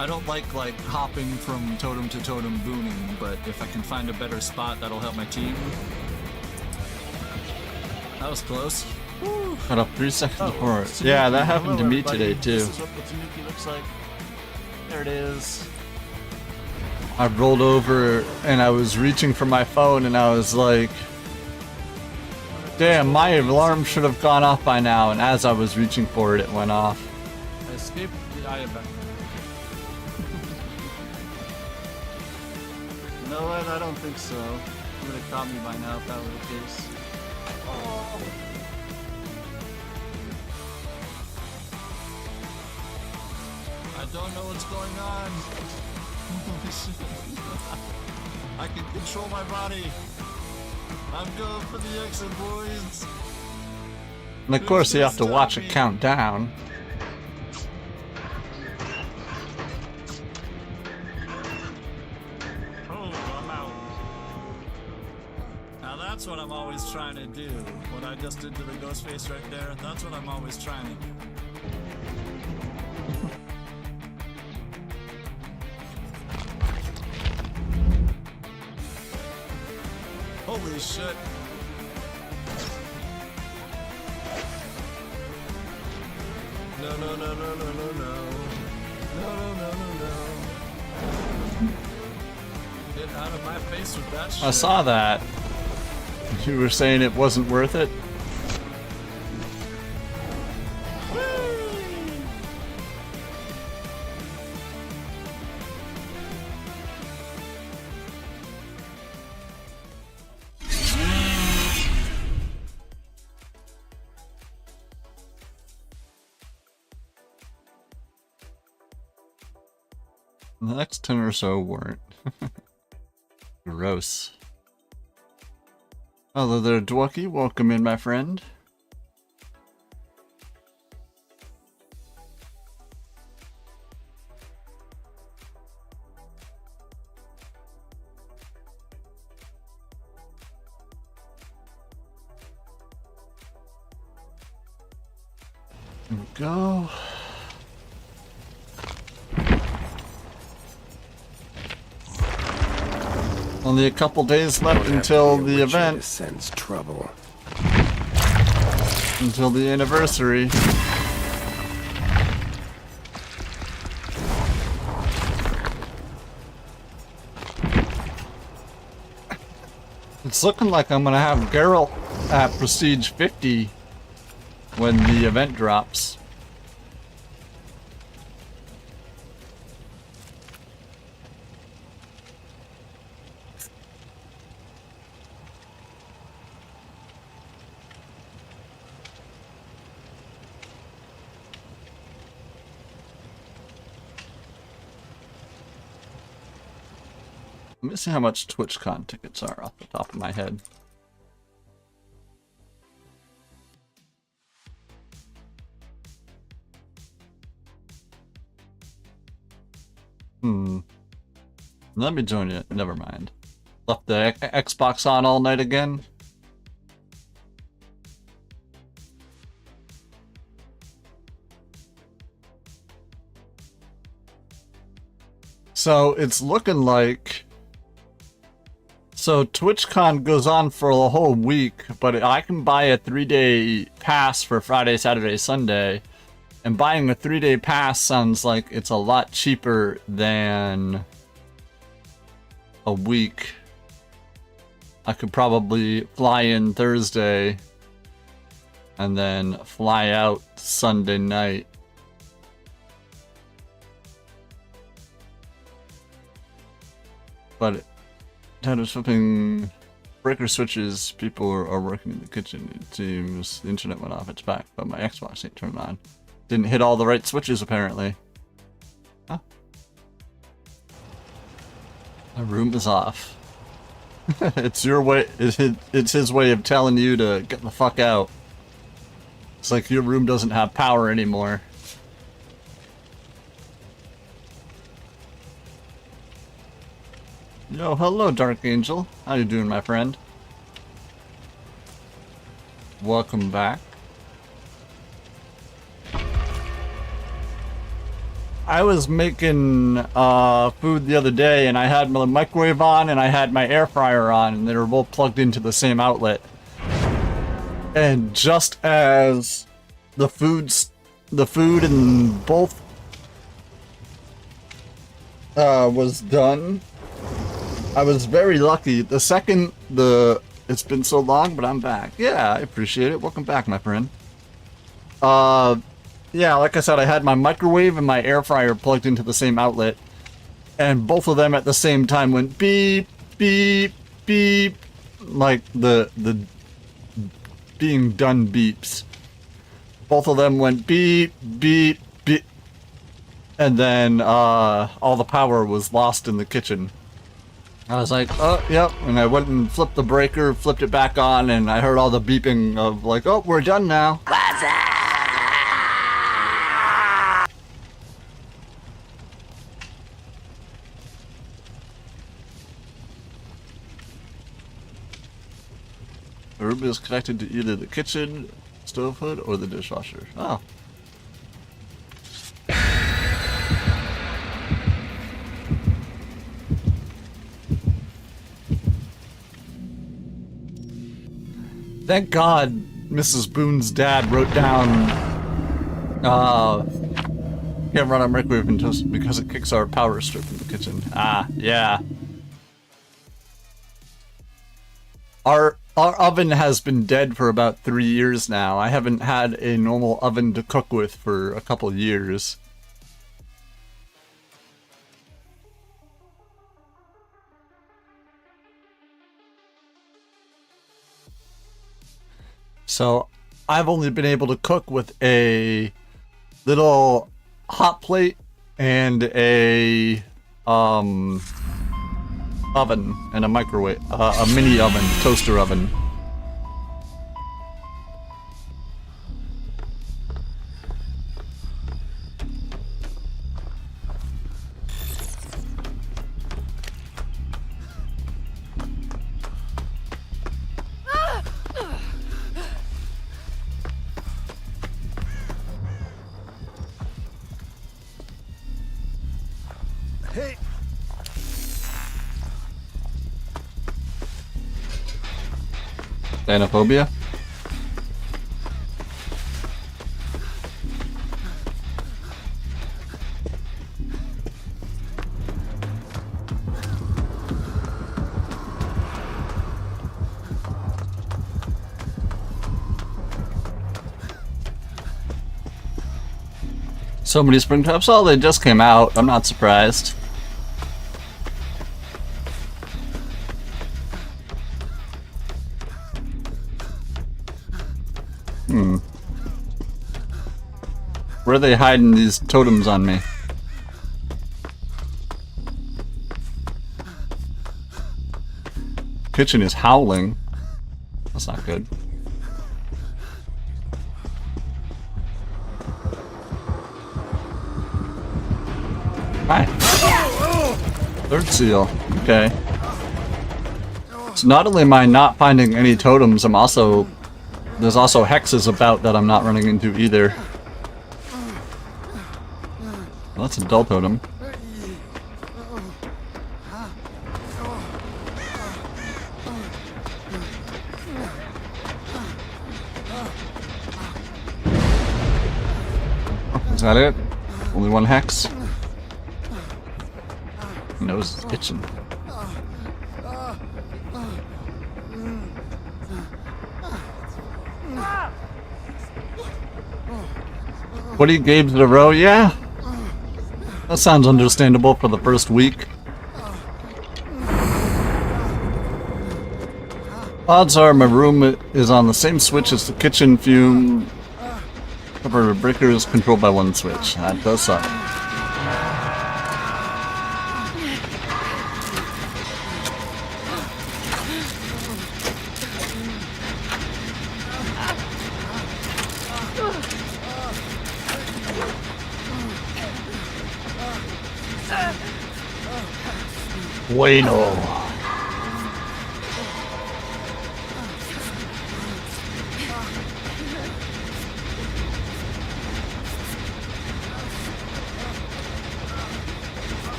I don't like hopping from totem to totem booning, but if I can find a better spot, that'll help my team. That was close. Got up 3 seconds Oh, before it. Tanuki. Yeah, that happened Hello, to me everybody. today too. This is what the Tanuki looks like. There it is. I rolled over and I was reaching for my phone and I was like, damn, my alarm should have gone off by now, and as I was reaching for it, it went off. I escaped the eye event. You know what? I don't think so. You would have caught me by now if that were the case. Oh. I don't know what's going on. I can control my body. I'm going for the exit, boys. And of course, you have to watch it count down. Oh, I'm out. Now that's what I'm always trying to do. What I just did to the ghost face right there, that's what I'm always trying to do. Holy shit. No, no, no, no, no, no, no. No, no, no, no, no. Get out of my face with that shit. I saw that. You were saying it wasn't worth it? The next 10 or so weren't. Gross. Hello there, Dwucky. Welcome in, my friend. Here we go. Only a couple days left until the event. Sense trouble. Until the anniversary. It's looking like I'm gonna have Geralt at Prestige 50 when the event drops. Let me see how much TwitchCon tickets are off the top of my head. Let me join you. Never mind. Left the Xbox on all night again. So it's looking like... So TwitchCon goes on for the whole week, but I can buy a 3-day pass for Friday, Saturday, Sunday. And buying a 3-day pass sounds like it's a lot cheaper than a week. I could probably fly in Thursday and then fly out Sunday night. But kind of flipping breaker switches, people are working in the kitchen. It seems the internet went off its back, but my Xbox ain't turned on. Didn't hit all the right switches apparently. Huh? My room is off. It's your way. It's his way of telling you to get the fuck out. It's like your room doesn't have power anymore. Yo, hello, Dark Angel. How you doing, my friend? Welcome back. I was making food the other day, and I had my microwave on and I had my air fryer on, and they were both plugged into the same outlet. And just as the food in both was done, I was very lucky. The second it's been so long, but I'm back. Yeah, I appreciate it. Welcome back, my friend. Yeah, like I said, I had my microwave and my air fryer plugged into the same outlet, and both of them at the same time went beep, beep, beep, like the being done beeps. Both of them went beep, beep, beep, and then all the power was lost in the kitchen. I was like, oh, yep, and I went and flipped the breaker, flipped it back on, and I heard all the beeping of like, oh, we're done now. The room is connected to either the kitchen, stove hood, or the dishwasher. Oh. Thank God Mrs. Boone's dad wrote down, can't run our microwave because it kicks our power strip in the kitchen. Ah, yeah. Our oven has been dead for about 3 years now. I haven't had a normal oven to cook with for a couple years. So I've only been able to cook with a little hot plate and a oven and a microwave, a mini oven, toaster oven. Hey. Phasmophobia? So many spring traps. Oh, they just came out. I'm not surprised. Where are they hiding these totems on me? Kitchen is howling. That's not good. Hi. Third seal. Okay. So not only am I not finding any totems, there's also hexes about that I'm not running into either. Well, that's a dull totem. Is that it? Only one hex? Nose is itching. What games in a row? Yeah. That sounds understandable for the first week. Odds are my room is on the same switch as the kitchen fume. However, the breaker is controlled by one switch. That does suck. Bueno.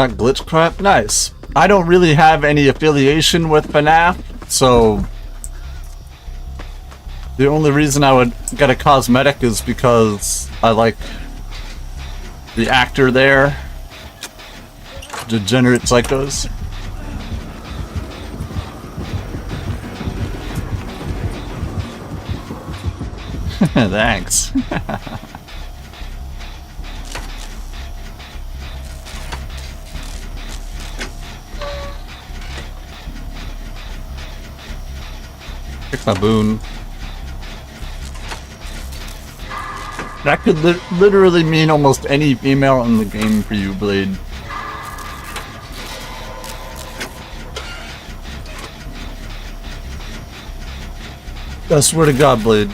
got glitch crap? Nice. I don't really have any affiliation with FNAF, so the only reason I would get a cosmetic is because I like the actor there. Degenerate Psychos. Thanks. Pick my boon. That could literally mean almost any female in the game for you, Blade. I swear to God, Blade.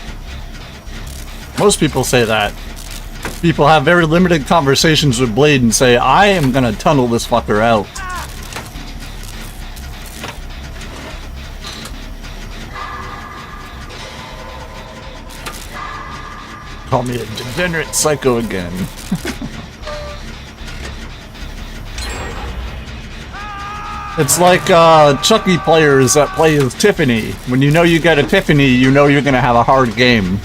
Most people say that. People have very limited conversations with Blade and say, I am gonna tunnel this fucker out. Call me a degenerate psycho again. It's like Chucky players that play as Tiffany. When you know you get a Tiffany, you know you're gonna have a hard game.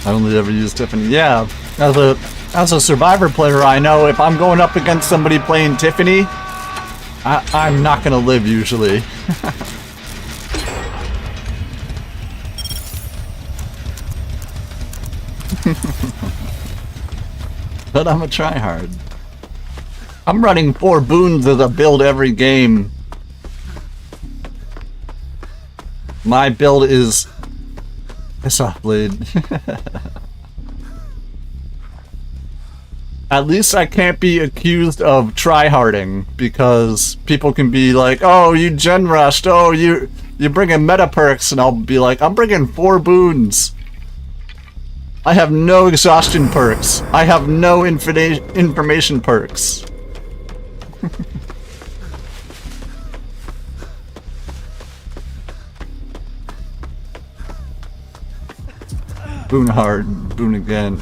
I only ever use Tiffany. Yeah, as a Survivor player, I know if I'm going up against somebody playing Tiffany, I'm not gonna live usually. But I'm a tryhard. I'm running 4 boons as a build every game. My build is piss off, Blade. At least I can't be accused of tryharding, because people can be like, oh, you gen rushed, oh, you bringing meta perks, and I'll be like, I'm bringing 4 boons. I have no exhaustion perks. I have no information perks. Boon hard, boon again.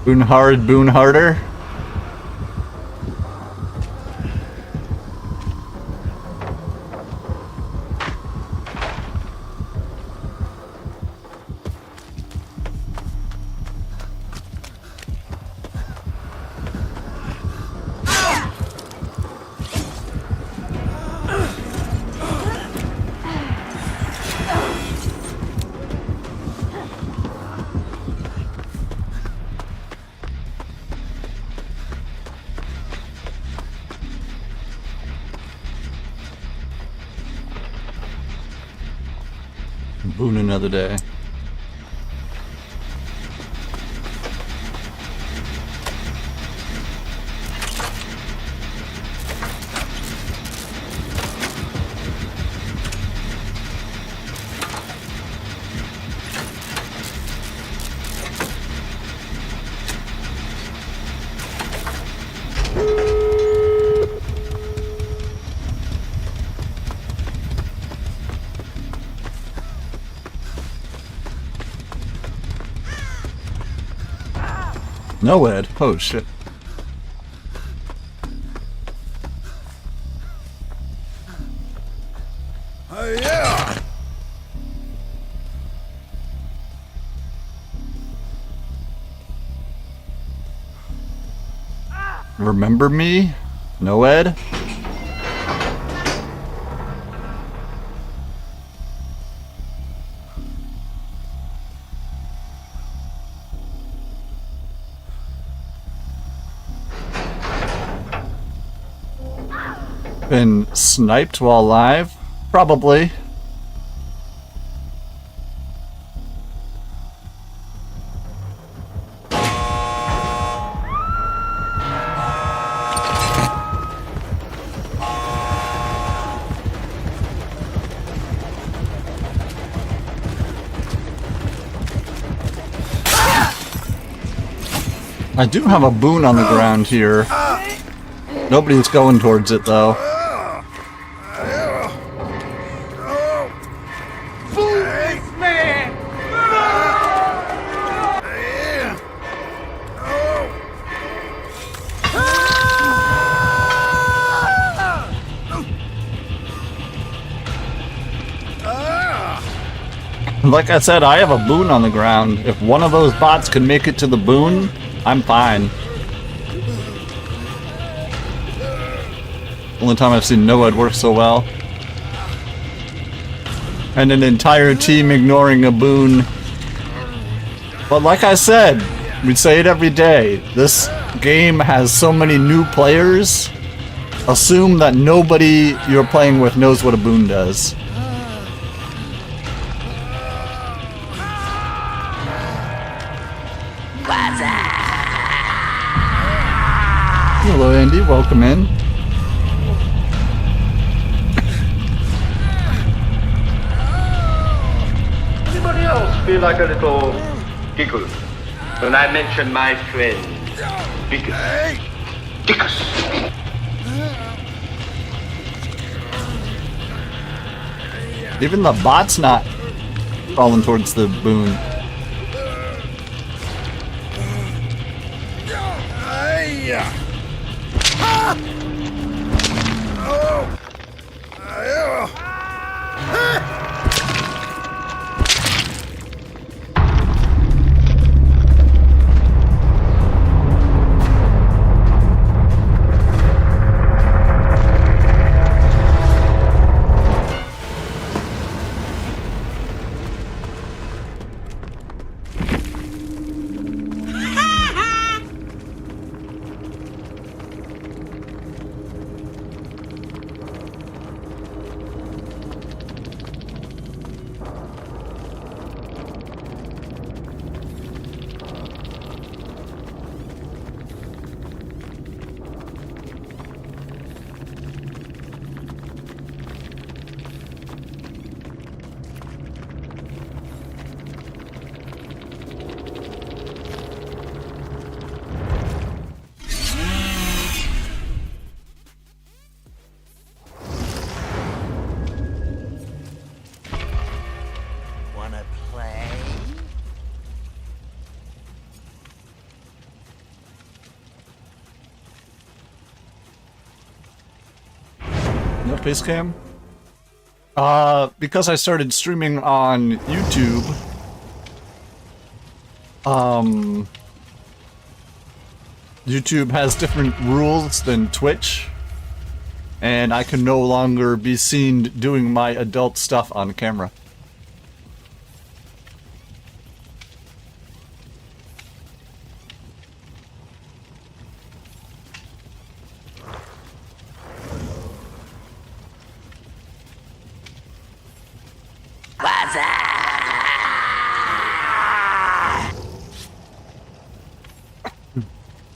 Boon hard, boon harder. Boon another day. No, Ed. Oh, shit. Yeah. Remember me? No, Ed? Been sniped while live? Probably. I do have a boon on the ground here. Nobody's going towards it, though. Like I said, I have a boon on the ground. If one of those bots can make it to the boon, I'm fine. Only time I've seen Noed work so well. And an entire team ignoring a boon. But like I said, we say it every day, this game has so many new players. Assume that nobody you're playing with knows what a boon does. Hello Andy, welcome in. Anybody else feel like a little giggle when I mention my friend Dickus? Dickus! Even the bot's not falling towards the boon. No face cam? Because I started streaming on YouTube, YouTube has different rules than Twitch, and I can no longer be seen doing my adult stuff on camera.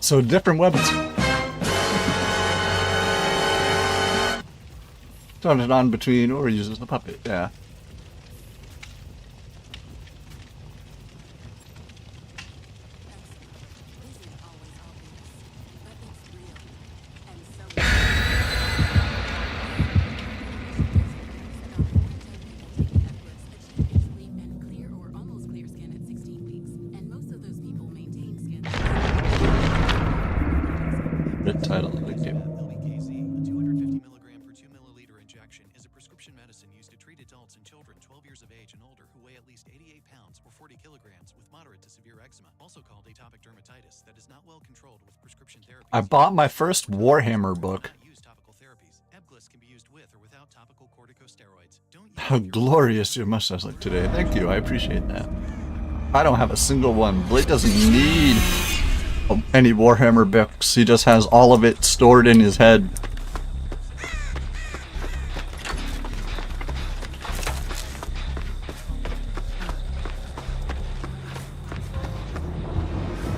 So different weapons. Turn it on between or uses the puppet, yeah. Title of the game. LBKZ, a 250 milligram per 2 milliliter injection, is a prescription medicine used to treat adults and children 12 years of age and older who weigh at least 88 pounds or 40 kilograms with moderate to severe eczema, also called atopic dermatitis, that is not well controlled with prescription therapy. I bought my first Warhammer book. Use topical therapies. Ebglyss can be used with or without topical corticosteroids. Don't use How glorious your mustache look today. Thank you, I appreciate that. I don't have a single one. Blade doesn't need any Warhammer books. He just has all of it stored in his head.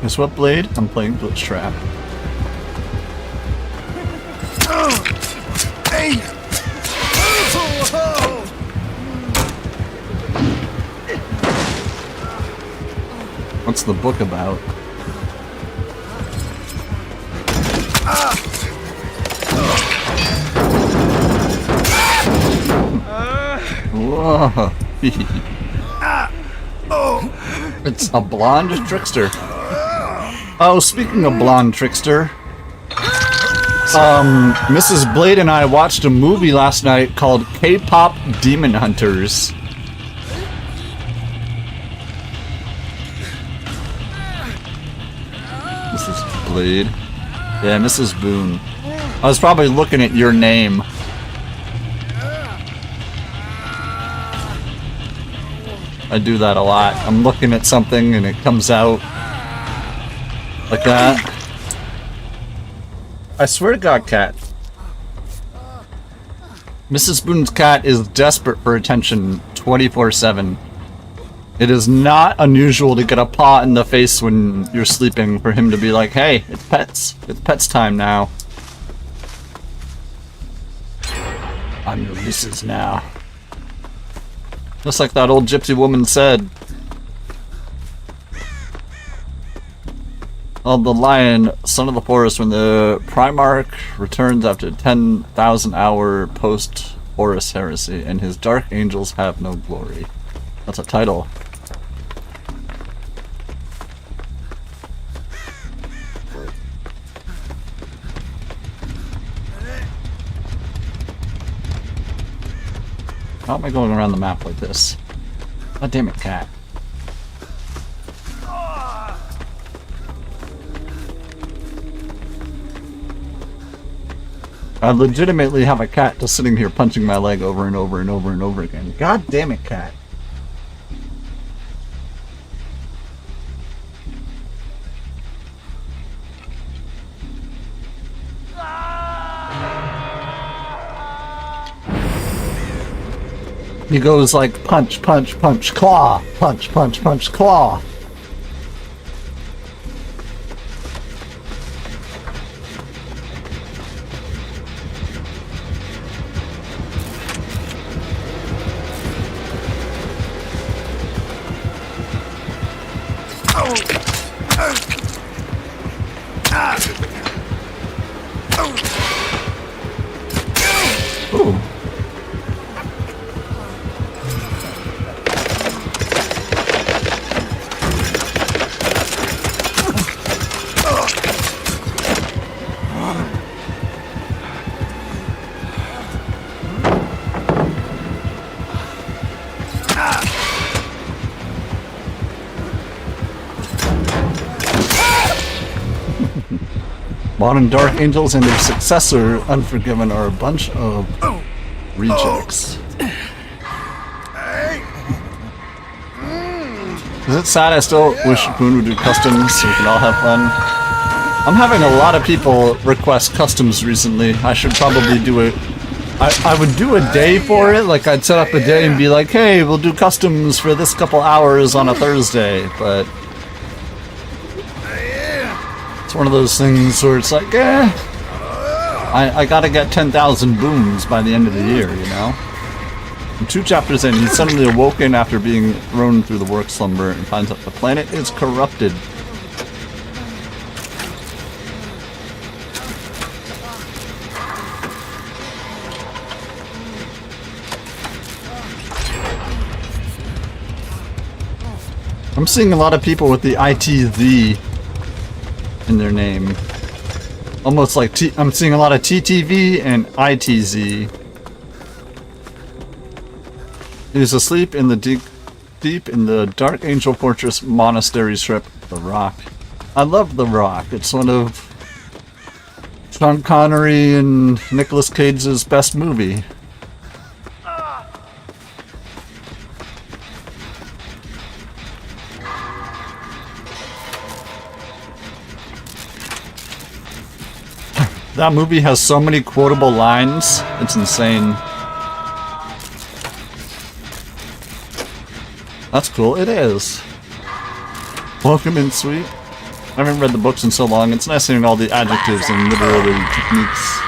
Guess what, Blade? I'm playing Glitch Trap. Hey! What's the book about? Whoa. It's a blonde trickster. Oh, speaking of blonde trickster, Mrs. Blade and I watched a movie last night called K-Pop Demon Hunters. Mrs. Blade. Yeah, Mrs. Boone. I was probably looking at your name. I do that a lot. I'm looking at something and it comes out like that. I swear to God, cat. Mrs. Boone's cat is desperate for attention 24/7. It is not unusual to get a paw in the face when you're sleeping for him to be like, hey, it's pets. It's pets time now. I'm your missus now. Just like that old gypsy woman said. Oh, the lion, son of the forest, when the Primarch returns after 10,000 hour post-Horus heresy, and his dark angels have no glory. That's a title. How am I going around the map like this? God damn it, cat. I legitimately have a cat just sitting here punching my leg over and over and over and over again. God damn it, cat. He goes like punch, punch, punch, claw, punch, punch, punch, claw. Ooh. Modern Dark Angels and their successor, Unforgiven, are a bunch of rejects. Is it sad I still wish Boone would do customs so we can all have fun? I'm having a lot of people request customs recently. I should probably do it. I would do a day for it, like I'd set up a day and be like, hey, we'll do customs for this couple hours on a Thursday, but it's one of those things where it's like, I gotta get 10,000 booms by the end of the year, you know? And 2 chapters in, he's suddenly awoken after being thrown through the work slumber and finds out the planet is corrupted. I'm seeing a lot of people with the ITZ in their name. Almost like I'm seeing a lot of TTV and ITZ. He's asleep in the deep in the Dark Angel Fortress monastery strip, The Rock. I love The Rock. It's one of Sean Connery and Nicolas Cage's best movie. That movie has so many quotable lines, it's insane. That's cool, it is. Welcome in, sweet. I haven't read the books in so long, it's nice hearing all the adjectives and literary techniques.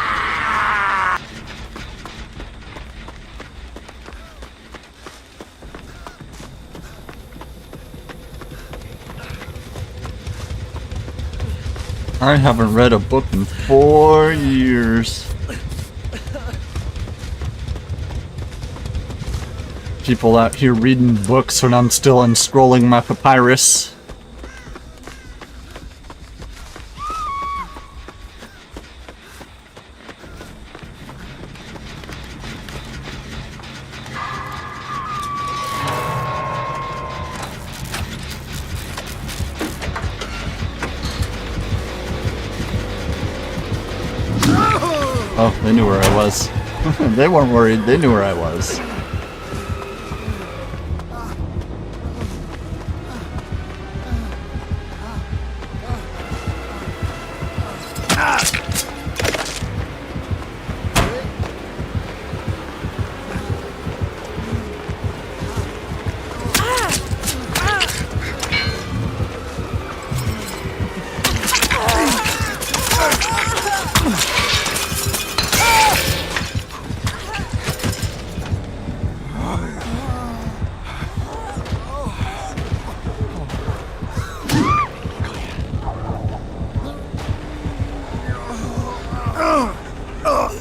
I haven't read a book in 4 years. People out here reading books when I'm still unscrolling my papyrus. Oh, they knew where I was. They weren't worried, they knew where I was.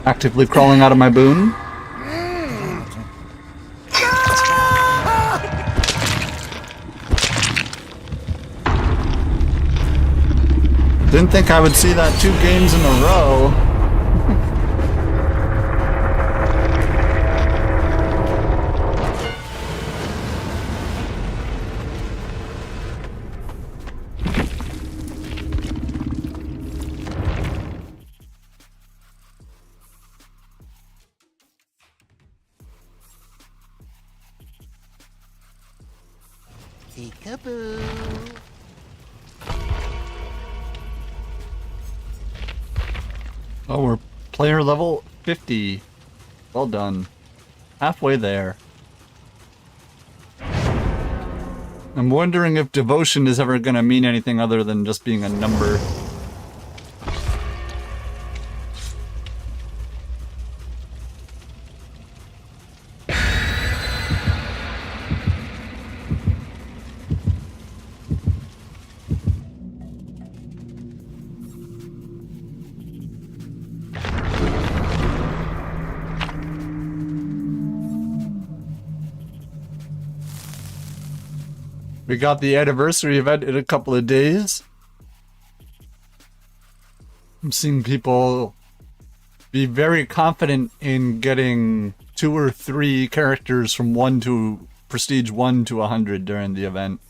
Actively crawling out of my boon. Didn't think I would see that 2 games in a row. Oh, we're player level 50. Well done. Halfway there. I'm wondering if devotion is ever gonna mean anything other than just being a number. We got the anniversary event in a couple of days. I'm seeing people be very confident in getting 2 or 3 characters from Prestige 1 to 100 during the event.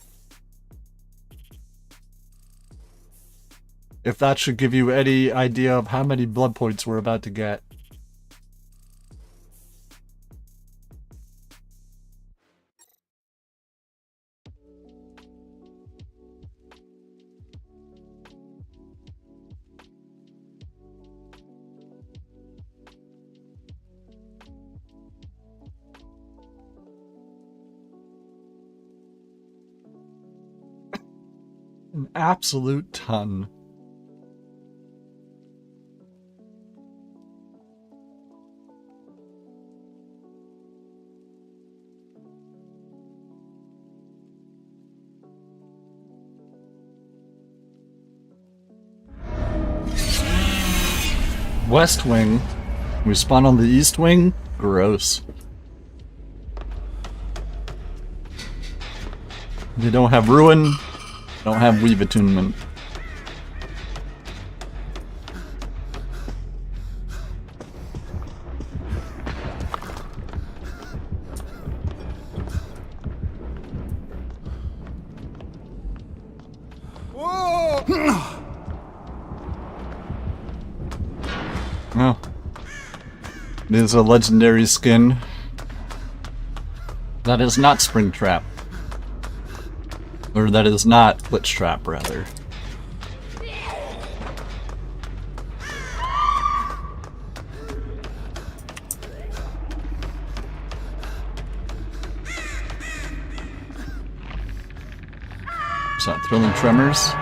If that should give you any idea of how many blood points we're about to get. An absolute ton. West Wing. We spawn on the East Wing? Gross. They don't have Ruin. Don't have Weave Attunement. Oh. It is a legendary skin. That is not Springtrap. Or that is not Glitchtrap, rather. Is that Thrilling Tremors?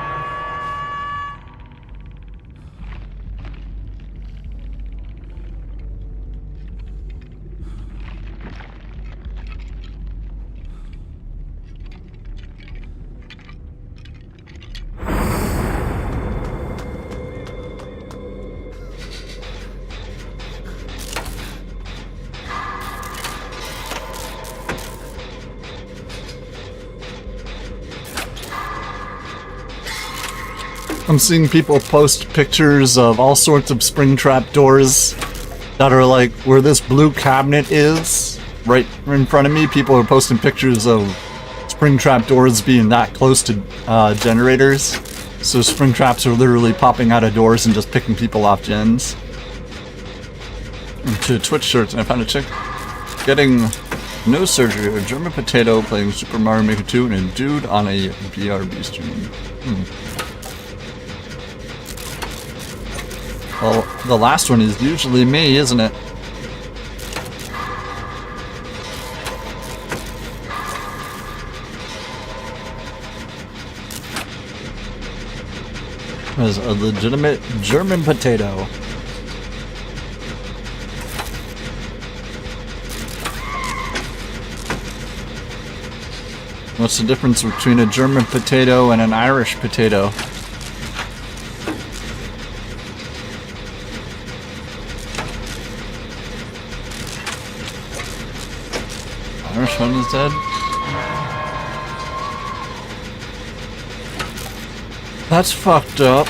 I'm seeing people post pictures of all sorts of Springtrap doors that are like where this blue cabinet is, right in front of me. People are posting pictures of Springtrap doors being that close to generators. So Springtraps are literally popping out of doors and just picking people off gens. To Twitch shirts, and I found a chick getting no surgery, a German potato playing Super Mario Maker 2, and a dude on a BRB stream. Well, the last one is usually me, isn't it? As a legitimate German potato. What's the difference between a German potato and an Irish potato? Irish one is dead? That's fucked up.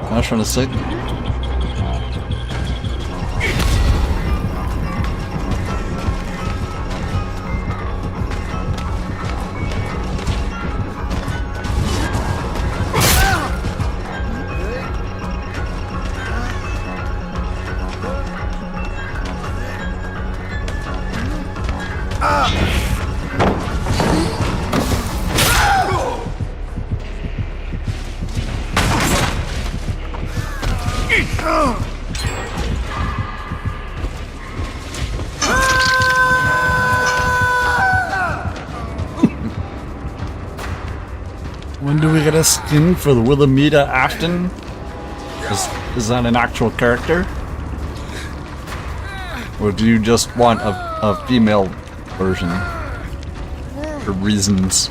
I was trying to say. When do we get a skin for the Wilhelmina Afton? Is that an actual character? Or do you just want a female version? For reasons.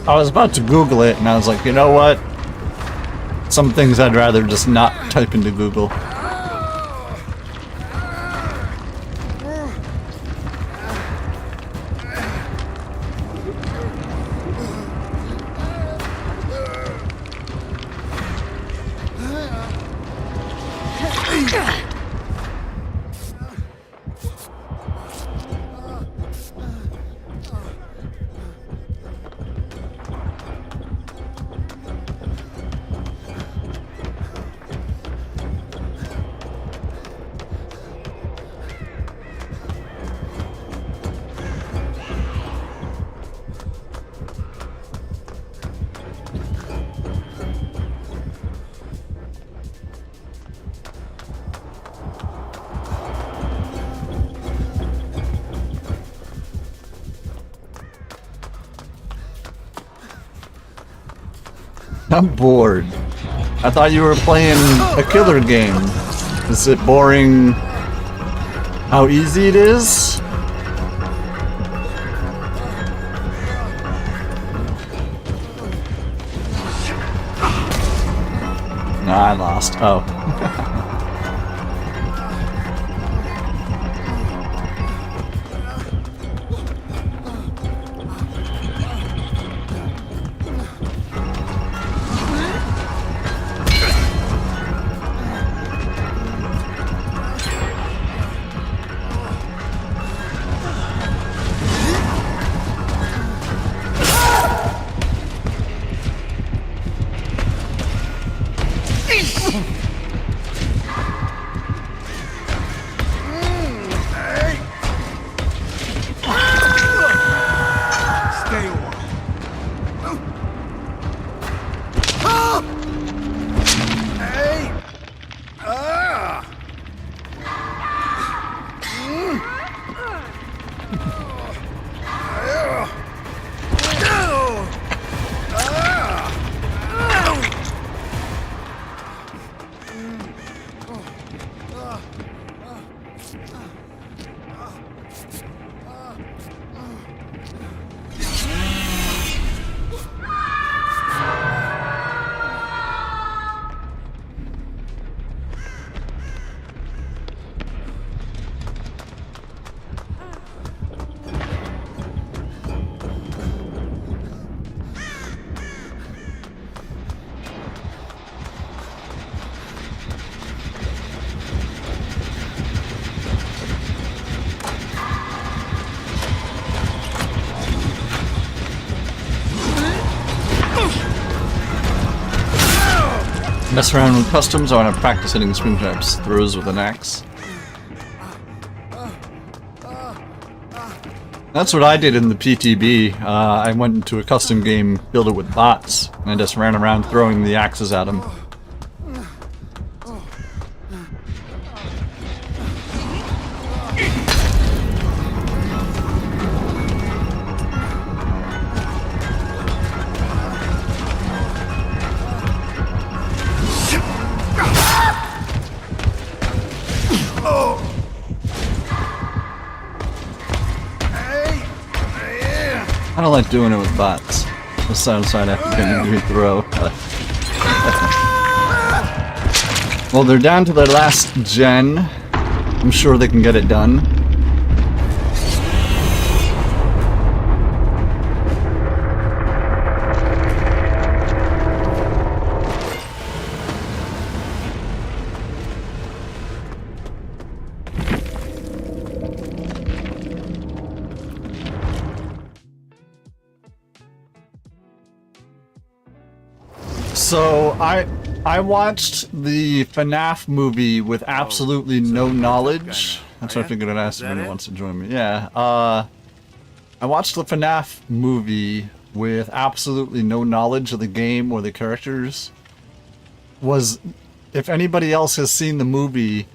I was about to Google it and I was like, you know what? Some things I'd rather just not type into Google. I'm bored. I thought you were playing a killer game. Is it boring how easy it is? Nah, I lost. Oh. Mess around with customs. I want to practice hitting spring traps throws with an axe. That's what I did in the PTB. I went into a custom game, built it with bots, and I just ran around throwing the axes at them. I don't like doing it with bots. The side after getting a throw. Well, they're down to their last gen. I'm sure they can get it done. So I watched the FNAF movie with absolutely no knowledge. That's why I figured I'd ask if anyone wants to join me. Yeah, I watched the FNAF movie with absolutely no knowledge of the game or the characters. If anybody else has seen the movie,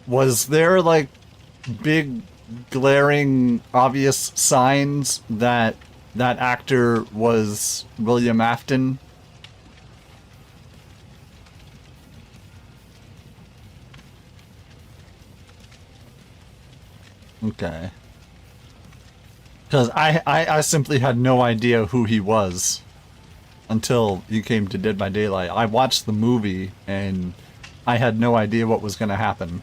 was there like big glaring obvious signs that that actor was William Afton? Okay. Because I simply had no idea who he was until you came to Dead by Daylight. I watched the movie and I had no idea what was going to happen.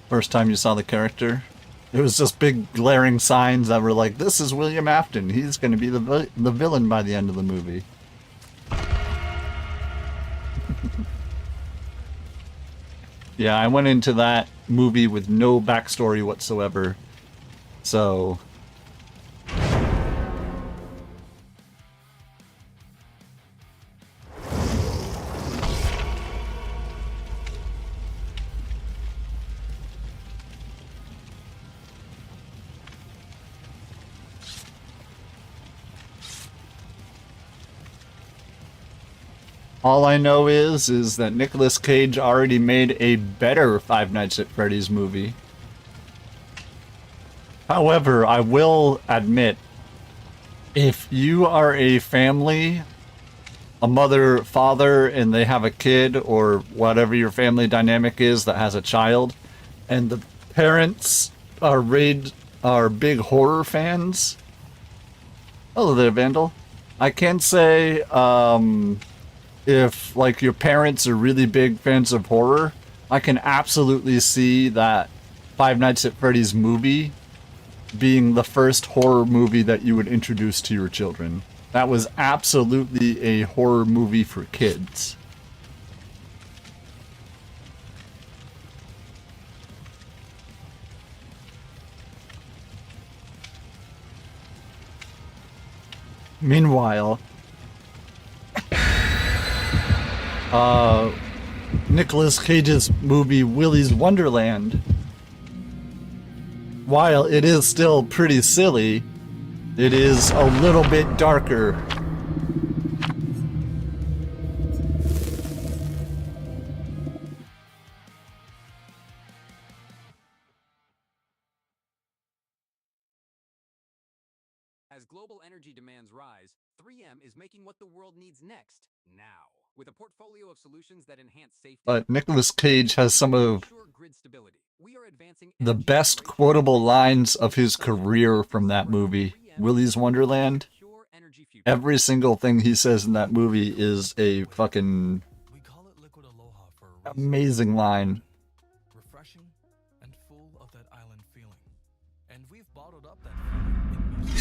First time you saw the character, it was just big glaring signs that were like, this is William Afton. He's going to be the villain by the end of the movie. Yeah, I went into that movie with no backstory whatsoever, so... All I know is that Nicolas Cage already made a better Five Nights at Freddy's movie. However, I will admit, if you are a family, a mother, father, and they have a kid, or whatever your family dynamic is that has a child, and the parents are big horror fans. Hello there, Vandal. I can say, if like your parents are really big fans of horror, I can absolutely see that Five Nights at Freddy's movie being the first horror movie that you would introduce to your children. That was absolutely a horror movie for kids. Meanwhile, Nicolas Cage's movie Willy's Wonderland, while it is still pretty silly, it is a little bit darker. As global energy demands rise, 3M is making what the world needs next, now. With a portfolio of solutions that enhance safety. But Nicolas Cage has some of the best quotable lines of his career from that movie, Willy's Wonderland. Every single thing he says in that movie is a fucking amazing line. Refreshing and full of that island feeling. And we've bottled up that feeling in music.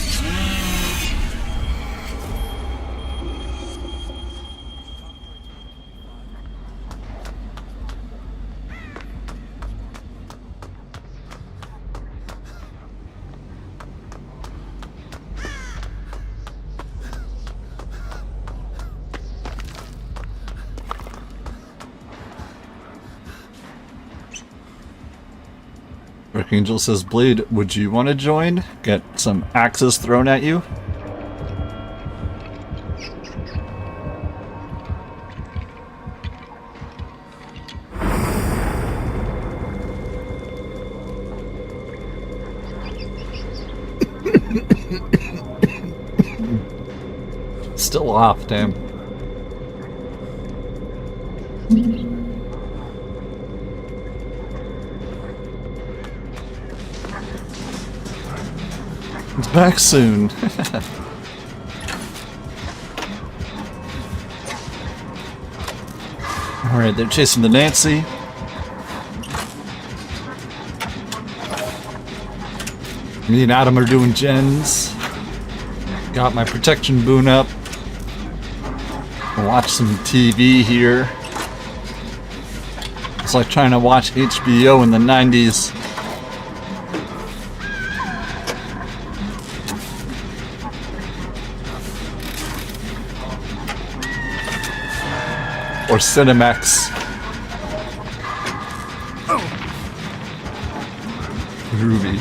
Archangel says, Blade, would you want to join? Get some axes thrown at you? Still off, damn. It's back soon. Alright, they're chasing the Nancy. Me and Adam are doing gens. Got my protection boon up. Watch some TV here. It's like trying to watch HBO in the 90s. Or Cinemax. Ruby.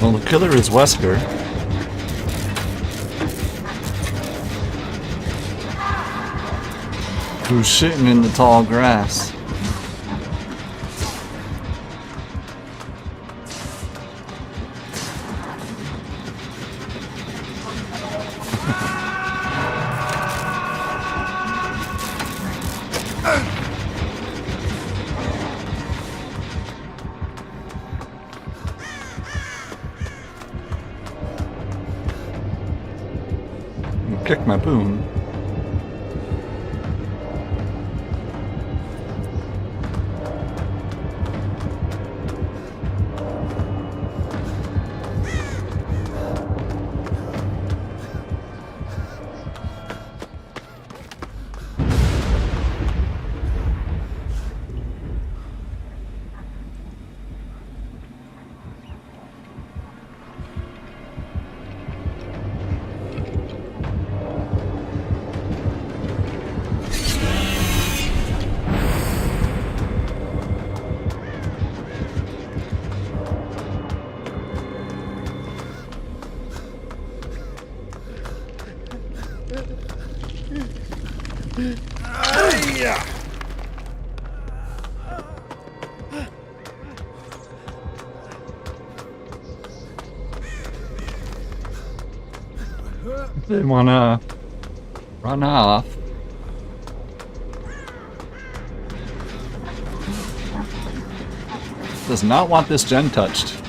Well, the killer is Wesker. Who's shitting in the tall grass. Kick my boon. They wanna run off. Does not want this gen touched.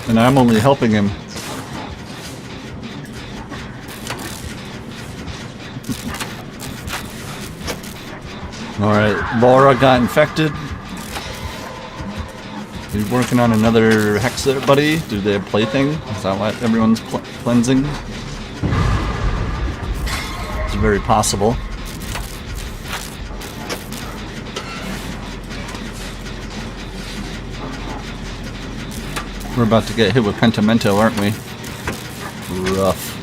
And I'm only helping him. Alright, Laura got infected. You working on another hex there, buddy? Do they have plaything? Is that what everyone's cleansing? It's very possible. We're about to get hit with Pentimento, aren't we? Rough.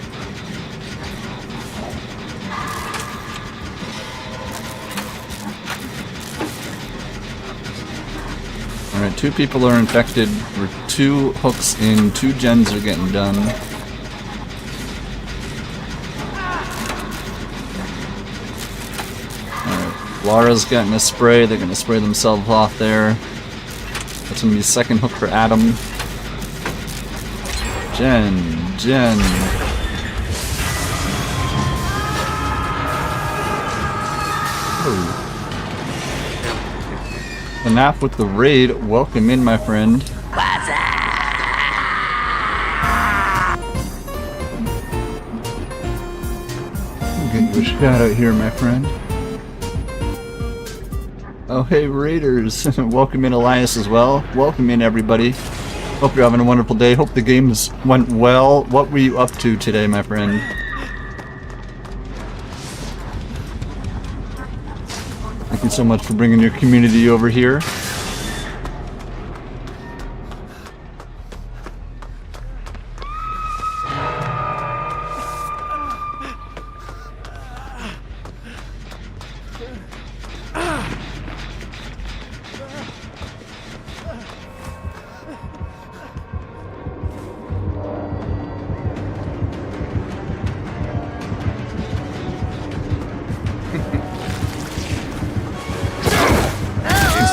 Alright, 2 people are infected. We're 2 hooks in, 2 gens are getting done. Alright, Laura's getting a spray. They're gonna spray themselves off there. That's gonna be second hook for Adam. Jen. Oh. The nap with the raid. Welcome in, my friend. get you a shout out here, my friend. Oh, hey, Raiders. Welcome in, Elias, as well. Welcome in, everybody. Hope you're having a wonderful day. Hope the games went well. What were you up to today, my friend? Thank you so much for bringing your community over here.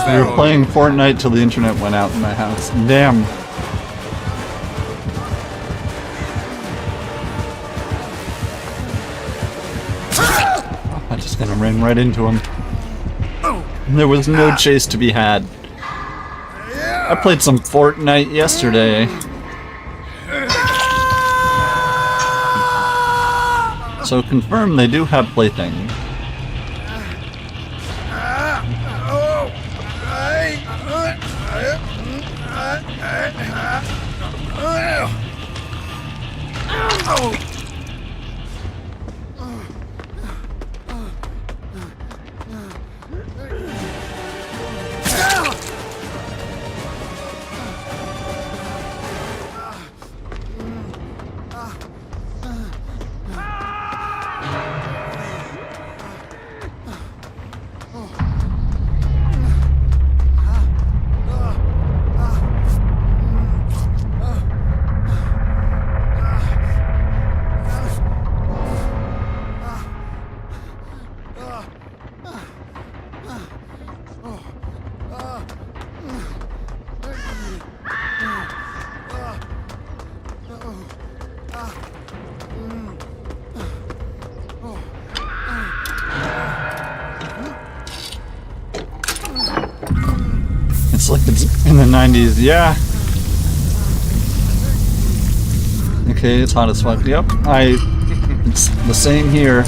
We were playing Fortnite till the internet went out in my house. Damn. I just kind of ran right into him. There was no chase to be had. I played some Fortnite yesterday. So confirm they do have plaything. It's like it's in the 90s, yeah. Okay, it's hot as fuck. Yep, it's the same here.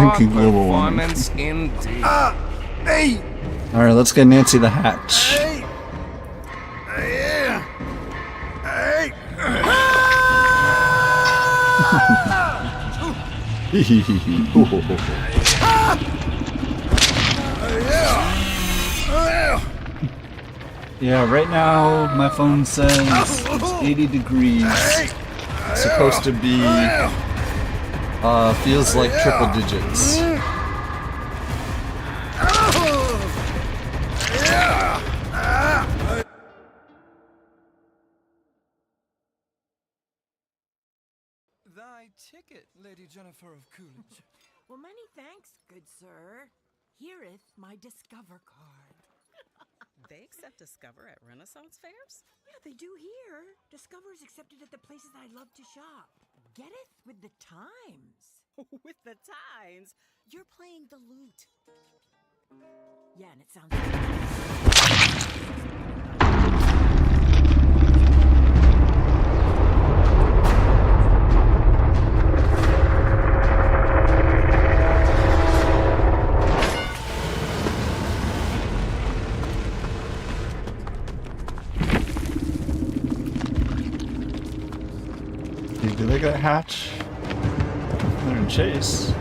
Thinking global warming. Performance indeed. Hey! Alright, let's get Nancy the Hatch. Hey! Hey! Yeah, right now my phone says it's 80 degrees. It's supposed to be feels like triple digits. Thy ticket, Lady Jennifer of Coolidge. Well, many thanks, good sir. Here'th my Discover card. They accept Discover at Renaissance fairs? Yeah, they do here. Discover is accepted at the places I love to shop. Getteth with the times. With the times? You're playing the lute. Yeah, and it sounds Do they got Hatch? They're in chase.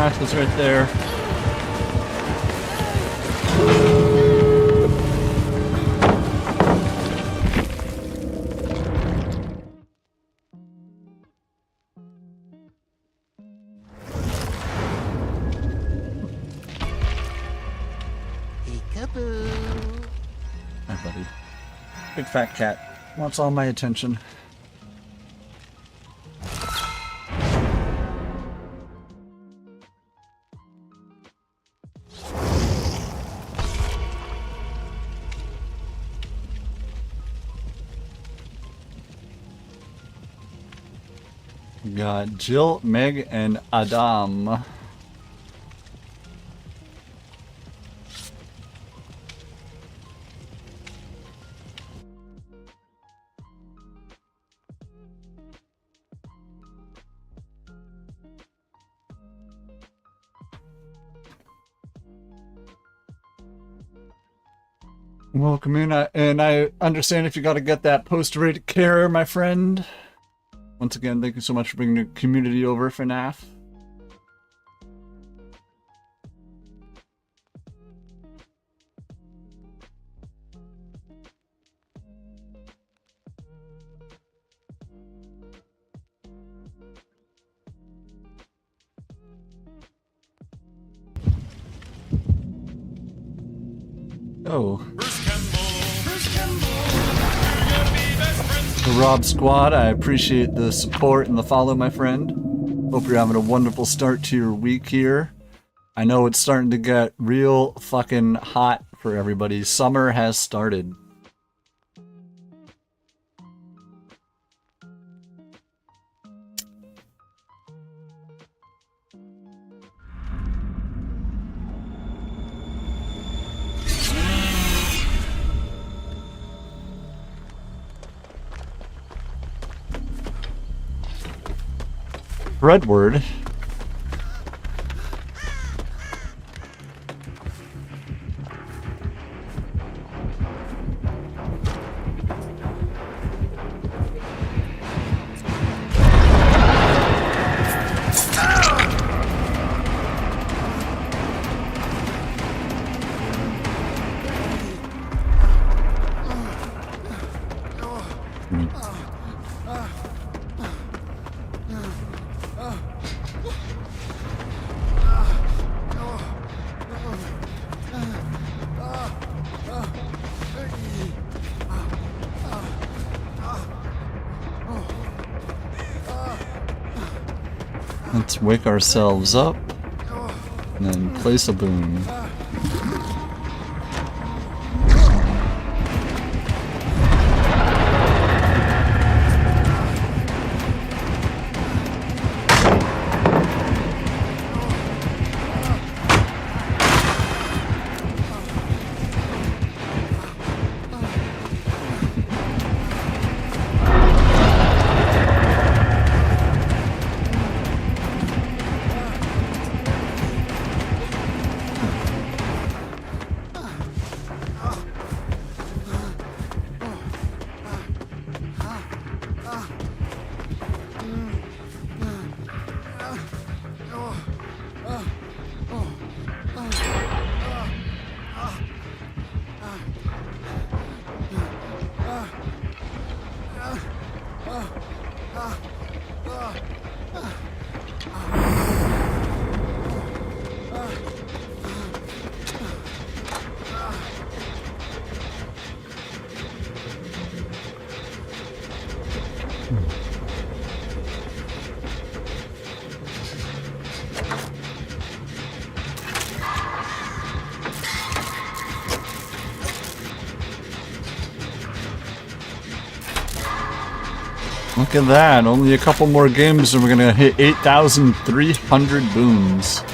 path is right there. Hi, buddy. Big fat cat. Wants all my attention. We got Jill, Meg, and Adam. Welcome in, and I understand if you got to get that post-rated care, my friend. Once again, thank you so much for bringing the community over for NAF. Oh. The Rob Squad, I appreciate the support and the follow, my friend. Hope you're having a wonderful start to your week here. I know it's starting to get real fucking hot for everybody. Summer has started. Redward. Let's wake ourselves up and then place a boom. Look at that, only a couple more games and we're gonna hit 8,300 booms.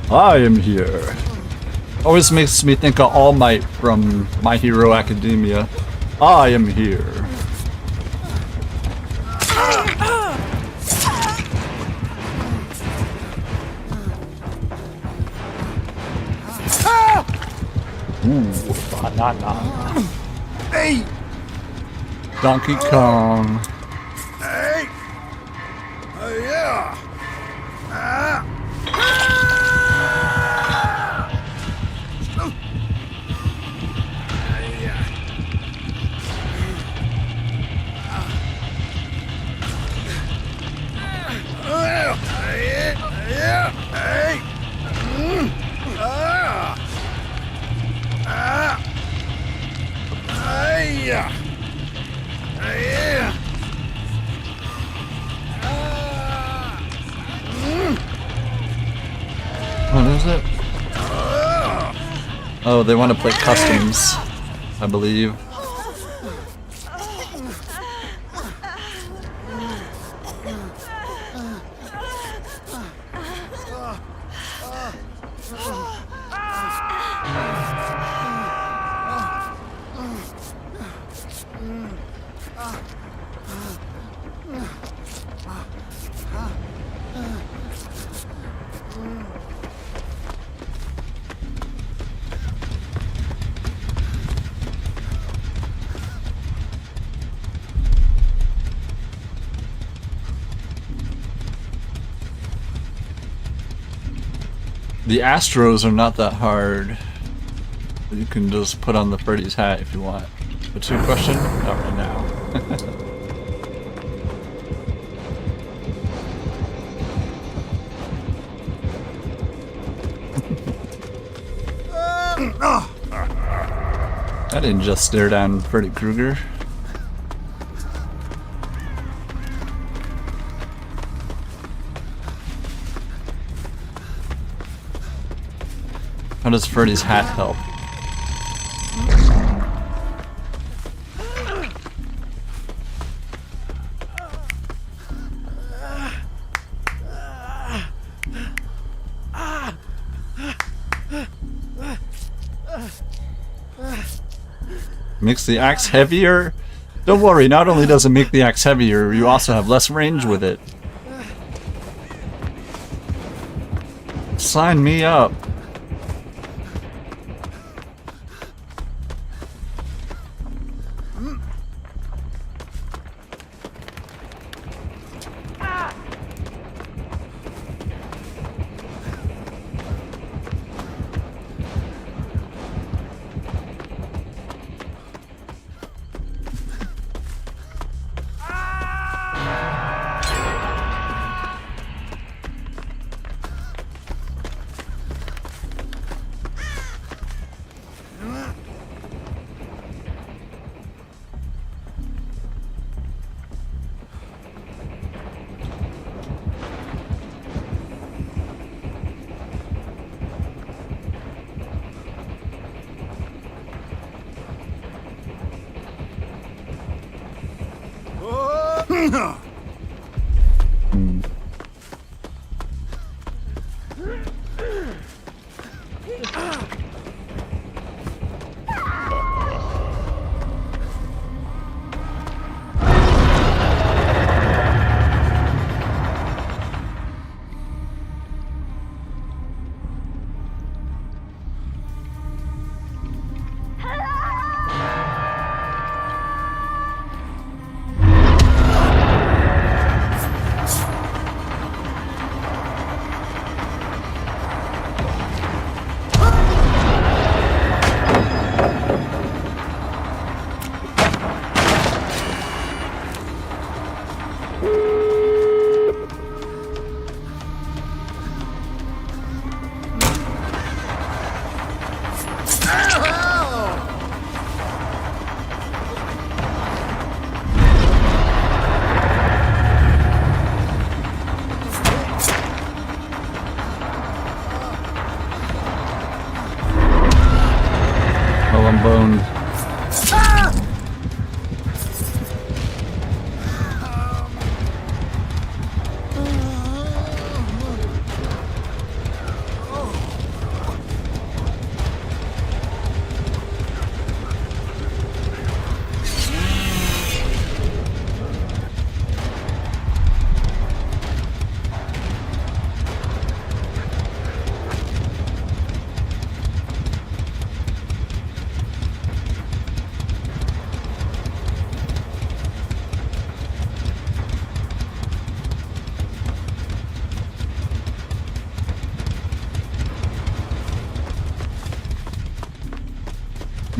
I am here. Always makes me think of All Might from My Hero Academia. I am here. Ooh, banana. Hey! Donkey Kong. Hey! Yeah! What is it? Oh, they want to play customs, I believe. The Astros are not that hard. You can just put on the Freddy's hat if you want. But to question? Not right now. I didn't just stare down Freddy Krueger. How does Freddy's hat help? Makes the axe heavier? Don't worry, not only does it make the axe heavier, you also have less range with it. Sign me up.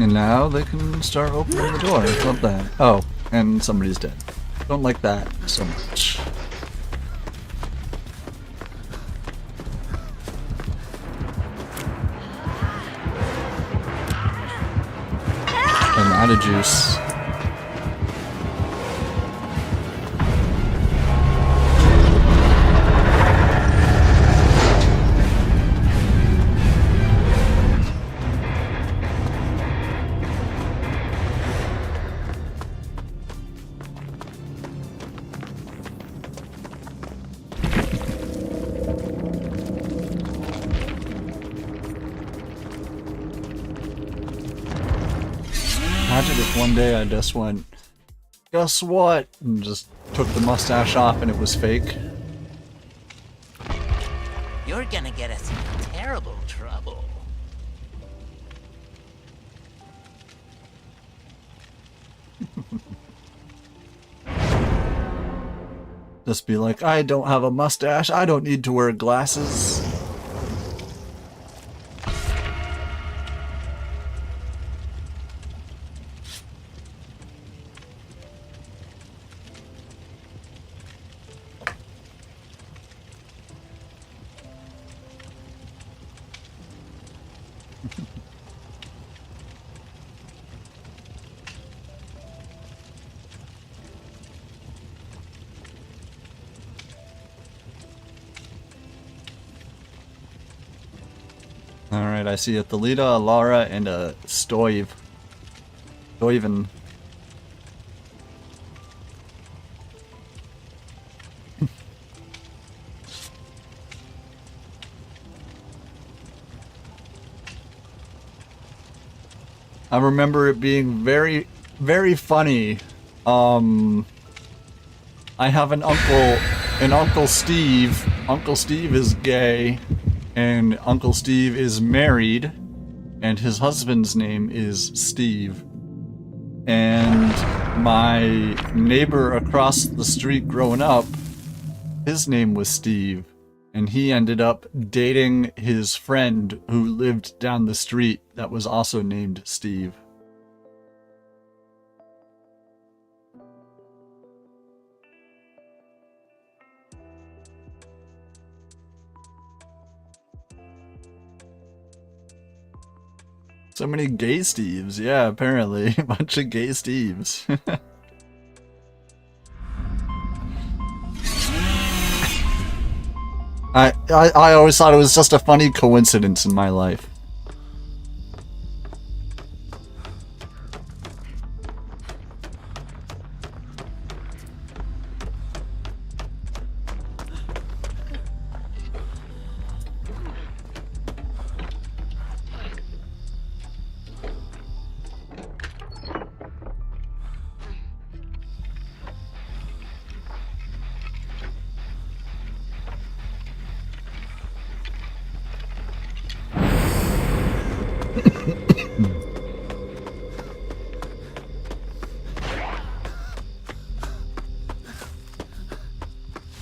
And now they can start opening the door. Love that. Oh, and somebody's dead. Don't like that so much. I'm out of juice. Imagine if one day I just went, guess what? And just took the mustache off and it was fake. You're gonna get us in terrible trouble. Just be like, I don't have a mustache, I don't need to wear glasses. Alright, I see a Thalita, a Lara, and a Stoiv. Stoiven. I remember it being very, very funny. I have an Uncle Steve. Uncle Steve is gay. And Uncle Steve is married, and his husband's name is Steve. And my neighbor across the street growing up, his name was Steve. And he ended up dating his friend who lived down the street that was also named Steve. So many gay Steves, yeah, apparently. A bunch of gay Steves. I always thought it was just a funny coincidence in my life.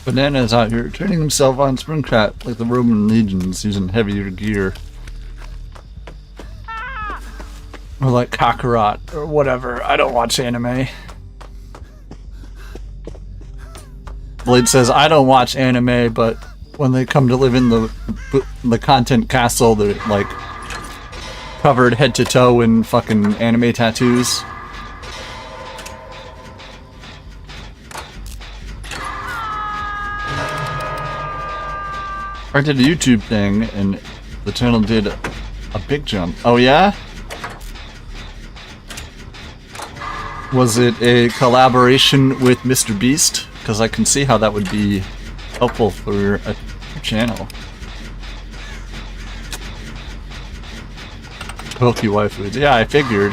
Banana's out here turning himself on Springtrap like the Roman legions using heavier gear. Or like Kakarot or whatever. I don't watch anime. Blade says, I don't watch anime, but when they come to live in the content castle, they're like covered head to toe in fucking anime tattoos. I did a YouTube thing, and the channel did a big jump. Oh yeah? Was it a collaboration with Mr. Beast? Because I can see how that would be helpful for a channel. Poke waifus. Yeah, I figured.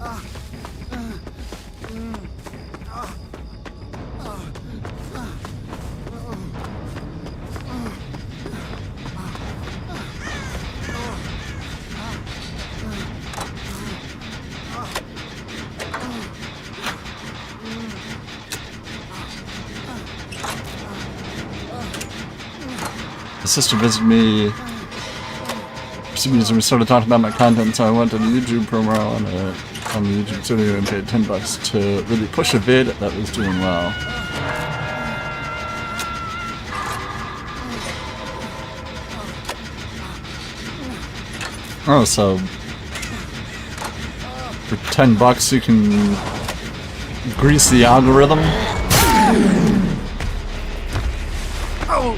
My sister visited me. We started talking about my content, so I went to the YouTube promo on the YouTube studio and paid $10 to really push a vid that was doing well. Oh, so for $10 you can grease the algorithm. Oh.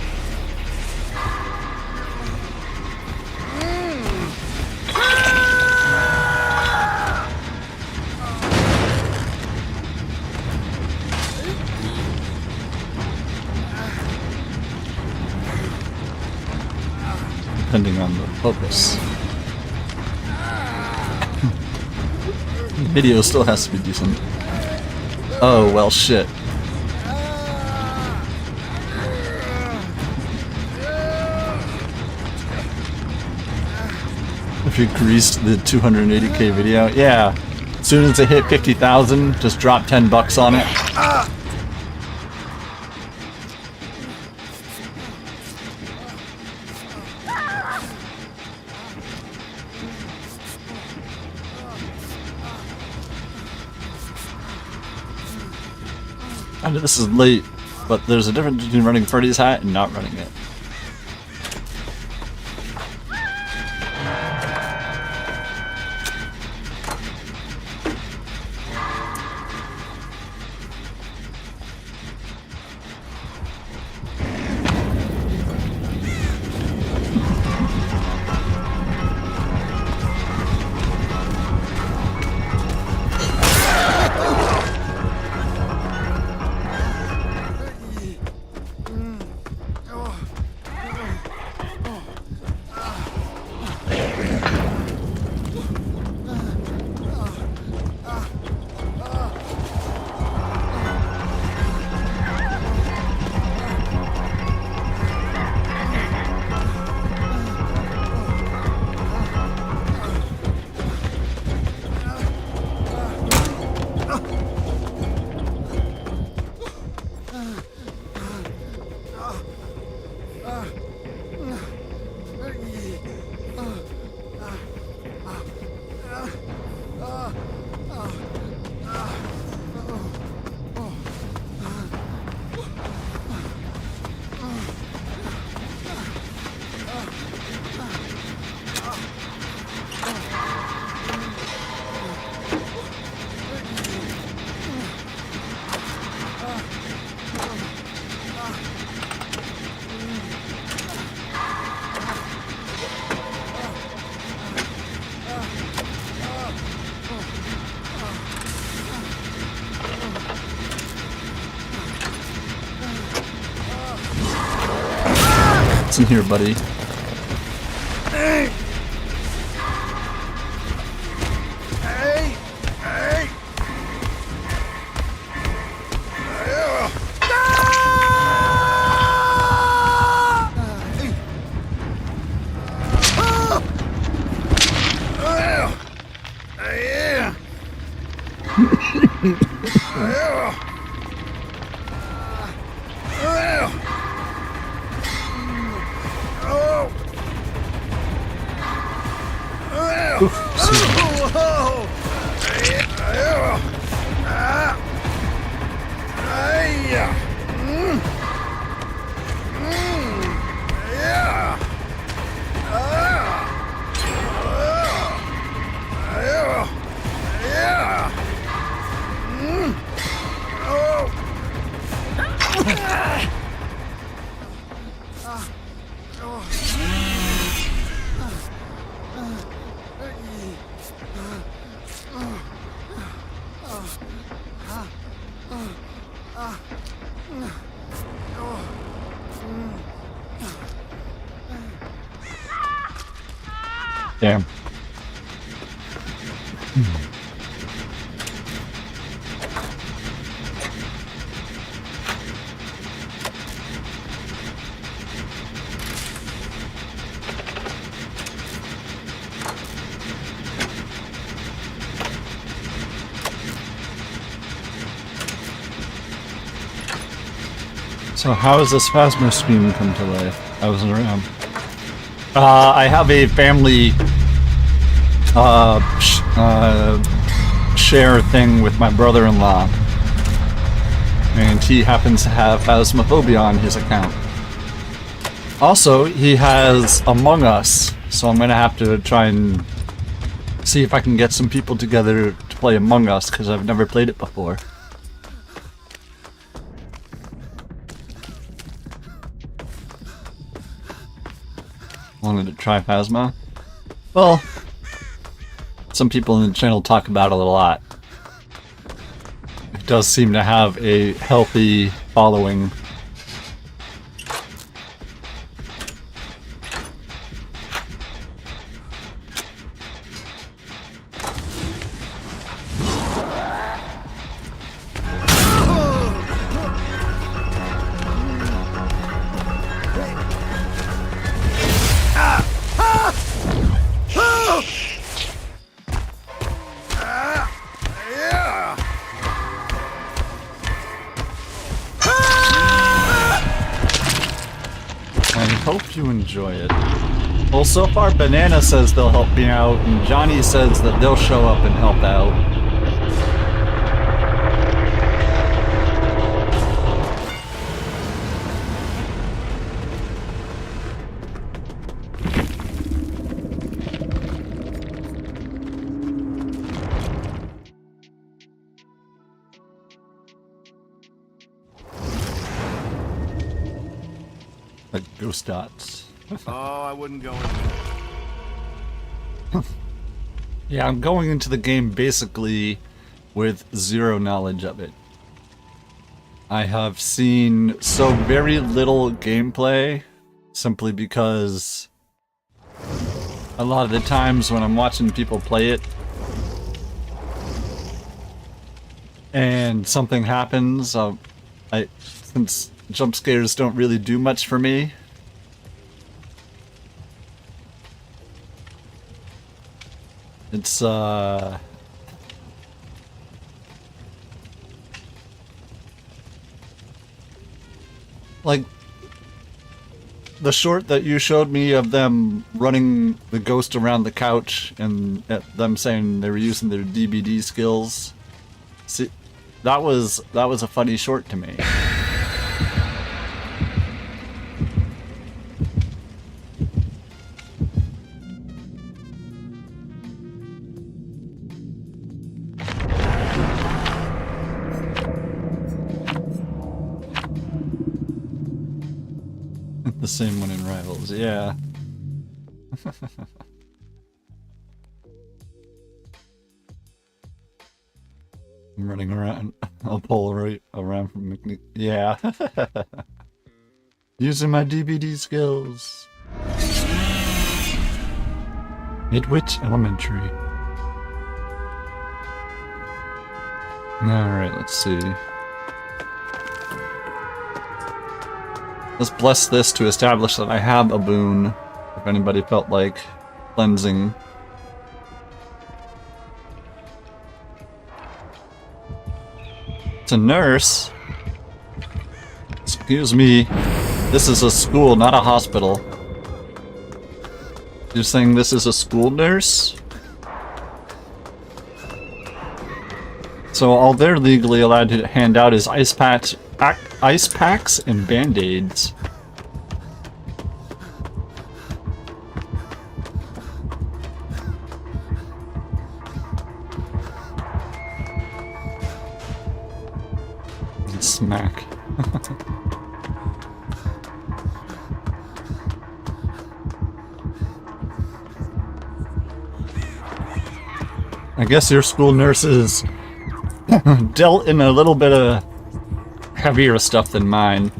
Depending on the focus. Video still has to be decent. Oh, well, shit. If you greased the 280k video, yeah. As soon as it hit 50,000, just drop $10 on it. I know this is late, but there's a difference between running Freddy's hat and not running it. What's in here, buddy? Hey! Hey! Hey! Damn. So how has this Phasmo scheme come to life? I wasn't around. I have a family share thing with my brother-in-law, and he happens to have Phasmophobia on his account. Also, he has Among Us, so I'm gonna have to try and see if I can get some people together to play Among Us, because I've never played it before. Wanted to try Phasma? Well, some people in the channel talk about it a lot. It does seem to have a healthy following. Enjoy it. Well, so far Banana says they'll help me out, and Johnny says that they'll show up and help out. Like ghost dots. Oh, I wouldn't go in there. Yeah, I'm going into the game basically with zero knowledge of it. I have seen so very little gameplay simply because a lot of the times when I'm watching people play it and something happens, since jump scares don't really do much for me, it's like the short that you showed me of them running the ghost around the couch and them saying they were using their DBD skills. See, that was a funny short to me. The same one in Rivals, yeah. I'm running around. I'll pull right around from McNeil. Yeah. Using my DBD skills. Midwich Elementary. Alright, let's see. Let's bless this to establish that I have a boon, if anybody felt like cleansing. It's a nurse. Excuse me. This is a school, not a hospital. You're saying this is a school nurse? So all they're legally allowed to hand out is ice packs and band-aids. And smack. I guess your school nurses dealt in a little bit of heavier stuff than mine.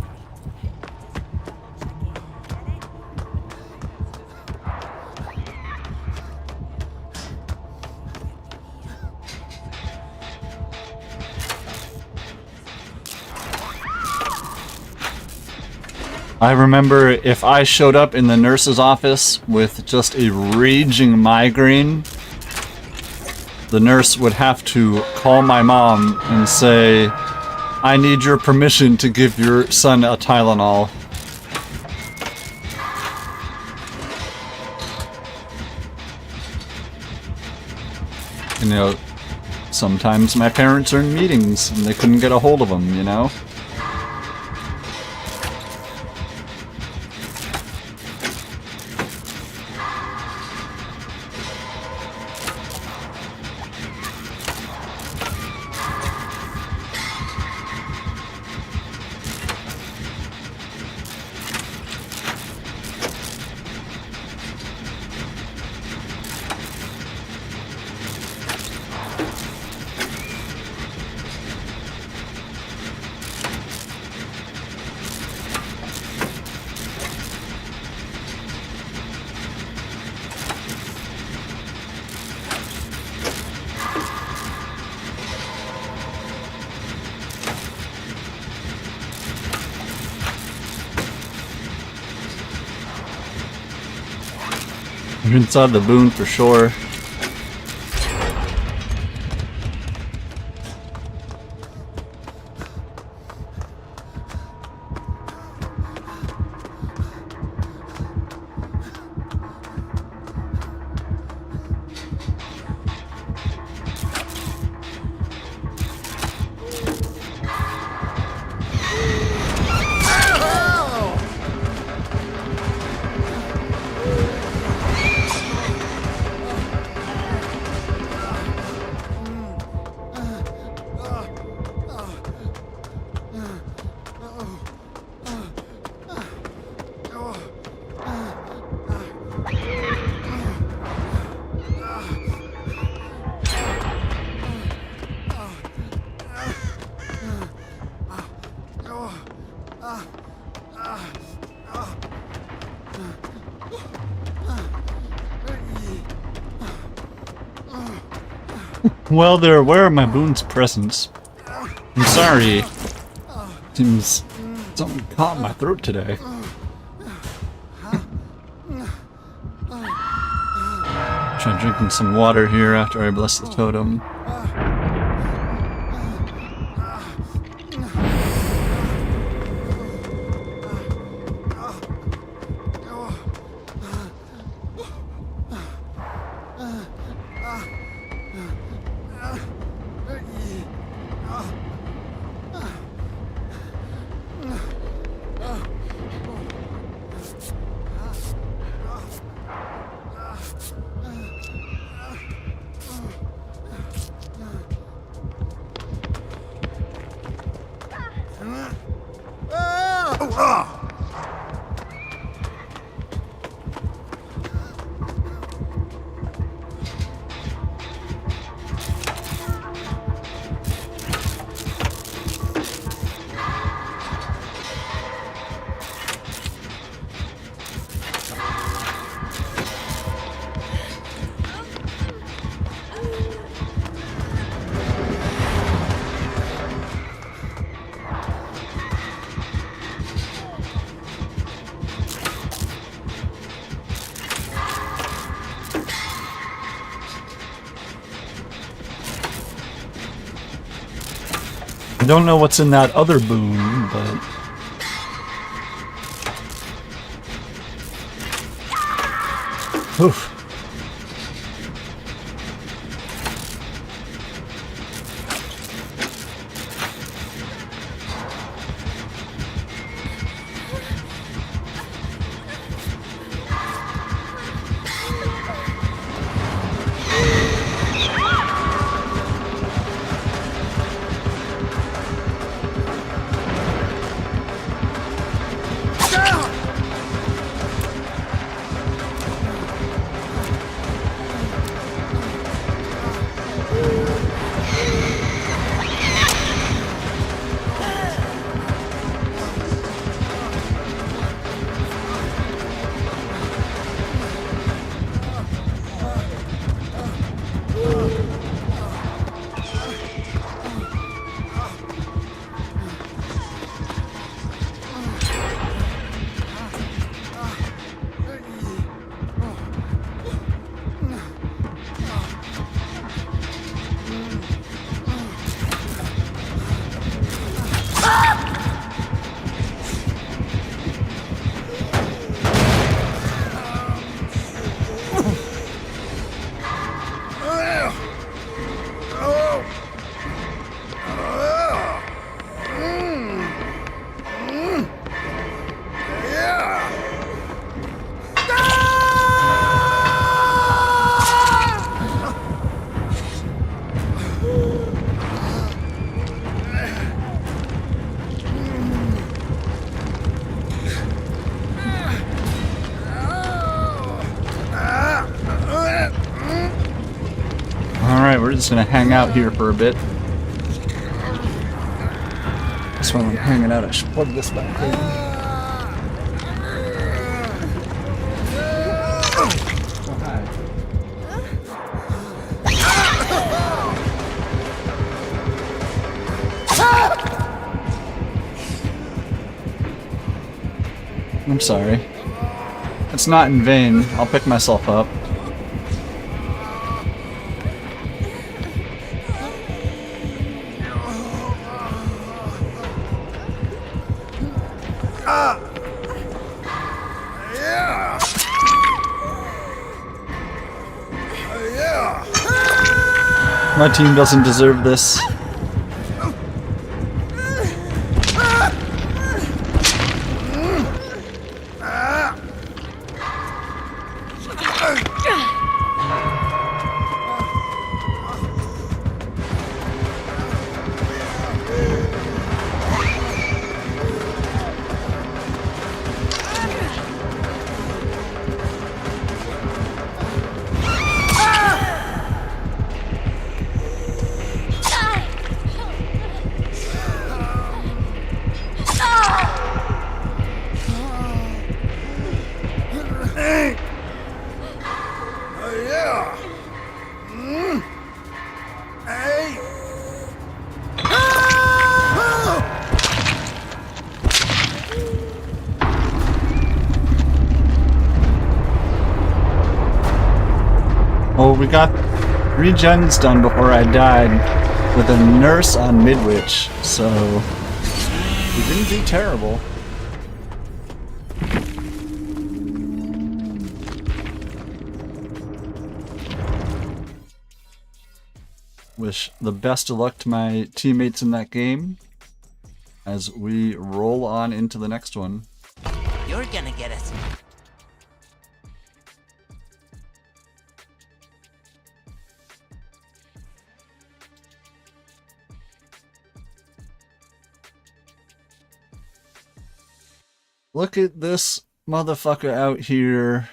I remember if I showed up in the nurse's office with just a raging migraine, the nurse would have to call my mom and say, I need your permission to give your son a Tylenol. You know, sometimes my parents are in meetings and they couldn't get a hold of them, you know? You're inside the boon for sure. Well, they're aware of my boon's presence. I'm sorry. Seems something caught in my throat today. Try drinking some water here after I bless the totem. I don't know what's in that other boon, but... Oof. Alright, we're just gonna hang out here for a bit. That's why I'm hanging out. I should plug this back in. Oh, hi. I'm sorry. It's not in vain. I'll pick myself up. My team doesn't deserve this. Well, we got 3 gens done before I died with a nurse on Midwich, so we didn't do terrible. Wish the best of luck to my teammates in that game as we roll on into the next one. You're gonna get us. Look at this motherfucker out here.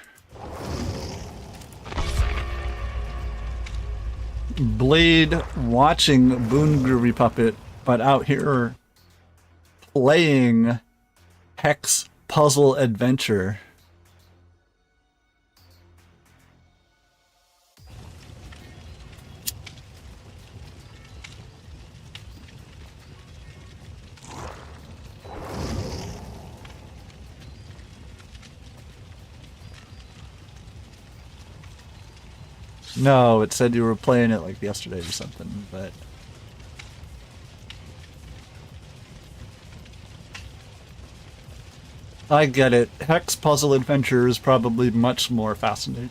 Blade watching Boon Groovy Puppet, but out here playing Hex Puzzle Adventure. No, it said you were playing it like yesterday or something, but... I get it. Hex Puzzle Adventure is probably much more fascinating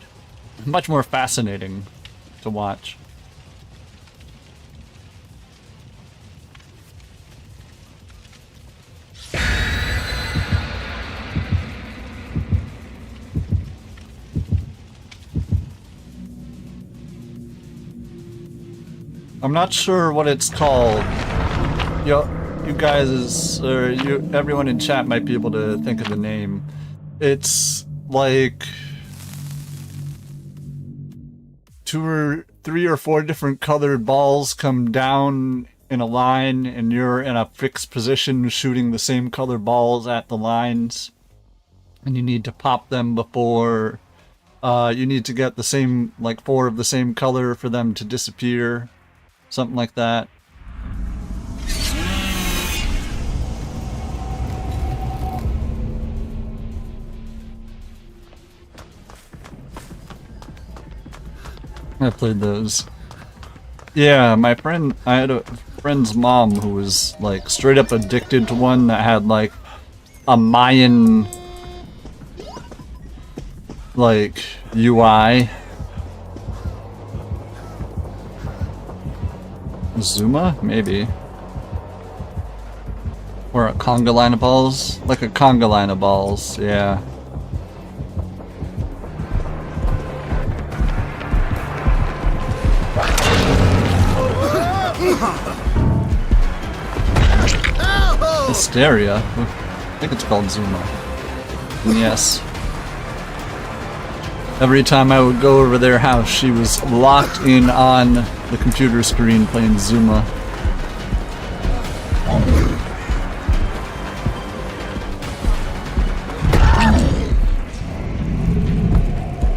to watch. I'm not sure what it's called. You guys, or everyone in chat might be able to think of the name. It's like 2 or 3 or 4 different colored balls come down in a line, and you're in a fixed position shooting the same color balls at the lines, and you need to pop them before you need to get the same, like 4 of the same color for them to disappear. Something like that. I played those. Yeah, I had a friend's mom who was like straight up addicted to one that had like a Mayan like UI. Zuma? Maybe. Or a conga line of balls? Like a conga line of balls, yeah. Hysteria? I think it's called Zuma. And yes. Every time I would go over their house, she was locked in on the computer screen playing Zuma.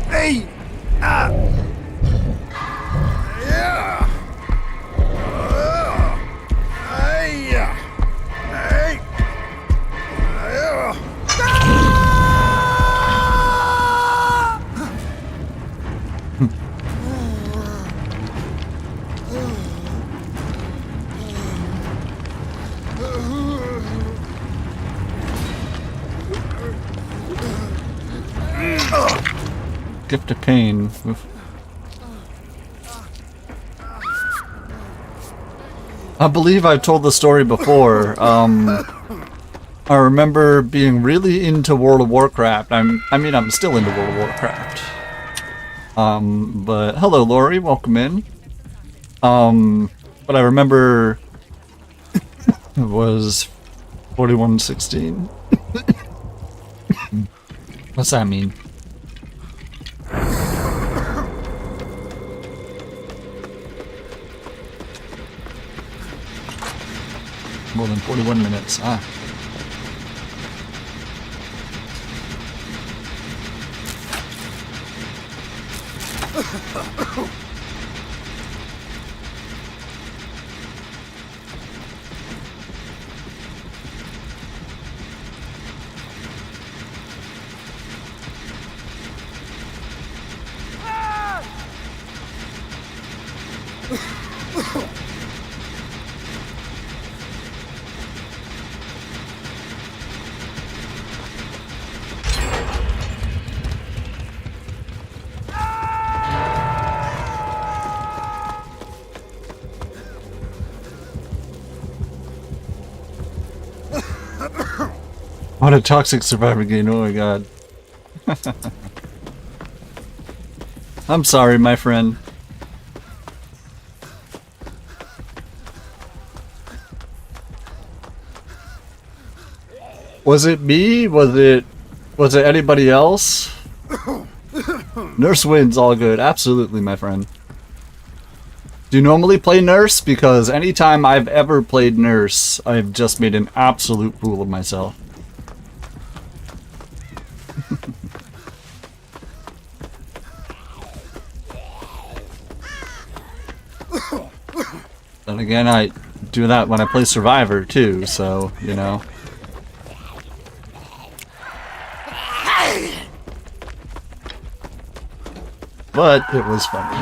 Hey! Ah! Yeah! Hey! Hey! Gift of pain. Oof. I believe I've told the story before. I remember being really into World of Warcraft. I'm still into World of Warcraft. But hello, Lori, welcome in. But I remember it was 4116. What's that mean? More than 41 minutes. Ah. What a toxic survivor game, oh my god. I'm sorry, my friend. Was it me? Was it anybody else? Nurse wins, all good. Absolutely, my friend. Do you normally play Nurse? Because anytime I've ever played Nurse, I've just made an absolute fool of myself. And again, I do that when I play Survivor too, so, you know. But it was funny.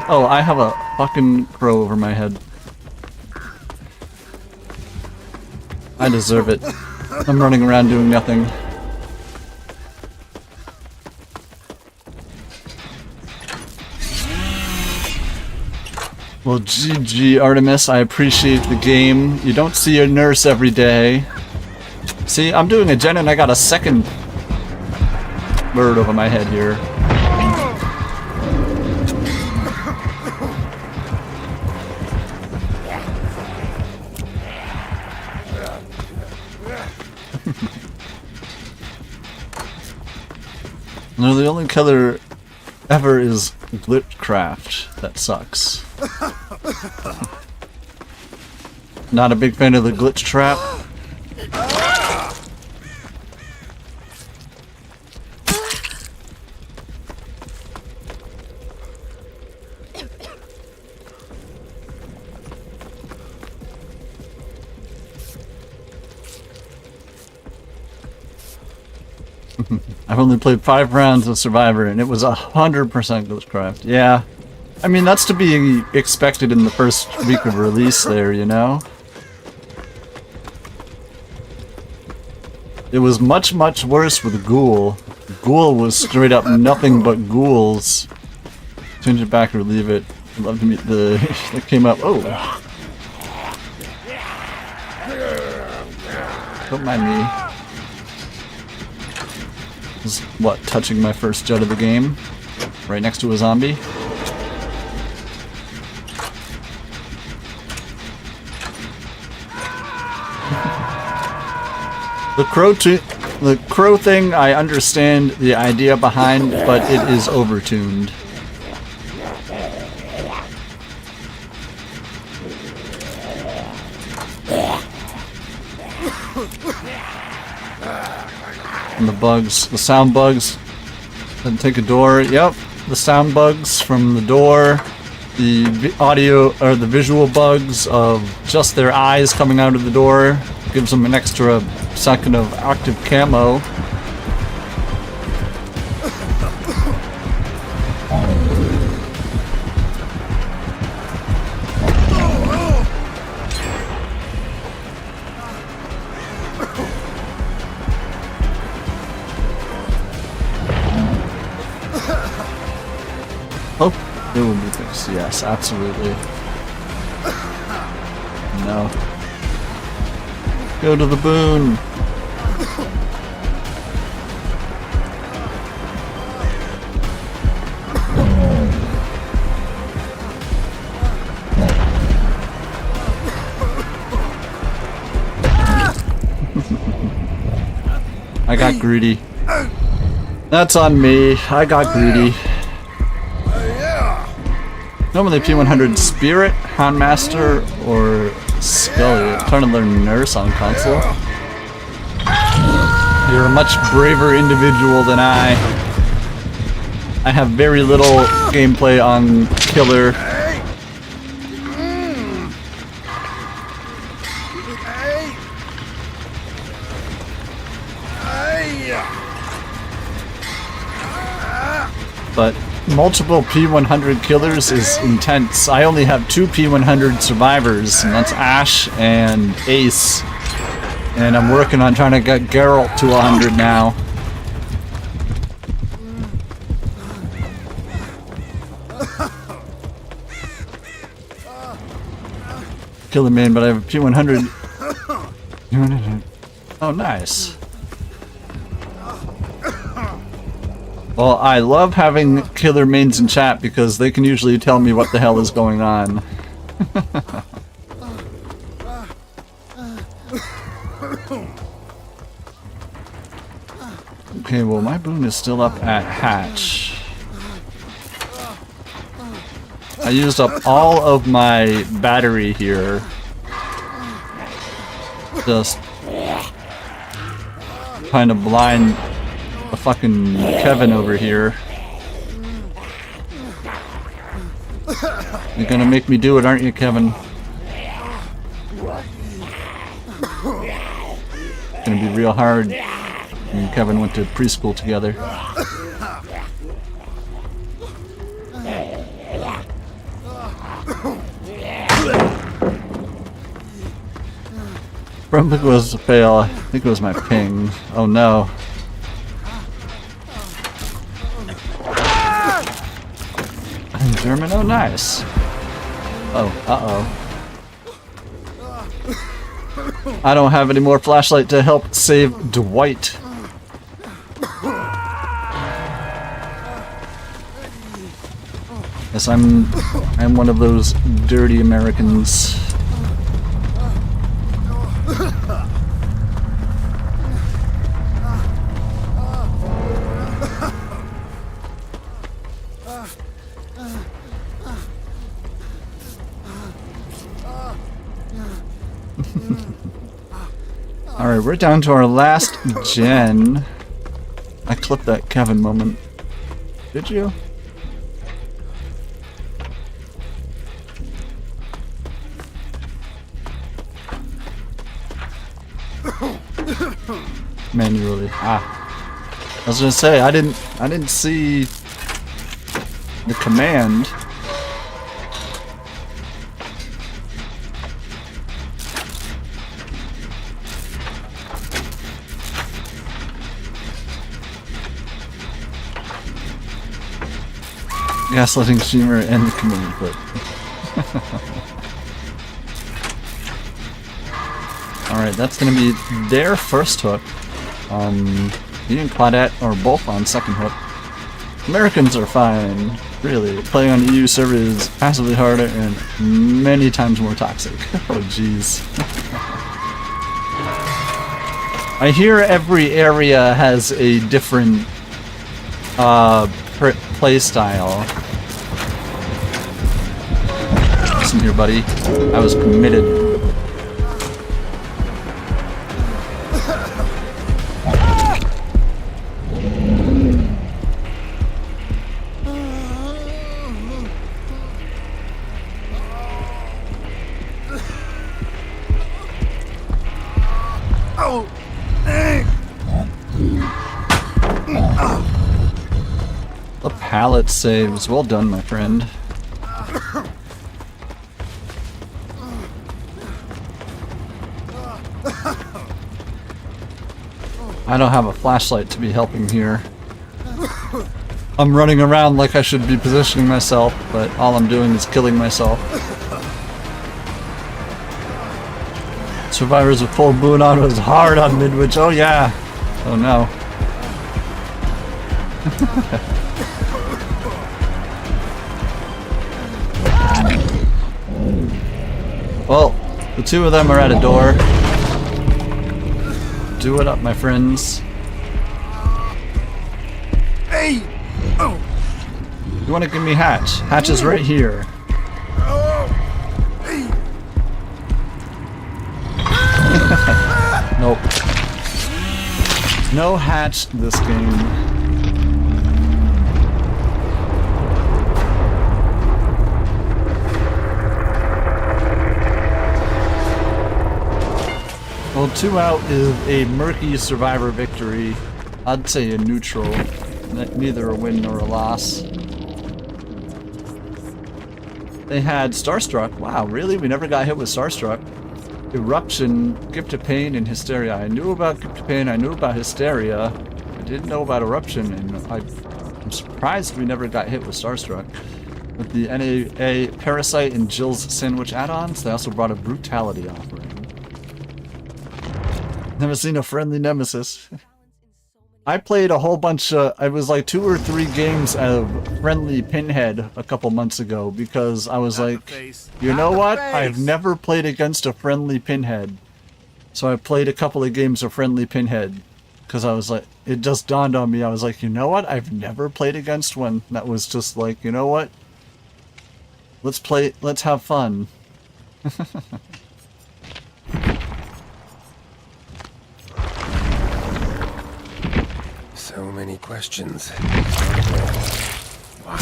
Oh, I have a fucking crow over my head. I deserve it. I'm running around doing nothing. Well, GG, Artemis, I appreciate the game. You don't see a nurse every day. See, I'm doing a gen and I got a second bird over my head here. No, the only killer ever is Glitchcraft. That sucks. Not a big fan of the glitch trap. I've only played 5 rounds of Survivor and it was 100% Glitchcraft. Yeah. I mean, that's to be expected in the first week of release there, you know? It was much, much worse with Ghoul. Ghoul was straight up nothing but ghouls. Change it back or leave it. I'd love to meet the... that came up. Oh! Don't mind me. This is, what, touching my first jut of the game? Right next to a zombie? The crow thing, I understand the idea behind, but it is overtuned. And the bugs, the sound bugs. Then take a door. Yep, the sound bugs from the door. The audio or the visual bugs of just their eyes coming out of the door gives them an extra second of active camo. Oh, it would be fixed. Yes, absolutely. No. Go to the boon. I got greedy. That's on me. I got greedy. Normally P100 Spirit, Houndmaster, or Scully. I'm trying to learn Nurse on console. You're a much braver individual than I. I have very little gameplay on Killer. But multiple P100 killers is intense. I only have 2 P100 survivors, and that's Ash and Ace. And I'm working on trying to get Geralt to 100 now. Killer main, but I have a P100. Oh, nice. Well, I love having killer mains in chat because they can usually tell me what the hell is going on. Okay, well my boon is still up at hatch. I used up all of my battery here. Just kind of blind the fucking Kevin over here. You're gonna make me do it, aren't you, Kevin? It's gonna be real hard. Me and Kevin went to preschool together. Probably was a fail. I think it was my ping. Oh no. German, oh nice. Oh, uh-oh. I don't have any more flashlight to help save Dwight. Yes, I'm one of those dirty Americans. Alright, we're down to our last gen. I clipped that Kevin moment. Did you? Manually. Ah. I was gonna say I didn't see the command. Gaslighting streamer and the command clip. Alright, that's gonna be their first hook. Me and Claudette are both on second hook. Americans are fine, really. Playing on EU server is massively harder and many times more toxic. Oh jeez. I hear every area has a different play style. Listen here, buddy. I was committed. pallet saves. Well done, my friend. I don't have a flashlight to be helping here. I'm running around like I should be positioning myself, but all I'm doing is killing myself. Survivors with full boon on was hard on Midwich. Oh yeah. Oh no. Well, the two of them are at a door. Do it up, my friends. Hey! Oh! You want to give me Hatch? Hatch is right here. Nope. No Hatch this game. Well, 2 out is a murky survivor victory. I'd say a neutral. Neither a win nor a loss. They had Starstruck. Wow, really? We never got hit with Starstruck. Eruption, Gift of Pain, and Hysteria. I knew about Gift of Pain, I knew about Hysteria. I didn't know about Eruption, and I'm surprised we never got hit with Starstruck. With the NAA Parasite and Jill's Sandwich add-ons, they also brought a Brutality offering. Never seen a friendly nemesis. I played a whole bunch of, it was like 2 or 3 games of friendly Pinhead a couple months ago because I was like, you know what? I've never played against a friendly Pinhead. So I played a couple of games of friendly Pinhead because I was like, it just dawned on me. I was like, you know what? I've never played against one. That was just like, you know what? Let's play, let's have fun. So many questions. Wow.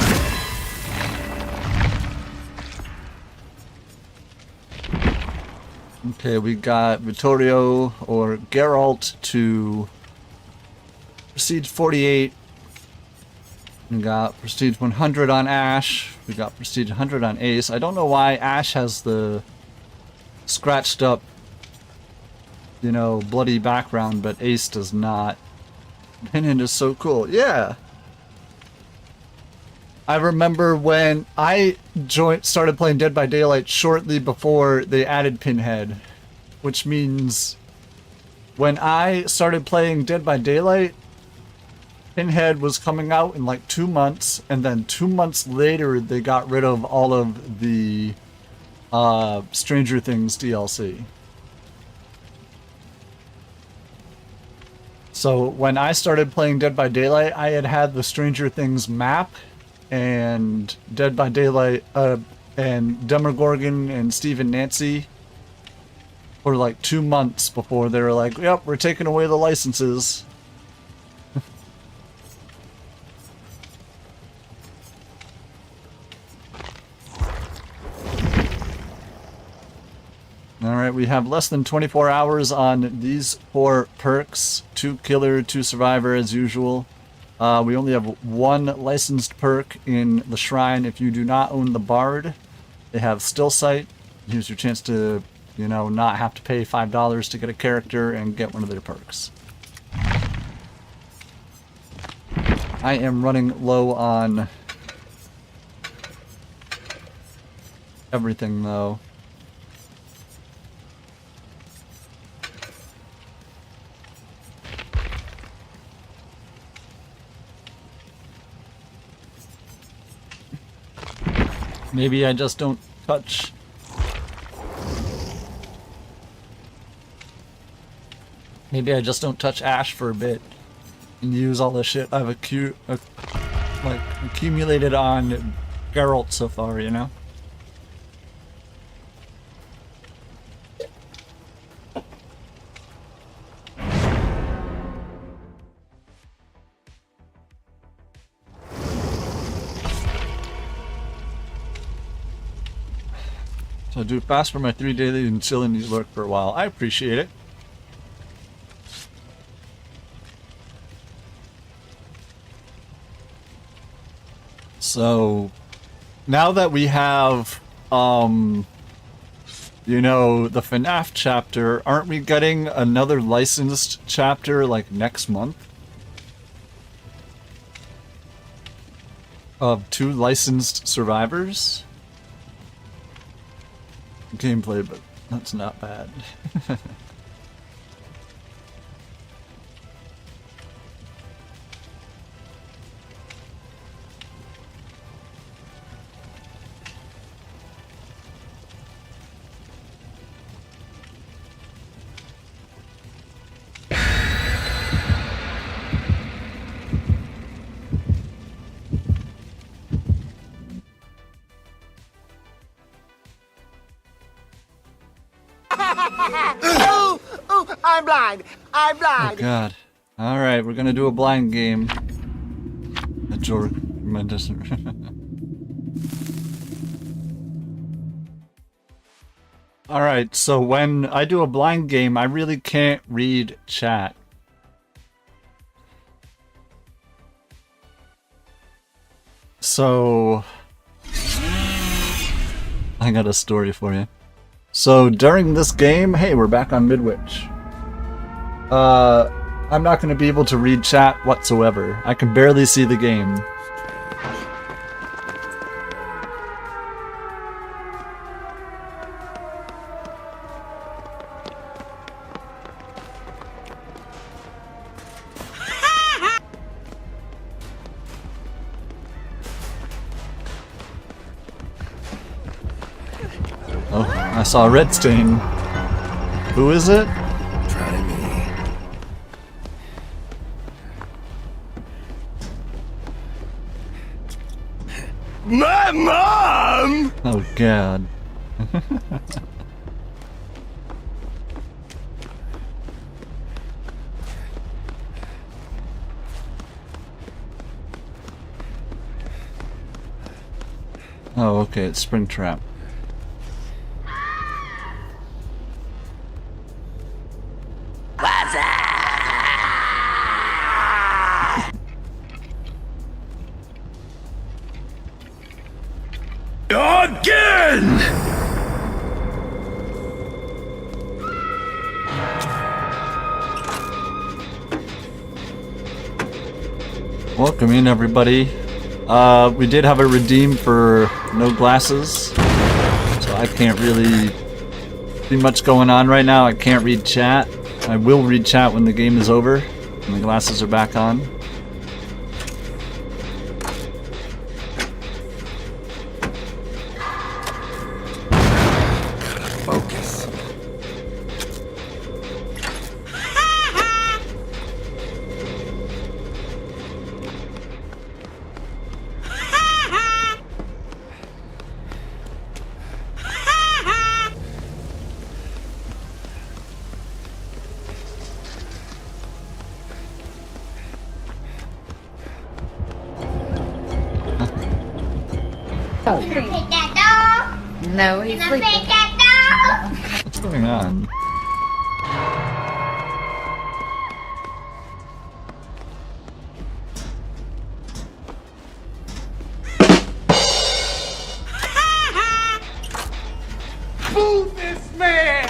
Okay, we got Vittorio or Geralt to Prestige 48. We got Prestige 100 on Ash. We got Prestige 100 on Ace. I don't know why Ash has the scratched up, you know, bloody background, but Ace does not. Pinhead is so cool. Yeah. I remember when I started playing Dead by Daylight shortly before they added Pinhead, which means when I started playing Dead by Daylight, Pinhead was coming out in like 2 months, and then 2 months later they got rid of all of the Stranger Things DLC. So when I started playing Dead by Daylight, I had the Stranger Things map and Dead by Daylight and Demogorgon and Steve and Nancy for like 2 months before they were like, yep, we're taking away the licenses. Alright, we have less than 24 hours on these 4 perks. 2 killer, 2 survivor as usual. We only have 1 licensed perk in the shrine if you do not own the Bard. They have Still Sight. Here's your chance to, you know, not have to pay $5 to get a character and get one of their perks. I am running low on everything though. Maybe I just don't touch. Maybe I just don't touch Ash for a bit and use all the shit I've accumulated on Geralt so far, you know? So do fast for my 3 daily and chill in these lurk for a while. I appreciate it. So now that we have, you know, the FNAF chapter, aren't we getting another licensed chapter like next month? Of 2 licensed survivors? Gameplay, but that's not bad. I'm blind. I'm blind. Oh god. Alright, we're gonna do a blind game. A Jorg doesn't. Alright, so when I do a blind game, I really can't read chat. So I got a story for you. So during this game, hey, we're back on Midwich. I'm not going to be able to read chat whatsoever. I can barely see the game. Oh, I saw a red stain. Who is it? Try me. My mom! Oh god. Oh, okay, it's Springtrap. Again! Welcome in, everybody. We did have a redeem for no glasses, so I can't really see much going on right now. I can't read chat. I will read chat when the game is over and the glasses are back on. Focus. Take that dog. No, he's sleeping. Take that dog. What's going on? Move this man!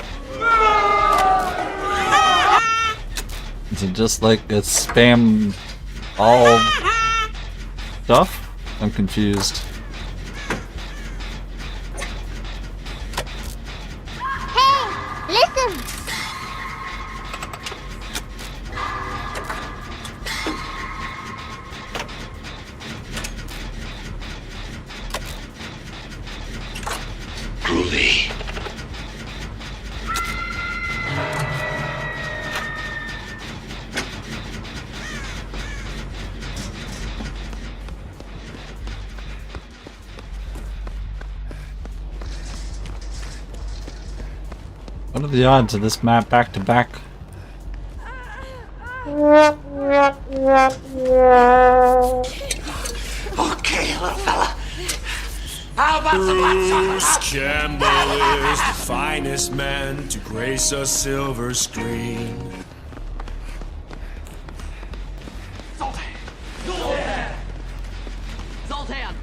Is it just like a spam all stuff? I'm confused. Hey, listen. Groovy. What are the odds of this map back to back? Okay, little fella. How about some hot chocolate? Bruce Campbell is the finest man to grace a silver screen. Zoltan! Zoltan!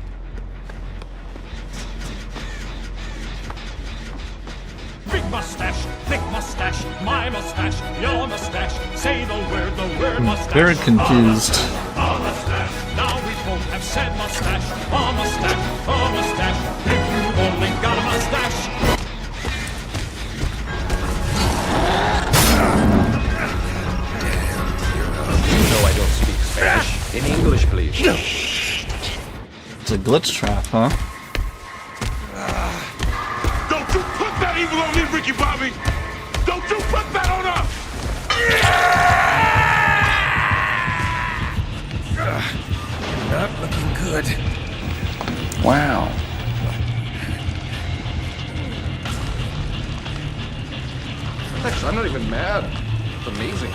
mustache, thick mustache, my mustache, your mustache. Say the word mustache. Very confused. Our mustache. Now we both have said mustache. Our mustache, our mustache. If you've only got a mustache. You know I don't speak Spanish. In English, please. It's a glitch trap, huh? Don't you put that evil on me, Ricky Bobby! Don't you put that on us! Not looking good. Wow. Actually, I'm not even mad. It's amazing.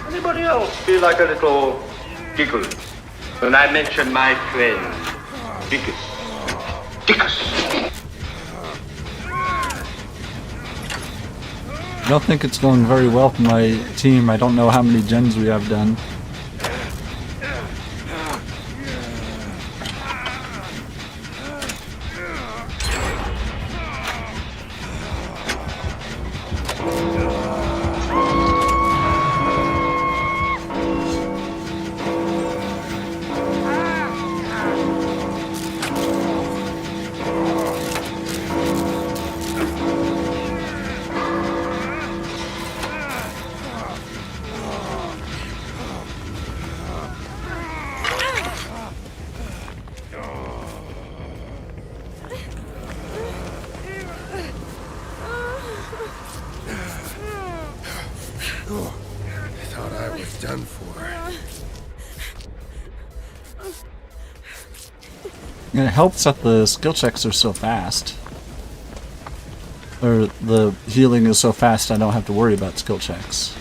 Anybody else feel like a little giggle when I mention my friend Dickus? Dickus! I don't think it's going very well for my team. I don't know how many gens we have done. Thought I was done for. And it helps that the skill checks are so fast. Or the healing is so fast I don't have to worry about skill checks.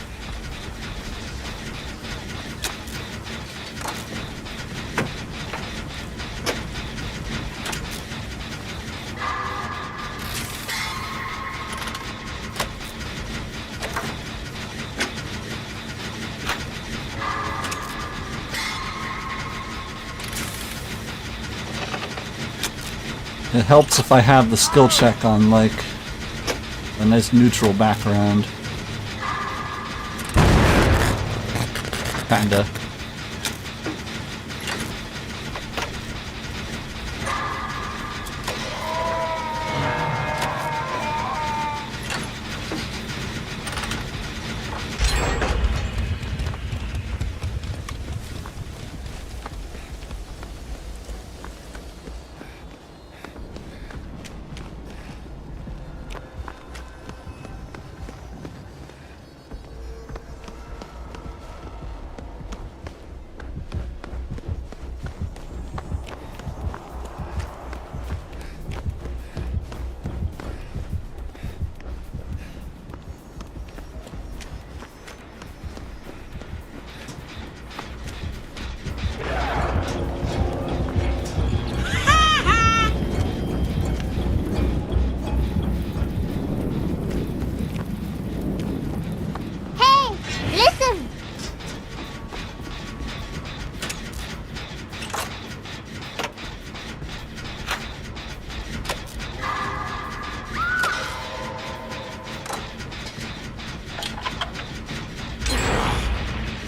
It helps if I have the skill check on, like, a nice neutral background. Kinda.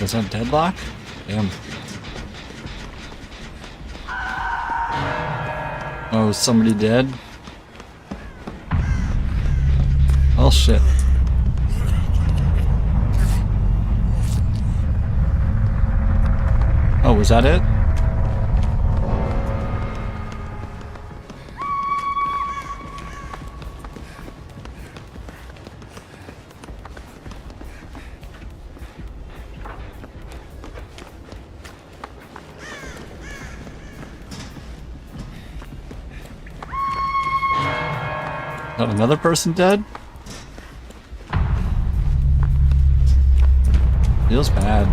Is that deadlock? Damn. Oh, is somebody dead? Oh shit. Oh, was that it? Got another person dead? Feels bad.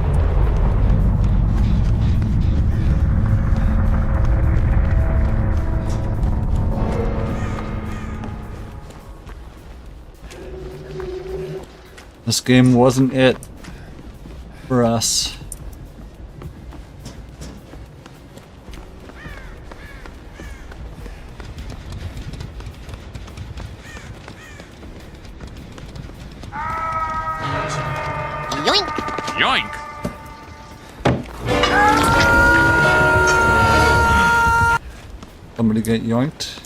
This game wasn't it for us. Yoink! Yoink! Somebody get yoinked.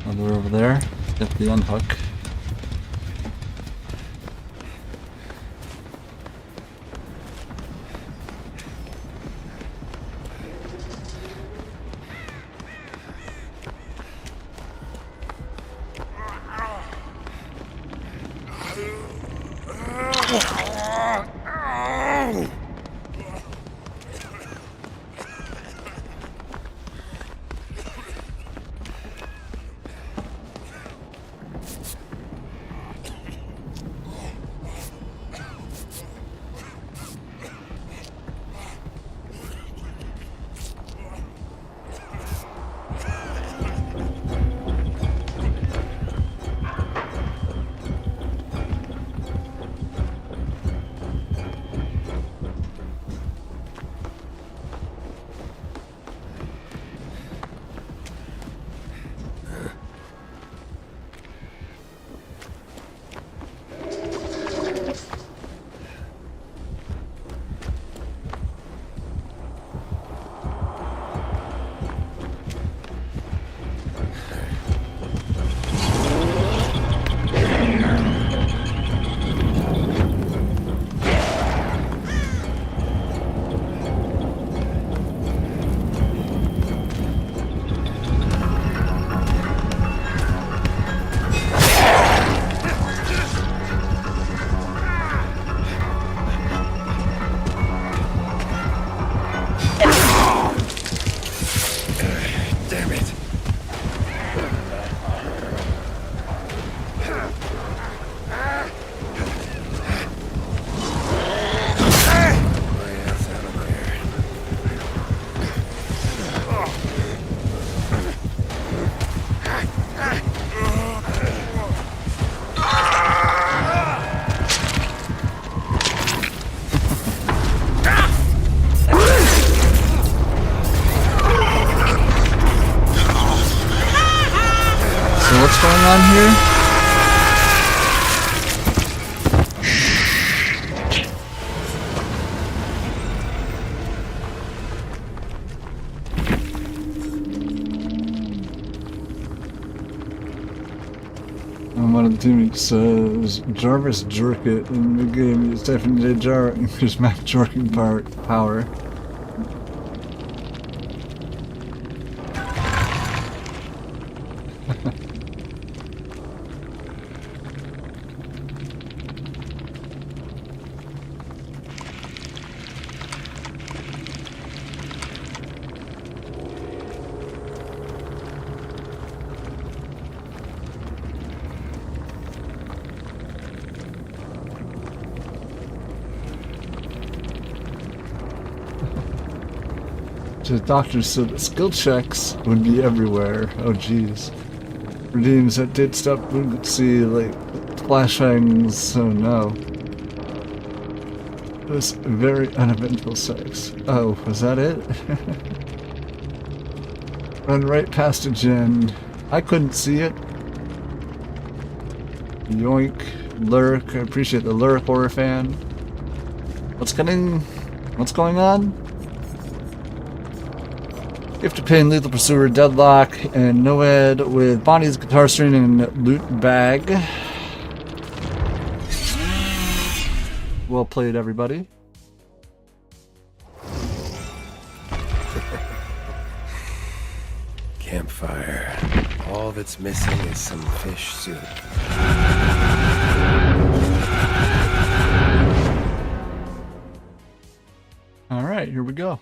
Another over there. Get the unhook. What's going on here? One of the teammates says Jarvis jerk it in the game. It's definitely jar his map jerking power. The doctor said that skill checks would be everywhere. Oh jeez. Redeems that did stop we could see like flashbangs. Oh no. It was very uneventful sex. Oh, was that it? Run right past a gen. I couldn't see it. Yoink. Lurk. I appreciate the Lurk horror fan. What's going on? Gift to Pain, Lethal Pursuer, Deadlock, and Noed with Bonnie's Guitar String and Loot Bag. Well played, everybody. Campfire. All that's missing is some fish soup. Alright, here we go.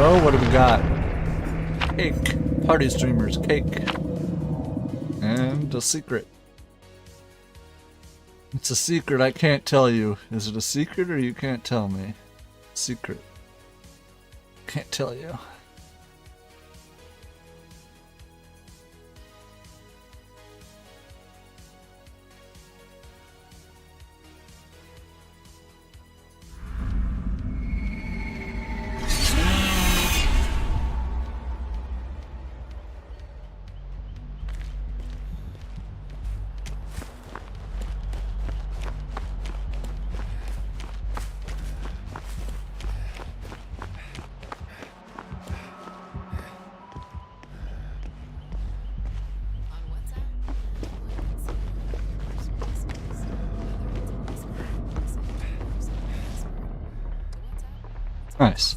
go. What do we got? Cake. Party streamers, cake. And a secret. It's a secret I can't tell you. Is it a secret or you can't tell me? Secret. Can't tell you. Nice.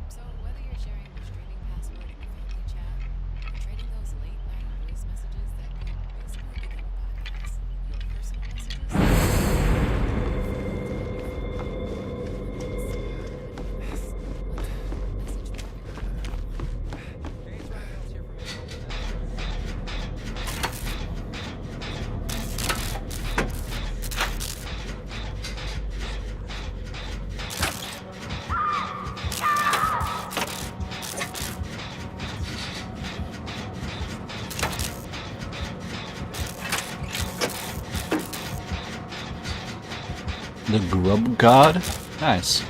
So whether you're sharing your streaming password in your family chat, or trading those late night voice messages that could basically become a podcast, your personal The Grub God? Nice.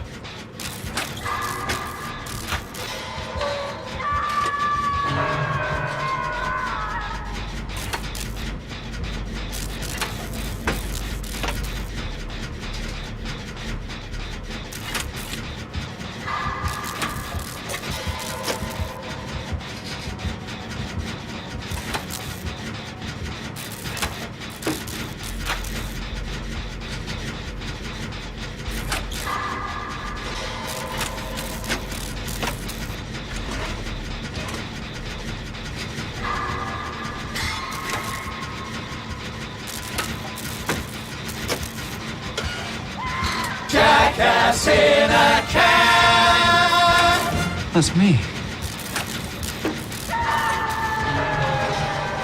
Jackass in a can. That's me.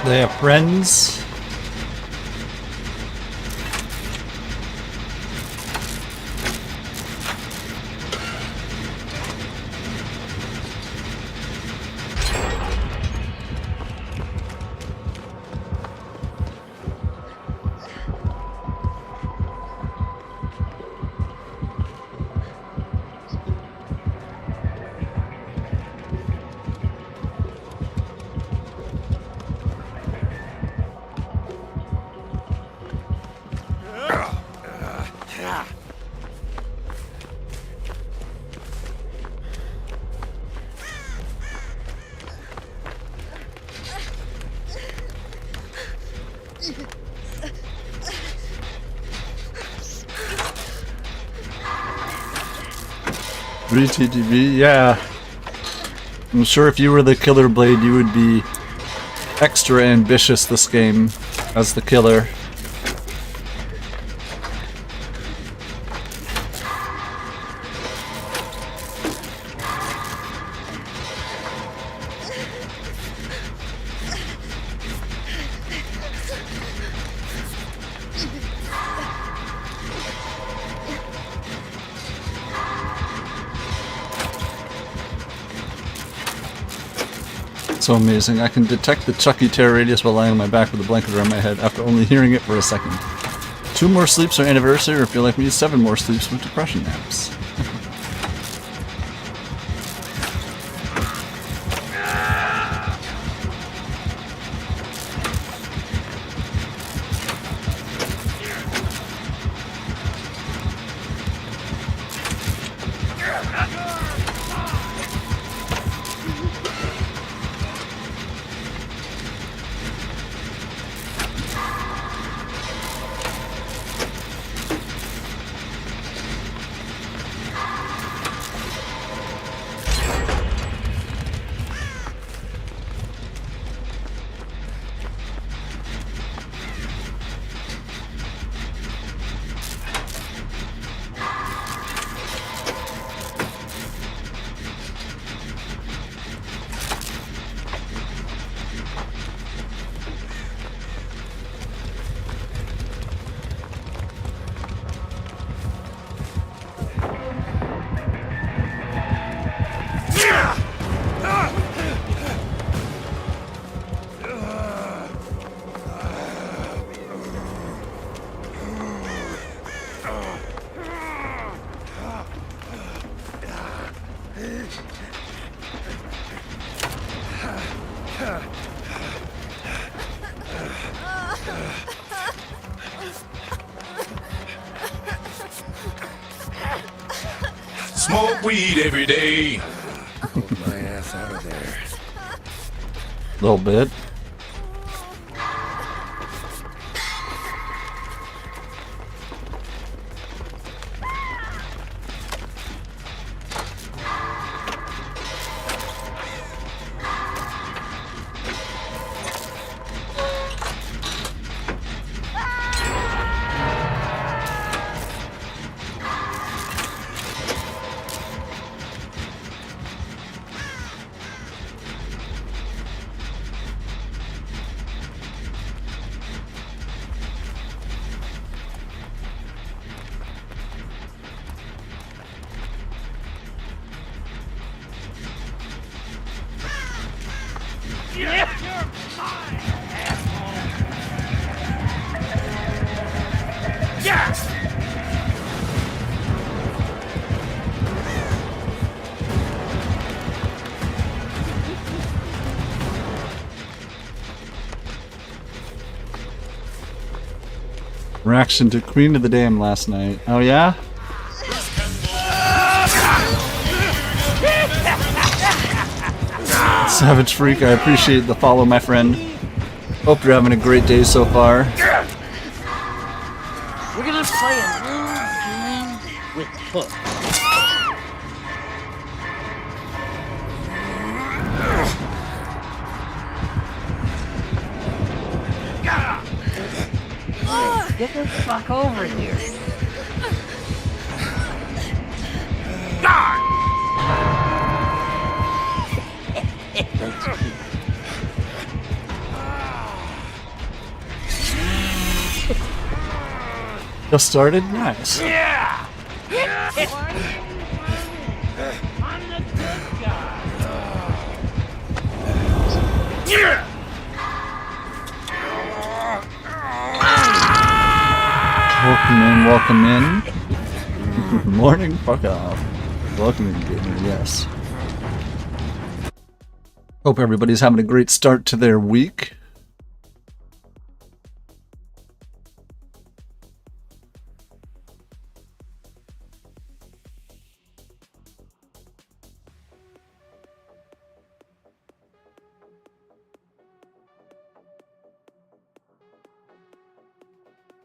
They have friends. TTV, yeah. I'm sure if you were the Killer Blade, you would be extra ambitious this game as the killer. So amazing. I can detect the Chucky terror radius while lying on my back with a blanket around my head after only hearing it for a second. 2 more sleeps or anniversary, or if you're like me, 7 more sleeps with depression naps. Smoke weed every day. Pulled my ass out of there. A little bit. Reaction to Queen of the Dam last night. Oh yeah? Savage Freak, I appreciate the follow, my friend. Hope you're having a great day so far. We're gonna play a little game with Hook. Get the fuck over here. Just started? Nice. Yeah! I'm the good guy. Welcome in. Good morning, fuck off. Welcome in, gamer, yes. Hope everybody's having a great start to their week.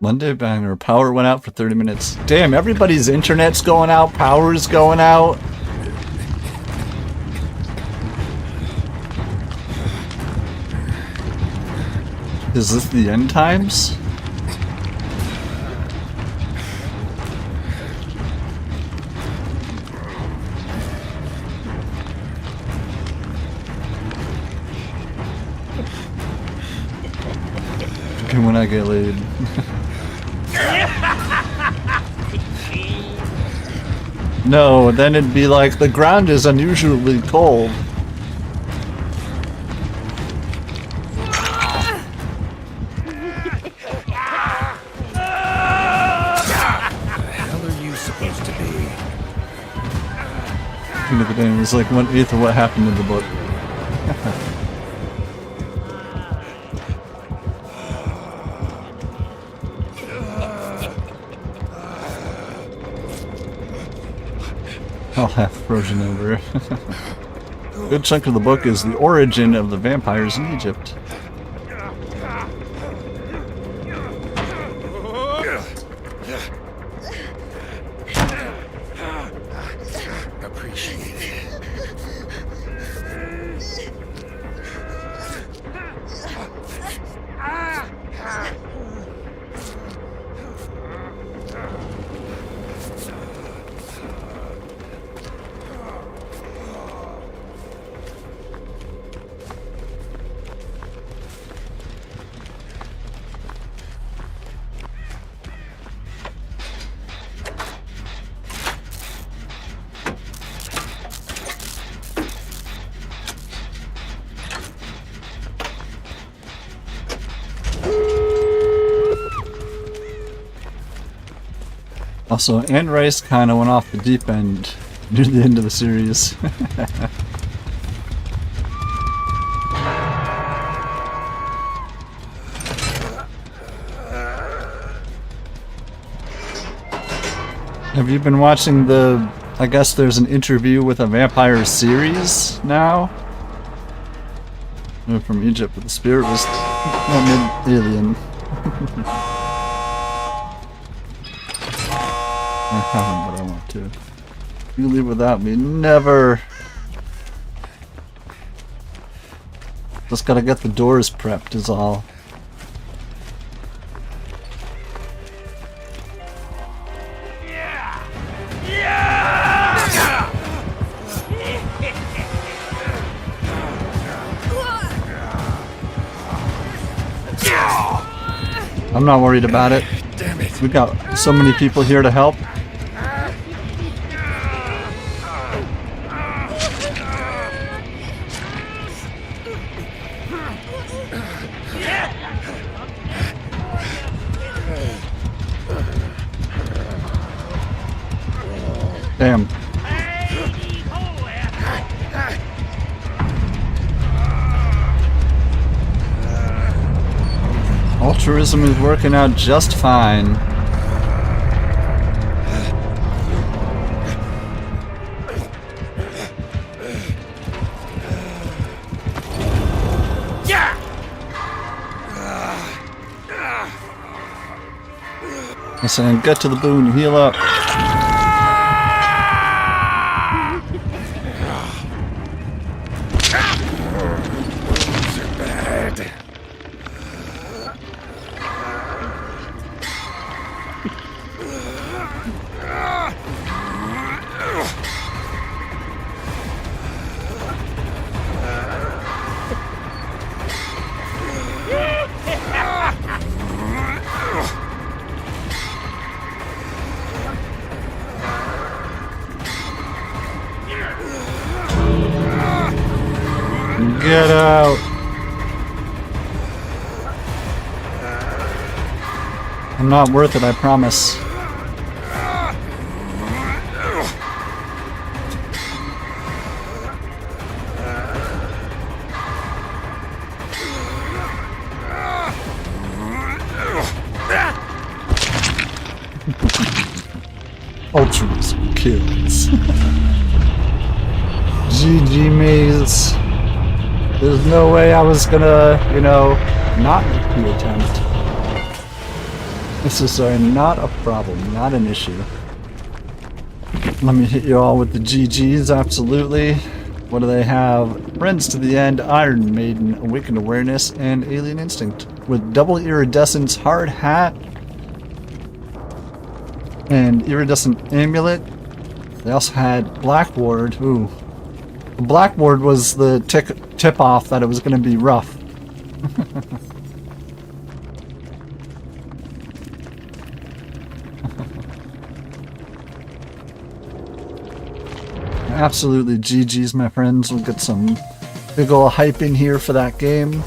Monday banger, power went out for 30 minutes. Damn, everybody's internet's going out, power's going out. Is this the end times? Okay, when I get laid. No, then it'd be like the ground is unusually cold. End of the day, it was like 1/8 of what happened in the book. I'll have frozen over. A good chunk of the book is the origin of the vampires in Egypt. Also, Anne Rice kind of went off the deep end Near the end of the series. Have you been watching the... I guess there's an interview with a vampire series now? They're from Egypt, but the spirit was an alien. I haven't, but I want to. You leave without me. Never! Just gotta get the doors prepped is all. I'm not worried about it. Damn it. We got so many people here to help. Damn. Altruism is working out just fine. Listen, get to the boon, heal up. Get out! I'm not worth it, I promise. Altruism kills. GG Maze. There's no way I was gonna, you know, not make the attempt. This is not a problem, not an issue. Let me hit you all with the GGs, absolutely. What do they have? Friends to the End, Iron Maiden, Awakened Awareness, and Alien Instinct. With Double Iridescence Hard Hat and Iridescent Amulet. They also had Black Ward. Ooh. Black Ward was the tip-off that it was going to be rough. Absolutely GG's, my friends. We'll get some big ol' hype in here for that game.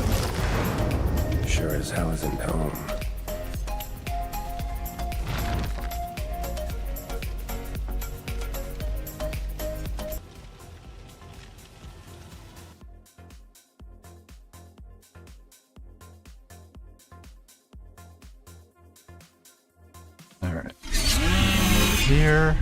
Sure as hell isn't home. Alright. Over here.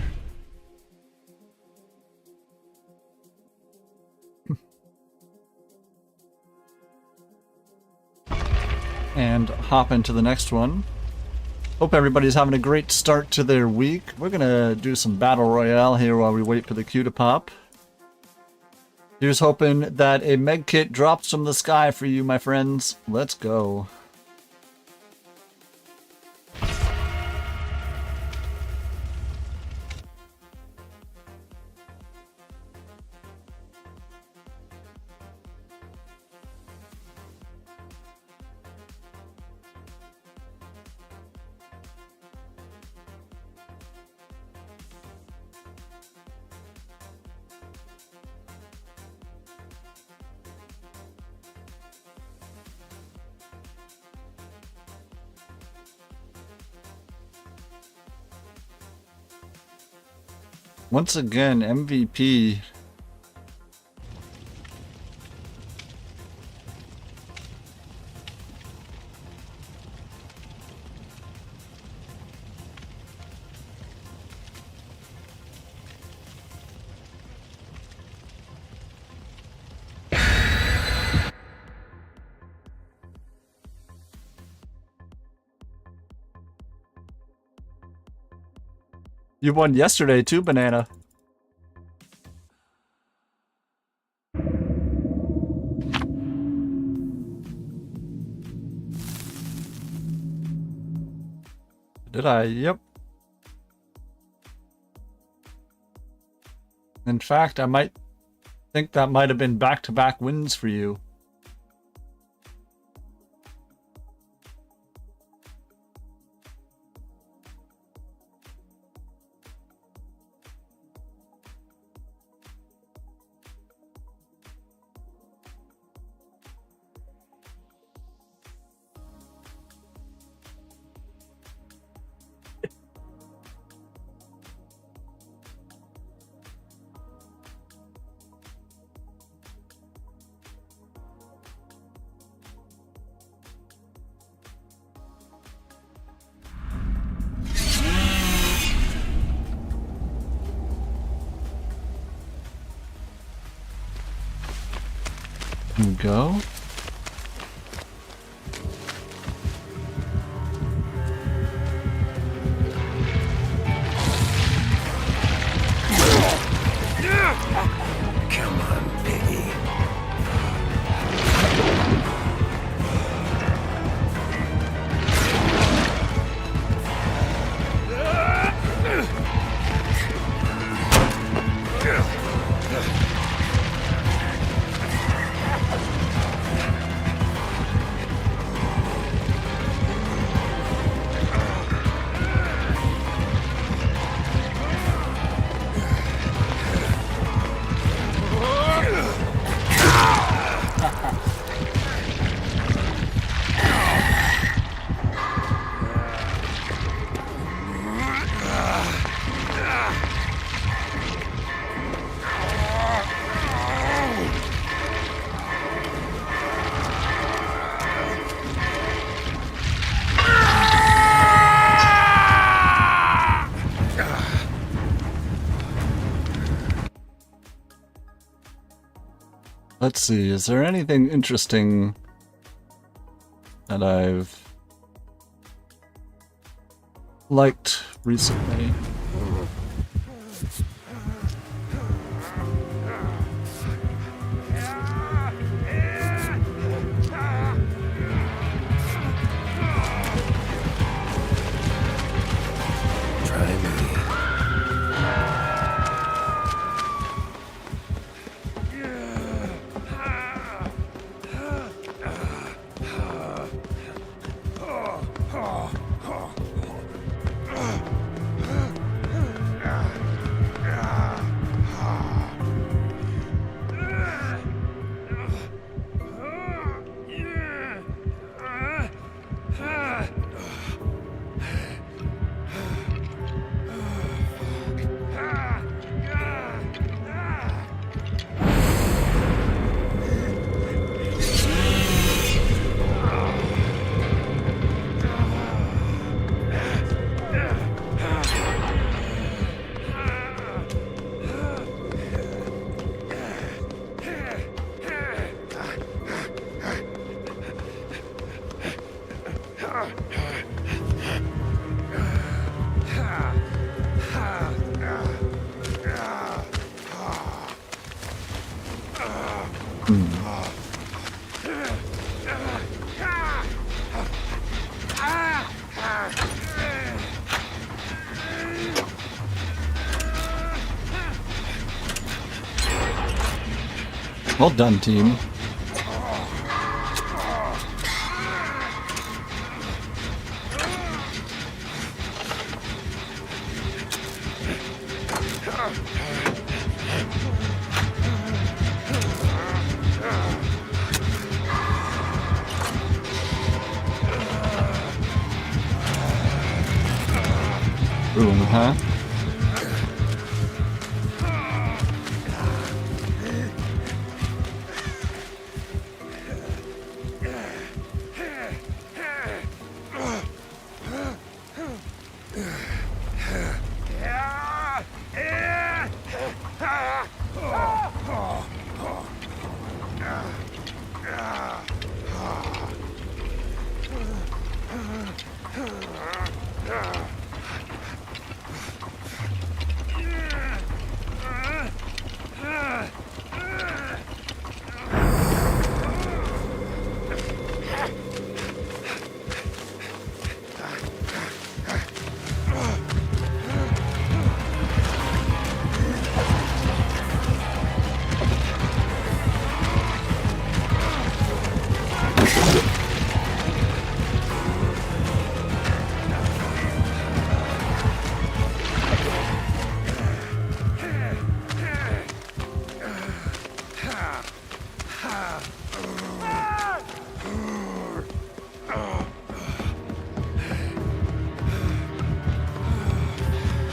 And hop into the next one. Hope everybody's having a great start to their week. We're gonna do some Battle Royale here while we wait for the queue to pop. Here's hoping that a med kit drops from the sky for you, my friends. Let's go. Once again, MVP. You won yesterday too, Banana. Did I? Yep. In fact, I might think that might have been back-to-back wins for you. Here we go. Come on, piggy. Let's see, is there anything interesting that I've liked recently? Try me. Well done, team. Room, huh?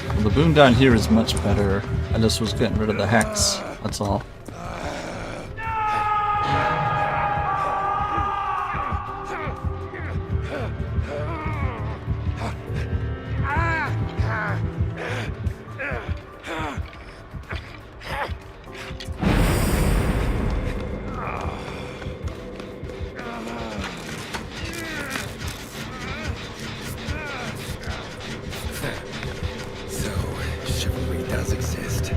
Well, the boom down here is much better. I just was getting rid of the hex, that's all. So, chivalry does exist.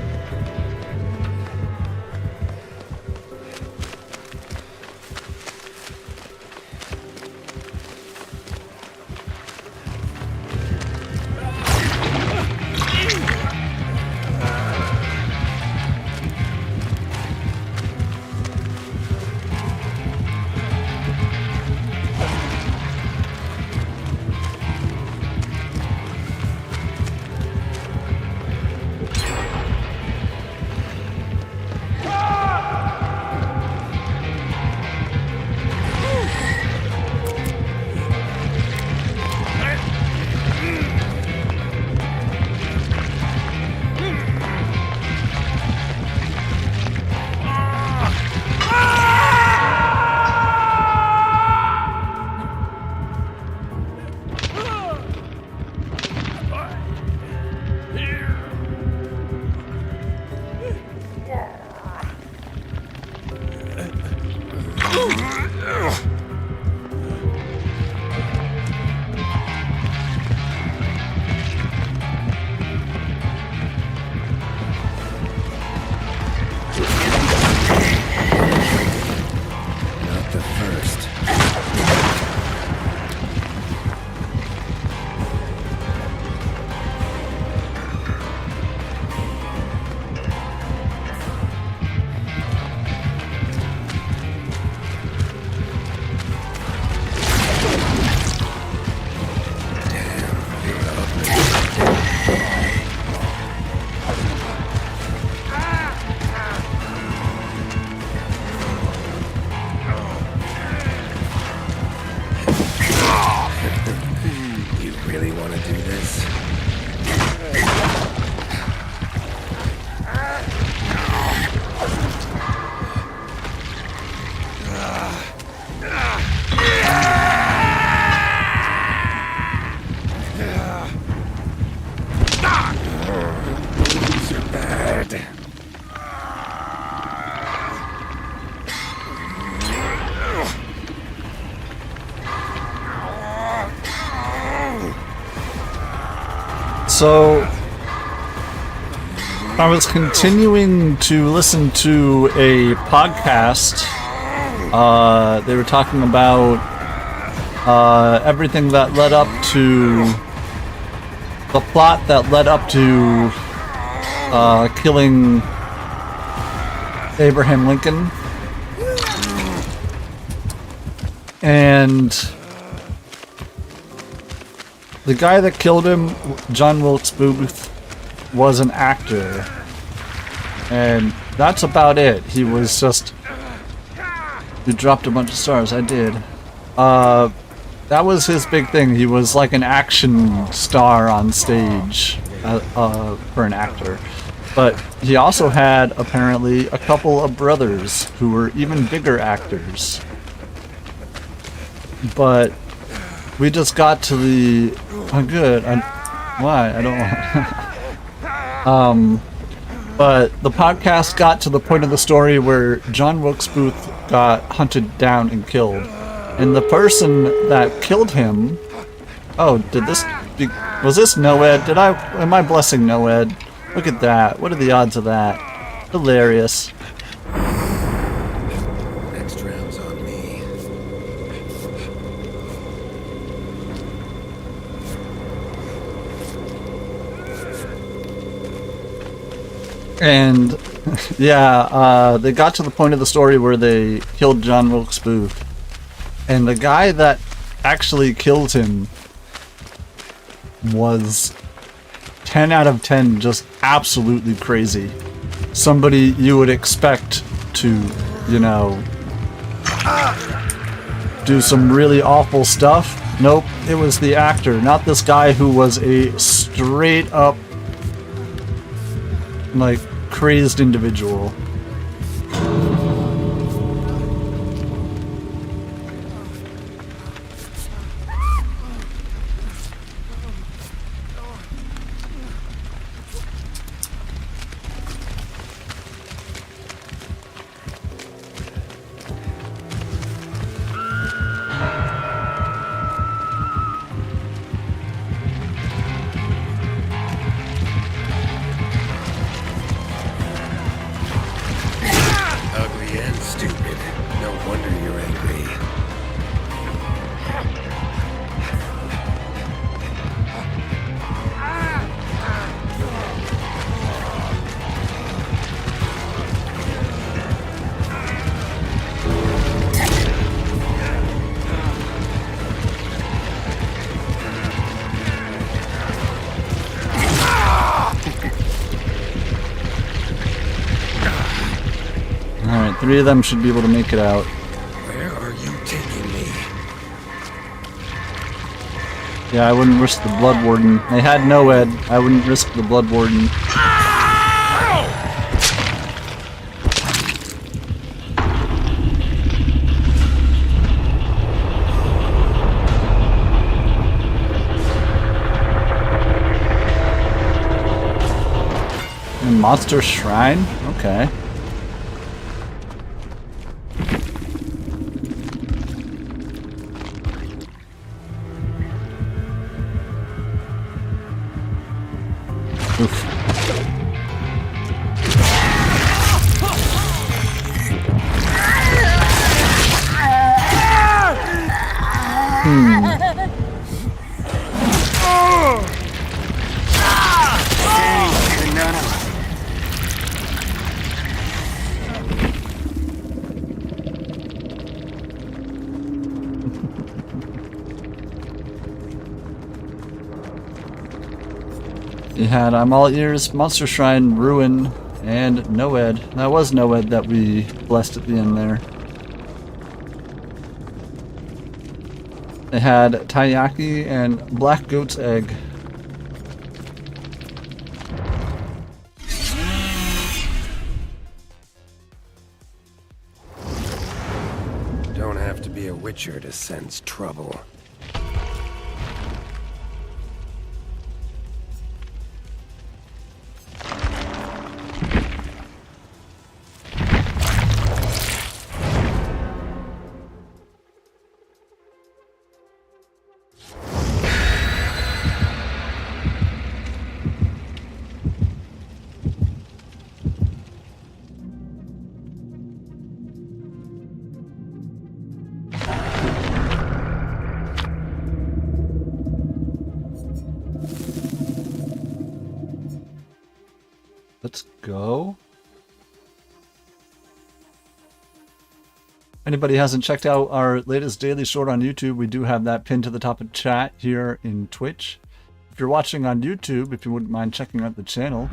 Not the first. You really want to do this? These are bad. So, I was continuing to listen to a podcast. They were talking about everything that led up to the plot that led up to killing Abraham Lincoln. And the guy that killed him, John Wilkes Booth, was an actor. And that's about it. He was just... You dropped a bunch of stars, I did. That was his big thing. He was like an action star on stage for an actor. But he also had, apparently, a couple of brothers who were even bigger actors. But we just got to the... Oh, good. Why? I don't want... But the podcast got to the point of the story where John Wilkes Booth got hunted down and killed. And the person that killed him... Oh, did this... Was this Noed? Am I blessing Noed? Look at that. What are the odds of that? Hilarious. Next round's on me. And yeah, they got to the point of the story where they killed John Wilkes Booth. And the guy that actually killed him was 10 out of 10 just absolutely crazy. Somebody you would expect to, you know, do some really awful stuff. Nope, it was the actor, not this guy who was a straight up, like, crazed individual. Ugly and stupid. No wonder you're angry. Alright, 3 of them should be able to make it out. Where are you taking me? Yeah, I wouldn't risk the Blood Warden. They had no Ed. I wouldn't risk the Blood Warden. And Monster Shrine? Okay. Oof. You had I'm All Ears, Monster Shrine, Ruin, and Noed. That was Noed that we blessed at the end there. They had Taiyaki and Black Goat's Egg. Don't have to be a witcher to sense trouble. Let's go. Anybody hasn't checked out our latest daily short on YouTube, we do have that pinned to the top of chat here in Twitch. If you're watching on YouTube, if you wouldn't mind checking out the channel,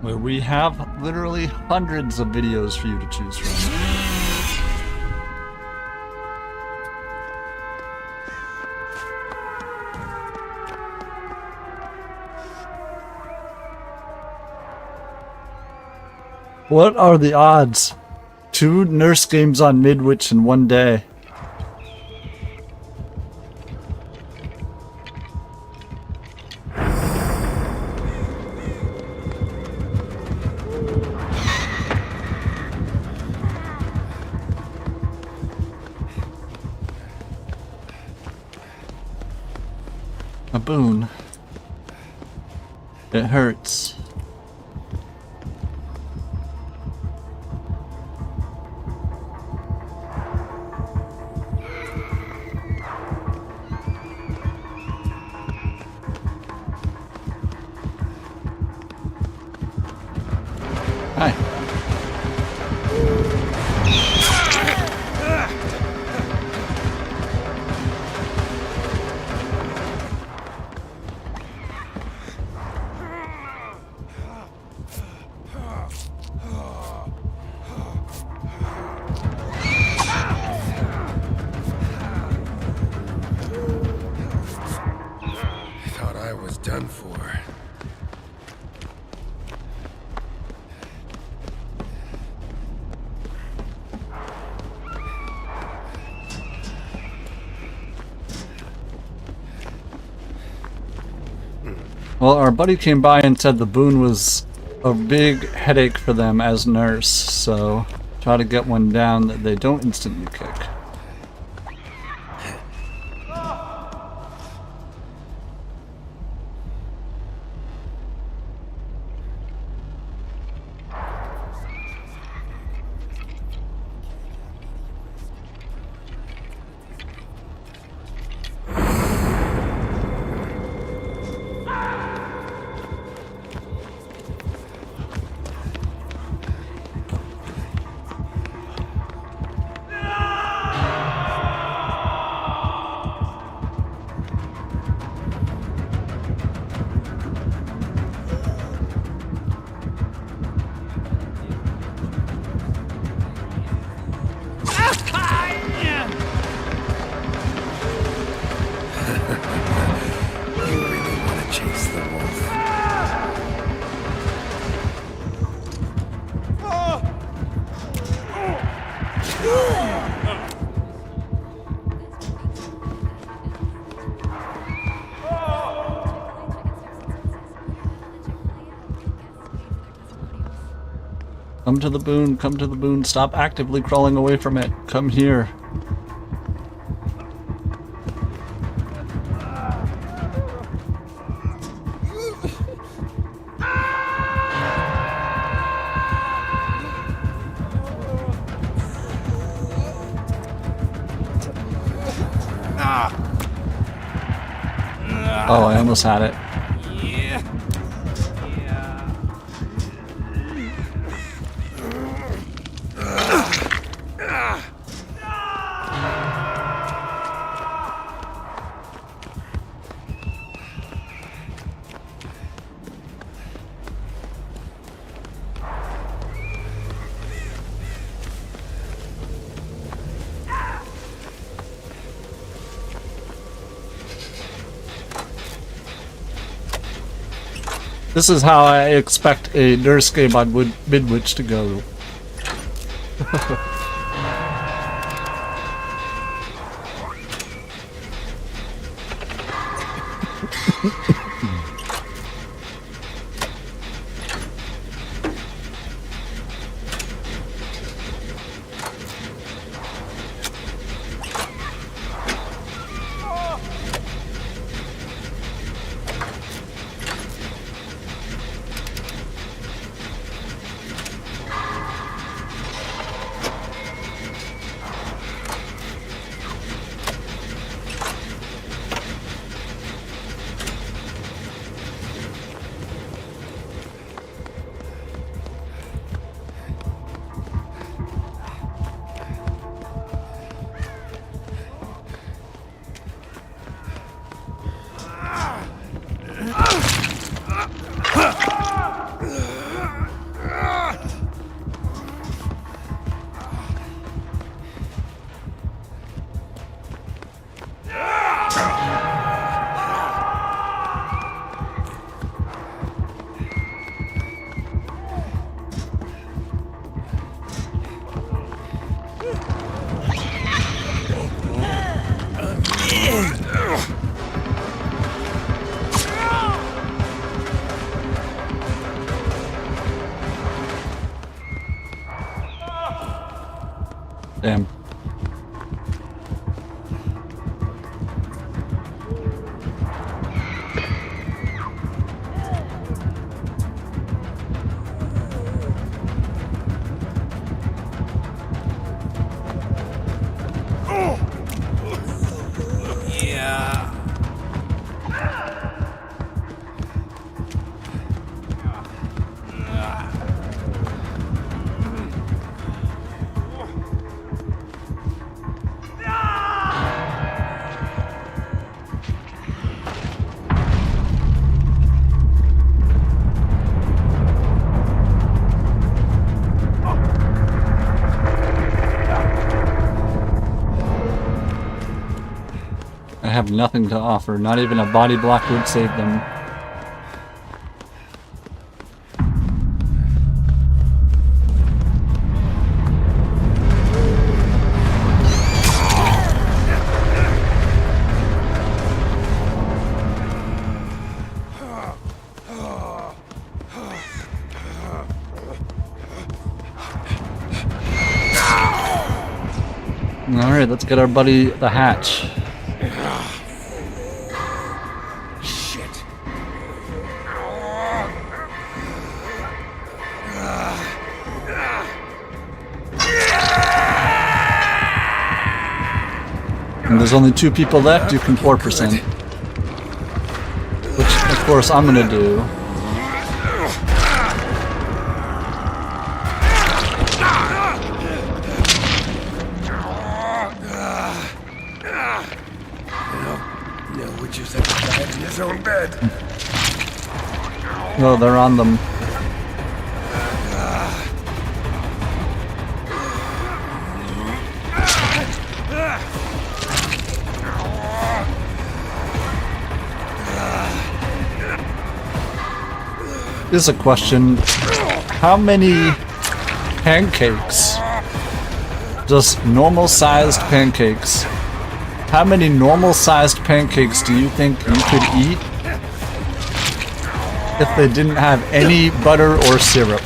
where we have literally hundreds of videos for you to choose from. What are the odds? 2 nurse games on Midwich in one day. A boon. It hurts. Hi. done for. Well, our buddy came by and said the boon was a big headache for them as nurse, so try to get one down that they don't instantly kick. Come to the boon, come to the boon. Stop actively crawling away from it. Come here. Oh, I almost had it. This is how I expect a nurse game on Midwich to go. Damn. I have nothing to offer. Not even a body block would save them. Alright, let's get our buddy the hatch. Shit. And there's only 2 people left, you can 4%. Which, of course, I'm gonna do. No witches ever died in his own bed. No, they're on them. Here's a question. How many pancakes? Just normal sized pancakes. How many normal sized pancakes do you think you could eat if they didn't have any butter or syrup?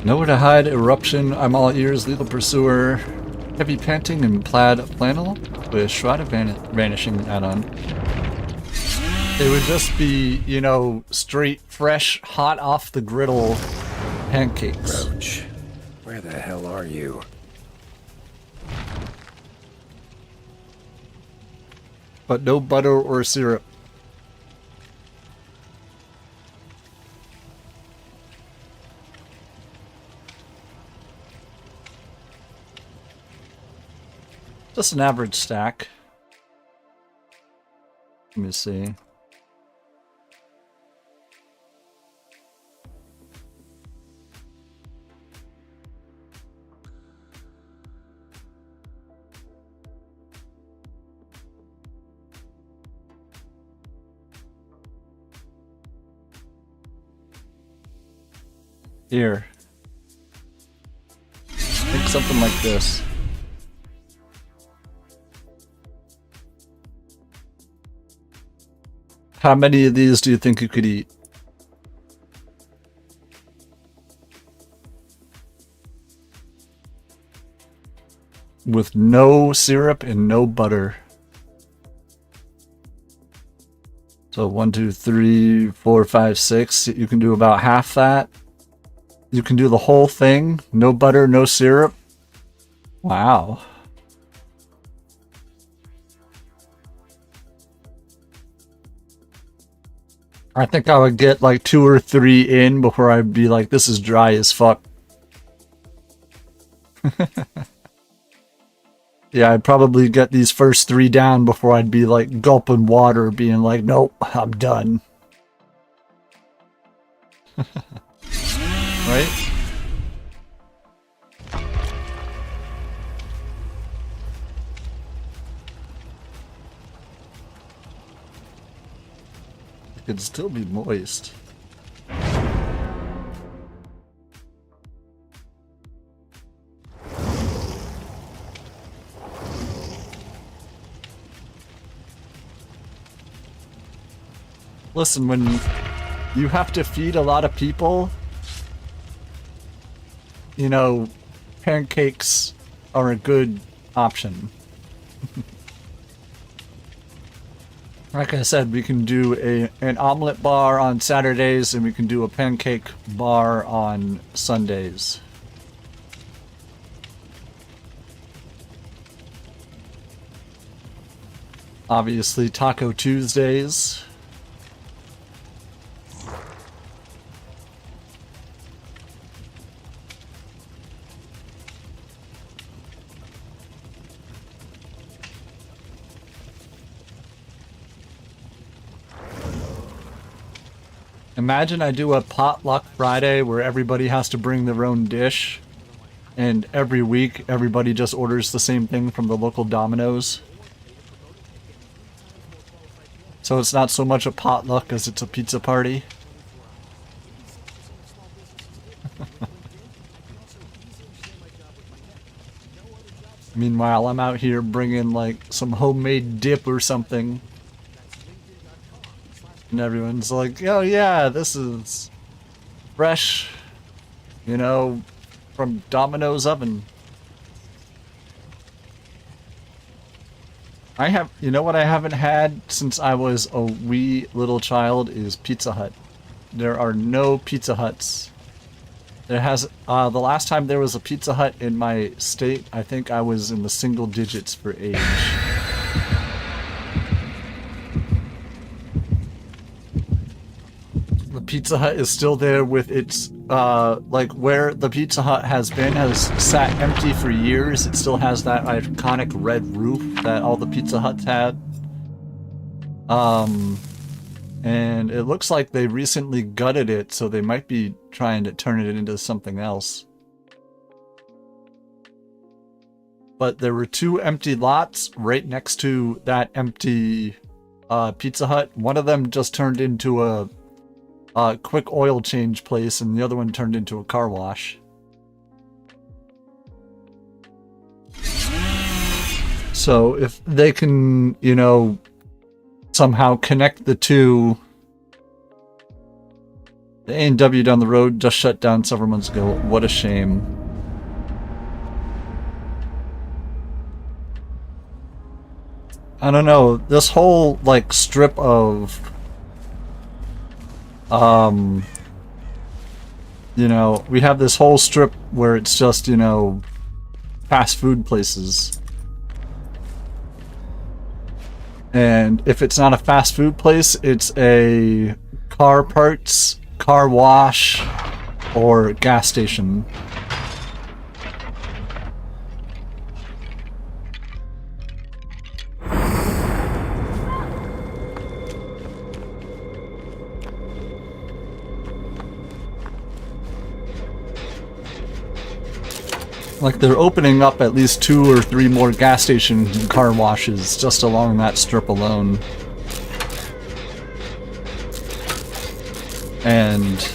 Nowhere to hide, eruption, I'm all ears, lethal pursuer, heavy panting, and plaid flannel with shroud of vanishing add-on. It would just be, you know, straight, fresh, hot off the griddle pancakes. Roach, where the hell are you? But no butter or syrup. Just an average stack. Let me see. Here. Think something like this. How many of these do you think you could eat? With no syrup and no butter. So 1, 2, 3, 4, 5, 6. You can do about half that. You can do the whole thing. No butter, no syrup. Wow. I think I would get like 2 or 3 in before I'd be like, this is dry as fuck. Yeah, I'd probably get these first 3 down before I'd be like gulping water, being like, nope, I'm done. Right? It could still be moist. Listen, when you have to feed a lot of people, you know, pancakes are a good option. Like I said, we can do an omelet bar on Saturdays and we can do a pancake bar on Sundays. Obviously, Taco Tuesdays. Imagine I do a potluck Friday where everybody has to bring their own dish, and every week everybody just orders the same thing from the local Domino's. So it's not so much a potluck as it's a pizza party. Meanwhile, I'm out here bringing like some homemade dip or something. And everyone's like, oh yeah, this is fresh, you know, from Domino's oven. You know what I haven't had since I was a wee little child is Pizza Hut. There are no Pizza Huts. There has, the last time there was a Pizza Hut in my state, I think I was in the single digits for age. The Pizza Hut is still there with its, like where the Pizza Hut has sat empty for years. It still has that iconic red roof that all the Pizza Huts had. And it looks like they recently gutted it, so they might be trying to turn it into something else. But there were 2 empty lots right next to that empty Pizza Hut. One of them just turned into a quick oil change place, and the other one turned into a car wash. So if they can, you know, somehow connect the two. The A&W down the road just shut down several months ago. What a shame. I don't know, this whole like strip of you know, we have this whole strip where it's just, you know, fast food places. And if it's not a fast food place, it's a car parts, car wash, or gas station. Like they're opening up at least 2 or 3 more gas stations and car washes just along that strip alone. And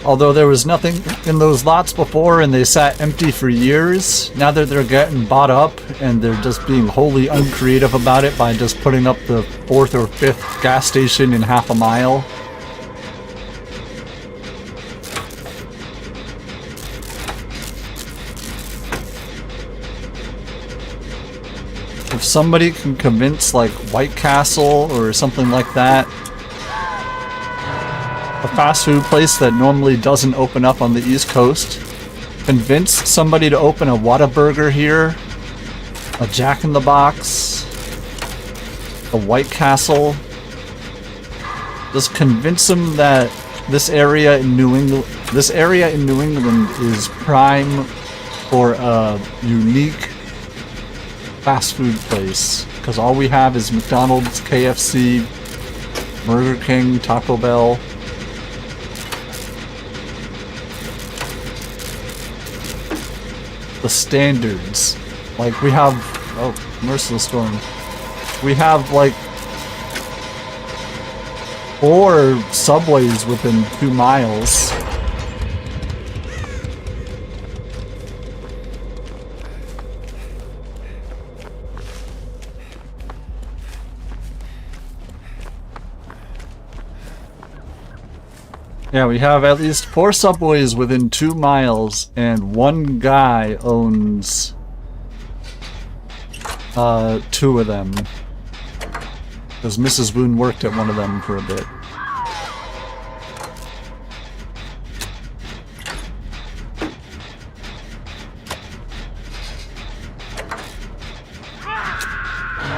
although there was nothing in those lots before and they sat empty for years, now that they're getting bought up and they're just being wholly uncreative about it by just putting up the 4th or 5th gas station in half a mile. If somebody can convince like White Castle or something like that, a fast food place that normally doesn't open up on the East Coast, convince somebody to open a Whataburger here, a Jack in the Box, a White Castle. Just convince them that this area in New England is prime for a unique fast food place, because all we have is McDonald's, KFC, Burger King, Taco Bell. The standards, like we have, oh, Merciless Storm, we have like 4 subways within 2 miles. Yeah, we have at least 4 subways within 2 miles, and one guy owns 2 of them. Because Mrs. Boone worked at one of them for a bit.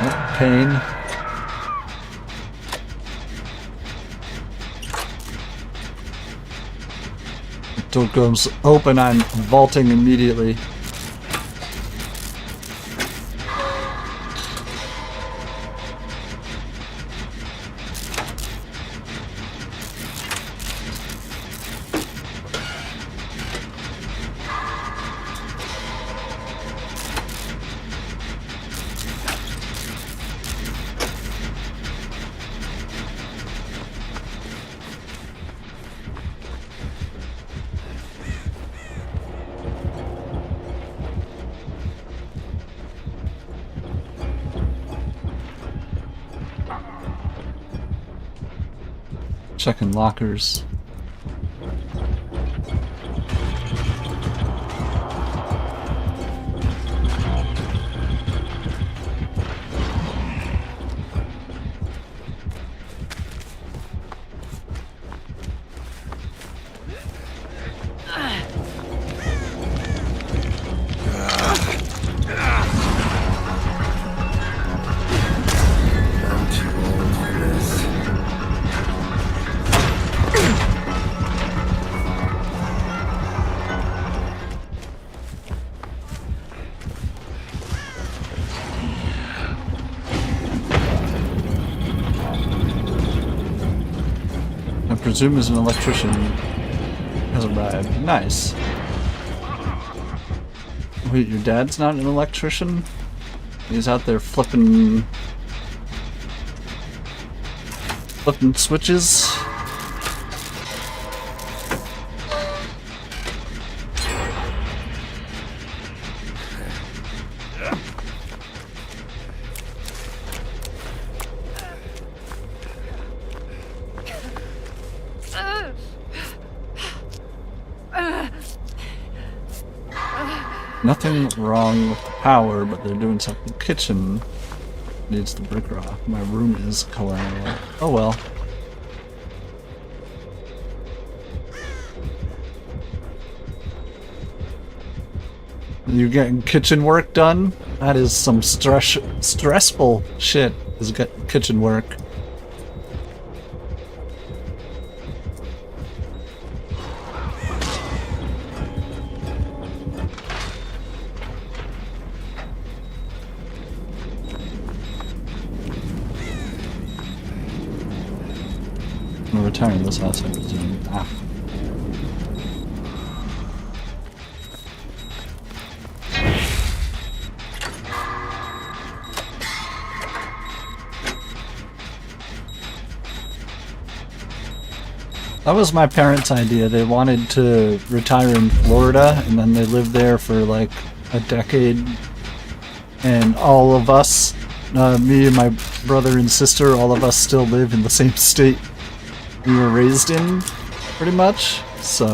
Oh, pain. Door goes open, I'm vaulting immediately. Checking lockers. I presume as an electrician has arrived. Nice. Wait, your dad's not an electrician? He's out there flipping switches? Nothing wrong with the power, but they're doing something. Kitchen needs the brick rock. My room is collateral. Oh well. You getting kitchen work done? That is some stressful shit, is kitchen work. I'm retiring this house, I presume. Ah. That was my parents' idea. They wanted to retire in Florida, and then they lived there for like a decade. And all of us, me and my brother and sister, all of us still live in the same state we were raised in, pretty much, so...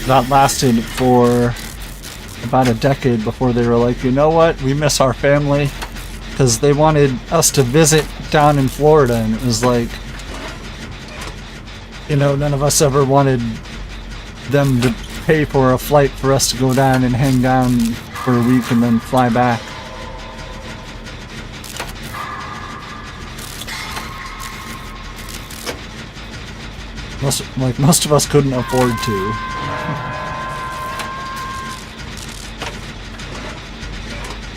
That lasted for about a decade before they were like, you know what, we miss our family, because they wanted us to visit down in Florida, and it was like, you know, none of us ever wanted them to pay for a flight for us to go down and hang down for a week and then fly back. Most of us couldn't afford to.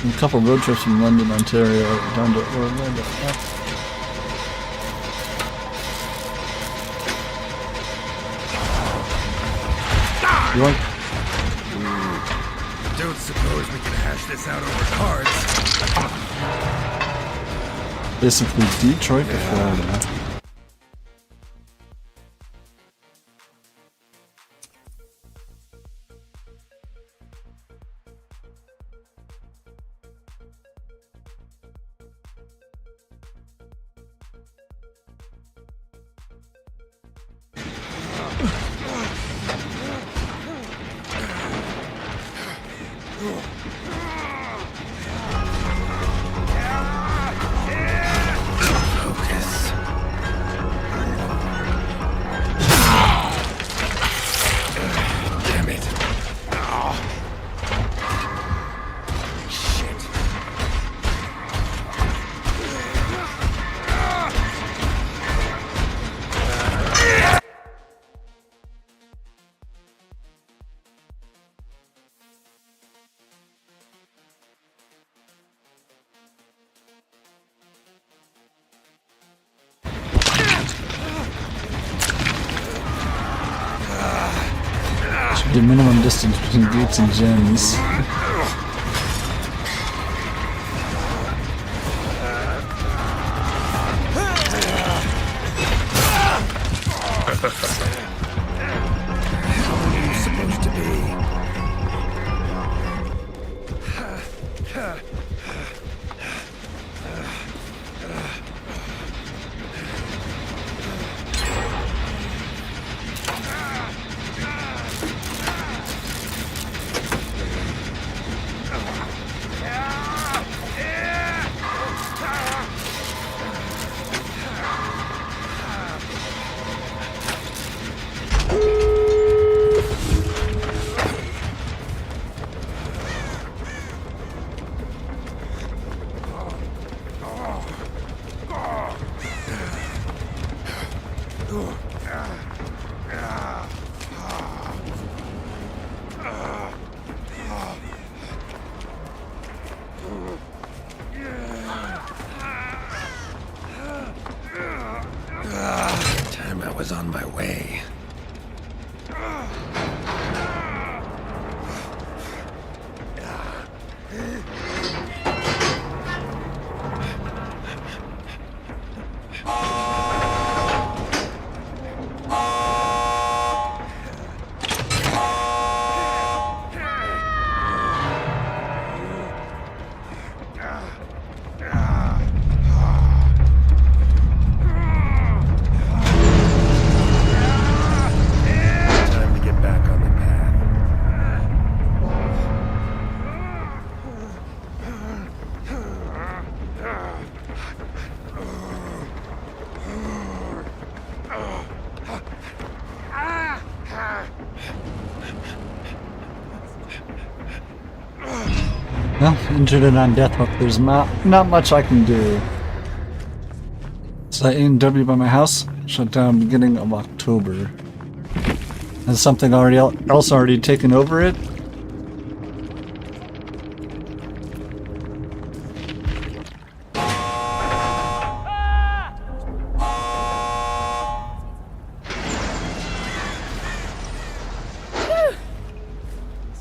A couple road trips from London, Ontario, down to Orlando. Yoink. Don't suppose we can hash this out over cards. Basically Detroit to Florida. The minimum distance between gates and gens. Time I was on my way. Time to get back on the path. Well, injured and on death hook, there's not much I can do. So A&W by my house shut down beginning of October. Has something else already taken over it?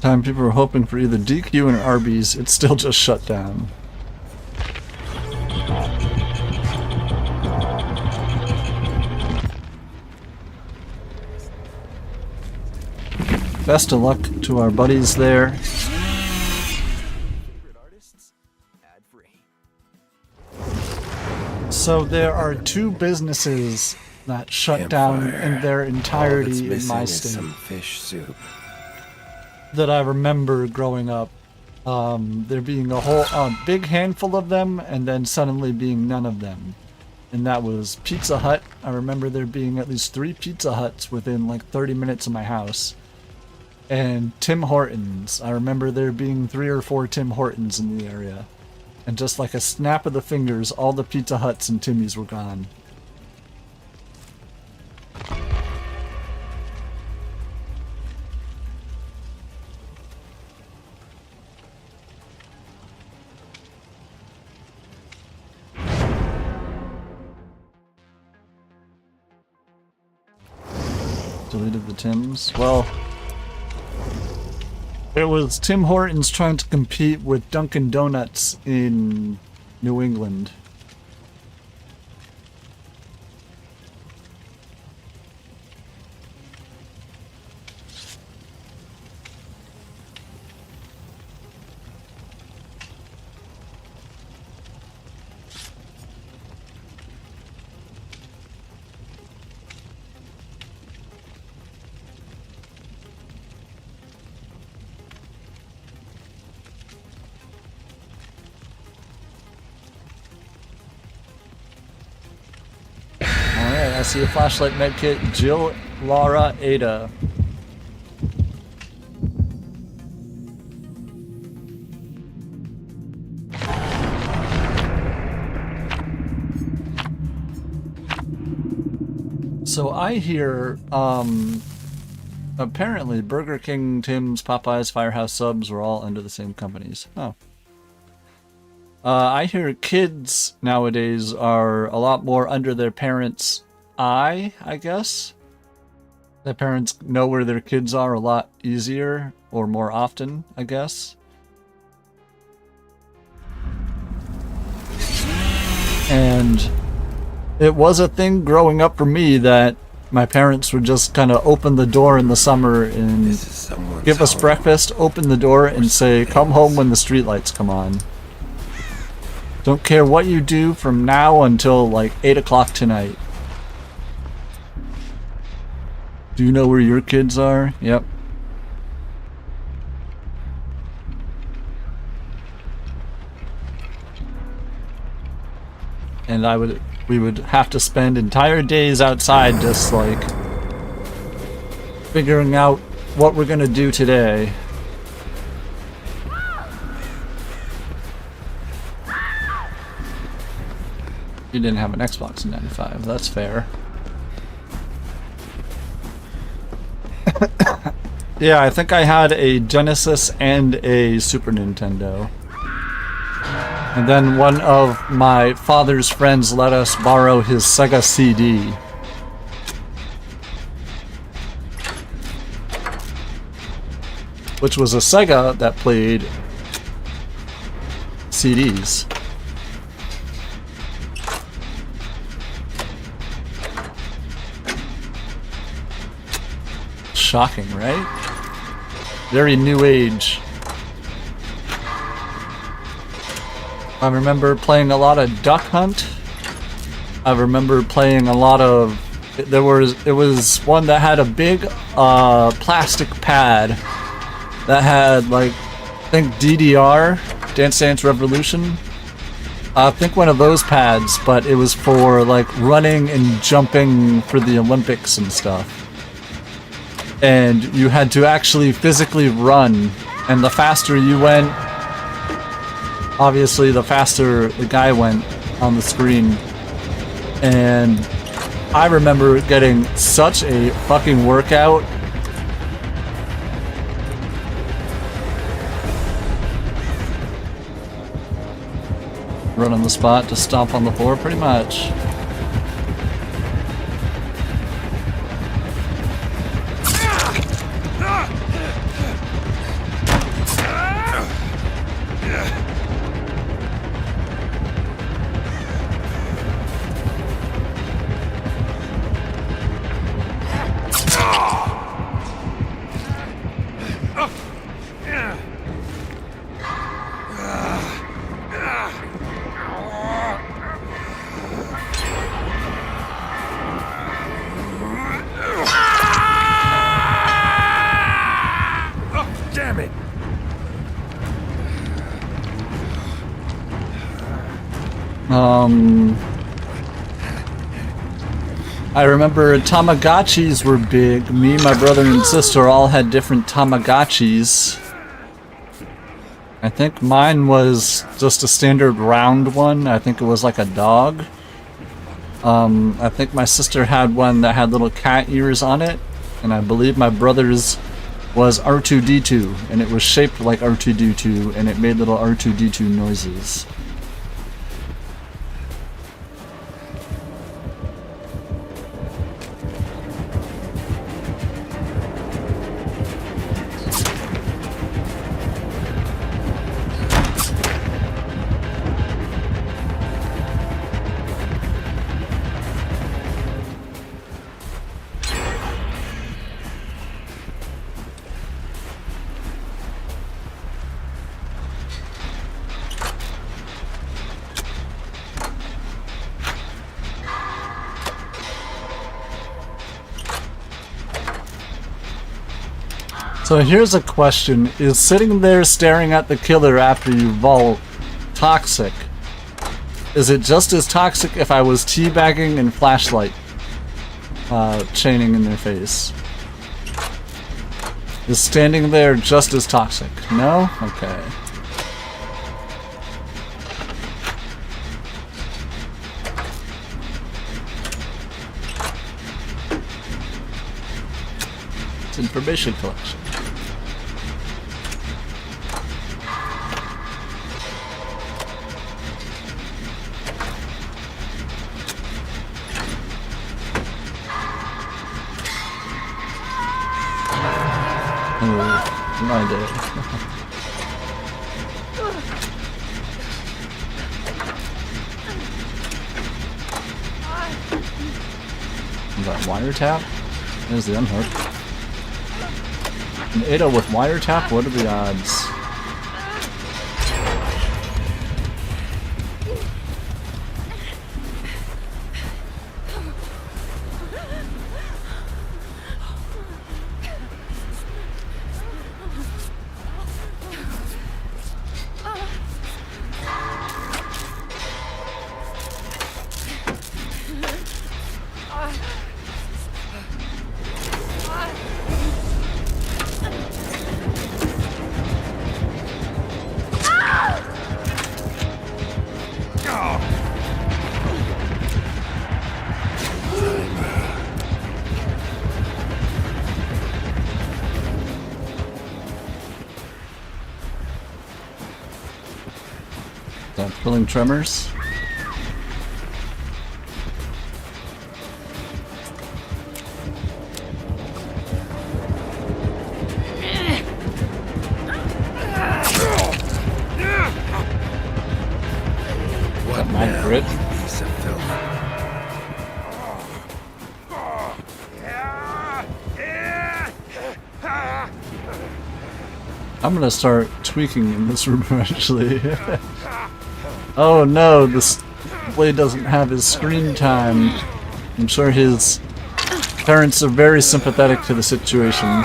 Time people were hoping for either DQ and Arby's, it's still just shut down. Best of luck to our buddies there. So there are 2 businesses that shut down in their entirety in my state. Some fish soup. That I remember growing up. There being a big handful of them, and then suddenly being none of them. And that was Pizza Hut. I remember there being at least 3 Pizza Huts within like 30 minutes of my house. And Tim Hortons. I remember there being 3 or 4 Tim Hortons in the area. And just like a snap of the fingers, all the Pizza Huts and Timmy's were gone. Deleted the Tims. Well, it was Tim Hortons trying to compete with Dunkin' Donuts in New England. I see a flashlight medkit. Jill, Laura, Ada. So I hear, apparently Burger King, Tim's, Popeyes, Firehouse Subs were all under the same companies. Oh. I hear kids nowadays are a lot more under their parents' eye, I guess. Their parents know where their kids are a lot easier or more often, I guess. And it was a thing growing up for me that my parents would just kind of open the door in the summer and give us breakfast, open the door and say, "Come home when the streetlights come on. Don't care what you do from now until like 8 o'clock tonight." Do you know where your kids are? Yep. And we would have to spend entire days outside just like figuring out what we're gonna do today. You didn't have an Xbox in '95, that's fair. Yeah, I think I had a Genesis and a Super Nintendo. And then one of my father's friends let us borrow his Sega CD. Which was a Sega that played CDs. Shocking, right? Very new age. I remember playing a lot of Duck Hunt. I remember playing a lot of... It was one that had a big plastic pad that had, like, I think DDR, Dance Dance Revolution. I think one of those pads, but it was for, like, running and jumping for the Olympics and stuff. And you had to actually physically run, and the faster you went, obviously the faster the guy went on the screen. And I remember getting such a fucking workout. Run on the spot to stomp on the floor, pretty much. I remember Tamagotchis were big. Me, my brother, and sister all had different Tamagotchis. I think mine was just a standard round one. I think it was like a dog. I think my sister had one that had little cat ears on it. And I believe my brother's was R2-D2. And it was shaped like R2-D2. And it made little R2-D2 noises. So here's a question. Is sitting there staring at the killer after you vault toxic? Is it just as toxic if I was teabagging and flashlight chaining in their face? Is standing there just as toxic? No? Okay. It's information collection. My day. Is that wiretap? There's the unhook. An Ada with wiretap? What are the odds? Feeling tremors? What my now, grit? you piece of filth? I'm gonna start tweaking in this room eventually. Oh no, this blade doesn't have his screen time. I'm sure his parents are very sympathetic to the situation.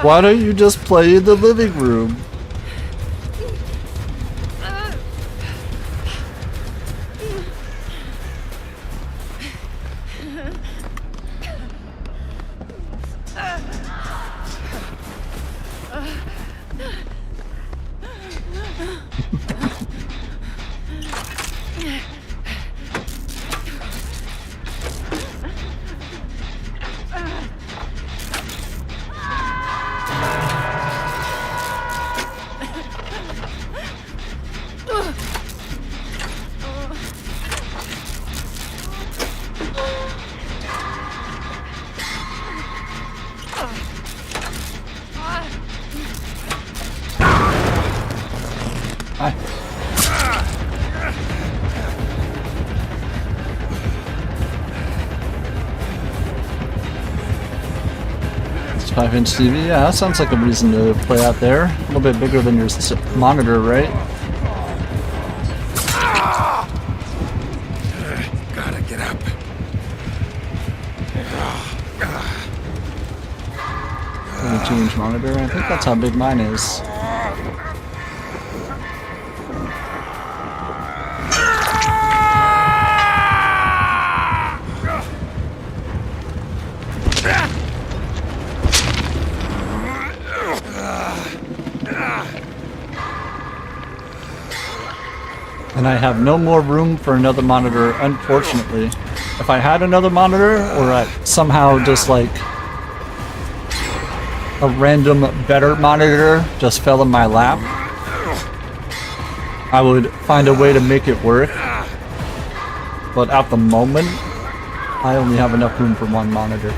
Why don't you just play in the living room? Hi. It's 5-inch TV, yeah, that sounds like a reason to play out there. A little bit bigger than your monitor, right? Gotta get up. 22-inch monitor, I think that's how big mine is. And I have no more room for another monitor, unfortunately. If I had another monitor, or I somehow just like a random better monitor just fell in my lap, I would find a way to make it work. But at the moment, I only have enough room for one monitor.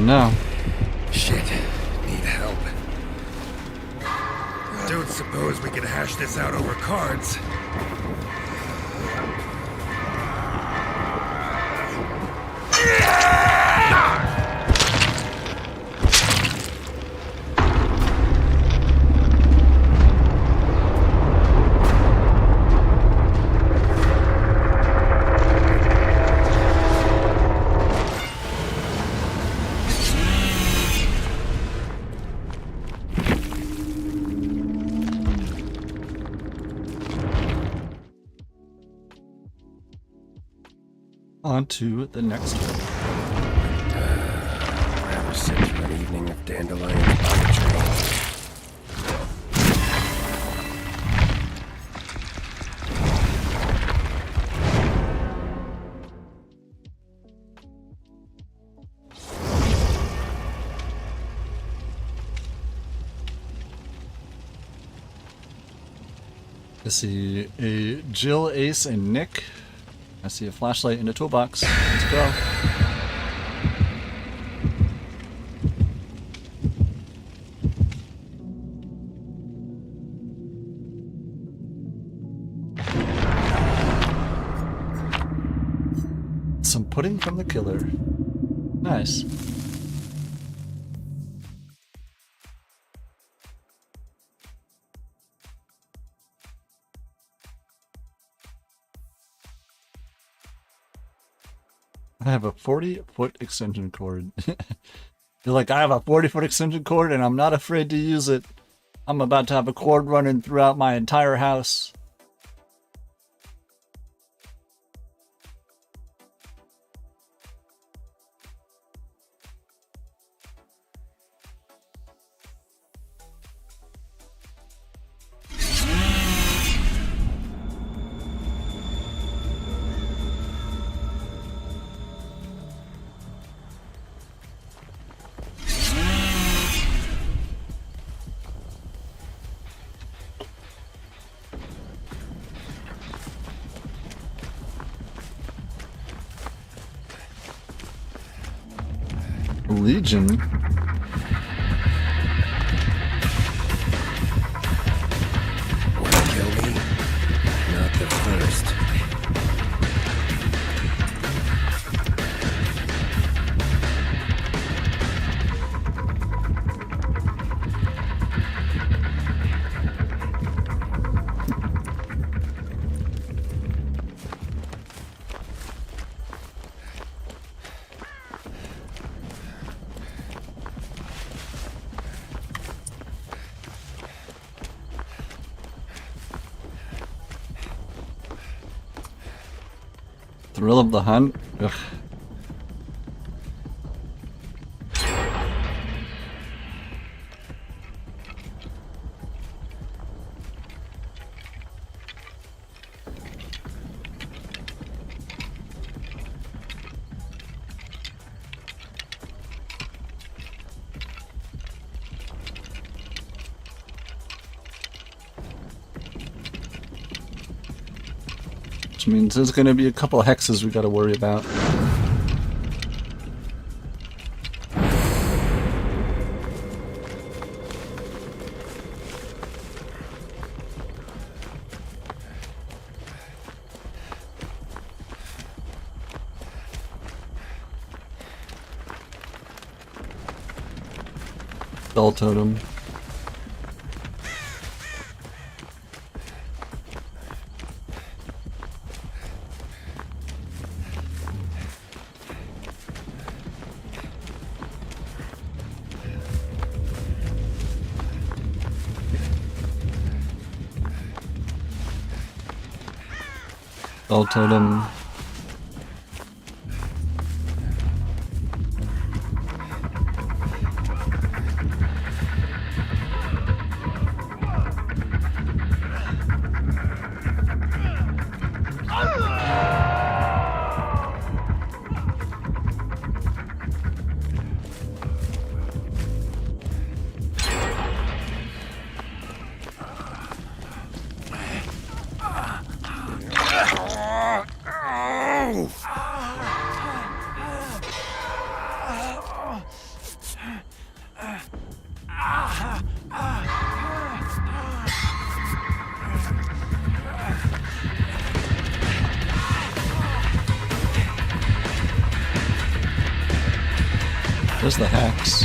No. Shit. Need help. Don't suppose we could hash this out over cards. On to the next one. Rather sit through an evening of dandelion poetry. I see a Jill, Ace, and Nick. I see a flashlight in a toolbox. Let's go. some pudding from the killer. Nice. I have a 40-foot extension cord. You're like, I have a 40-foot extension cord and I'm not afraid to use it. I'm about to have a cord running throughout my entire house. Legion? Wanna kill me? Not the first. Thrill of the hunt? Ugh. Which means there's gonna be a couple hexes we gotta worry about. Bell totem. Bell totem. There's the hacks.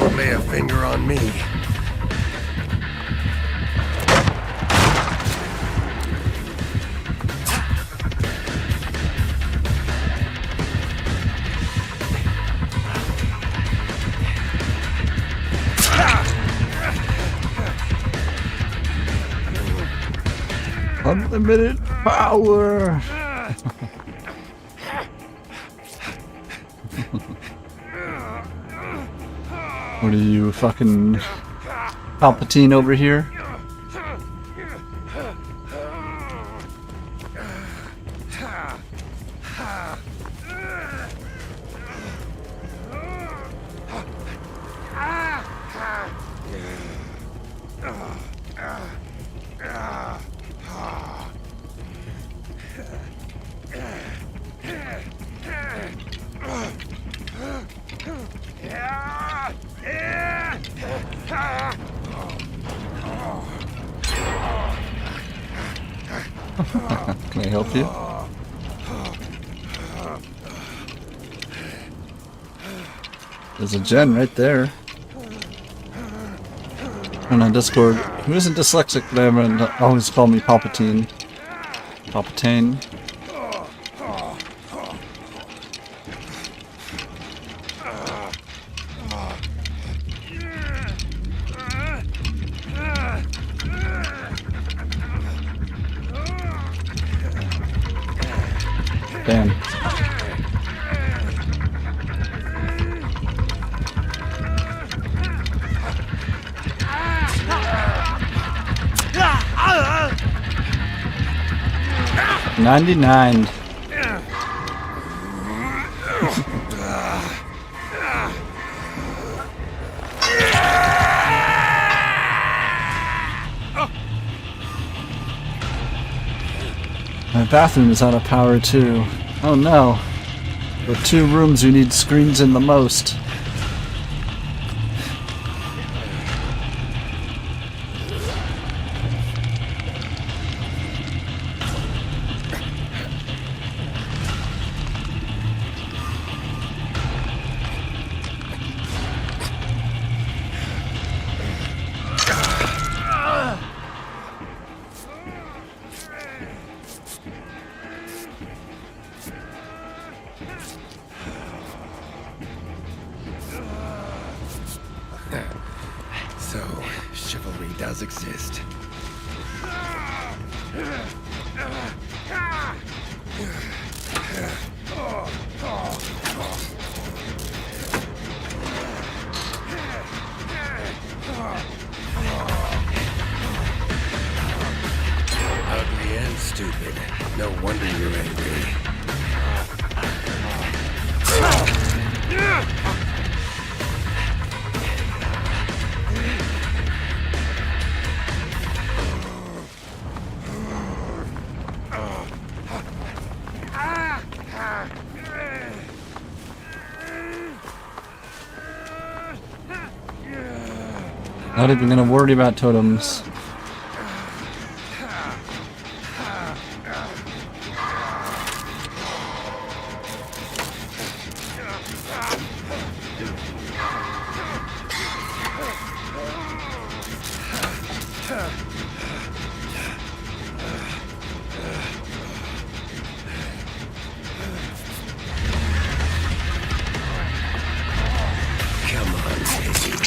Won't lay a finger on me. Unlimited power! What are you, fucking Palpatine over here? Yeah! Can I help you? There's a gen right there. And on Discord, who isn't dyslexic but everyone always call me Palpatine. Palpatine. Damn. $99. My bathroom is out of power too. Oh no. The two rooms you need screens in the most. So, chivalry does exist. Ugly and stupid. No wonder you're angry. Not even gonna worry about totems. Come on, baby.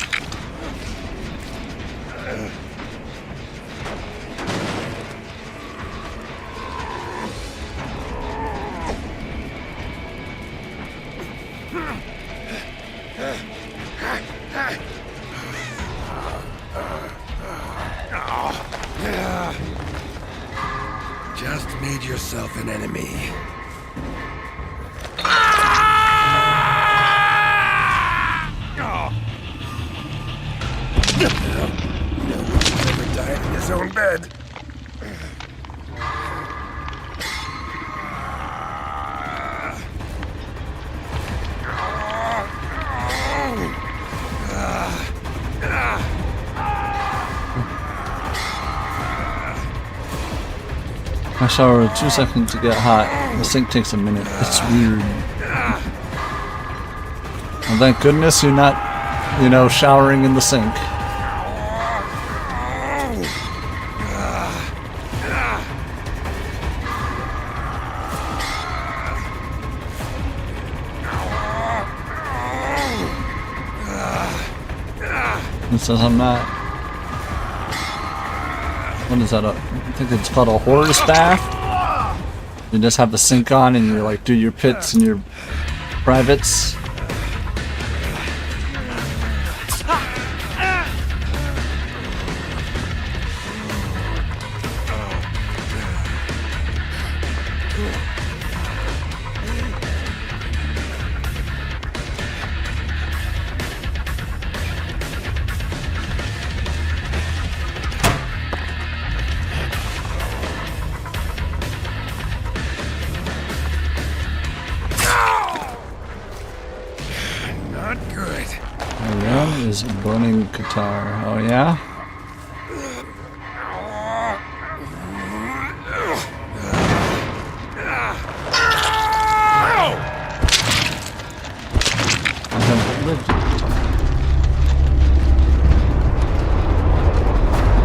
Just made yourself an enemy. No one's ever died in his own bed. My shower 2 seconds to get hot. The sink takes a minute. It's weird. Well, thank goodness you're not, you know, showering in the sink. It says I'm not. What is that? I think it's called a horse bath. You just have the sink on and you like do your pits and your privates. Not good. Iran is burning Qatar. Oh yeah? I have lived.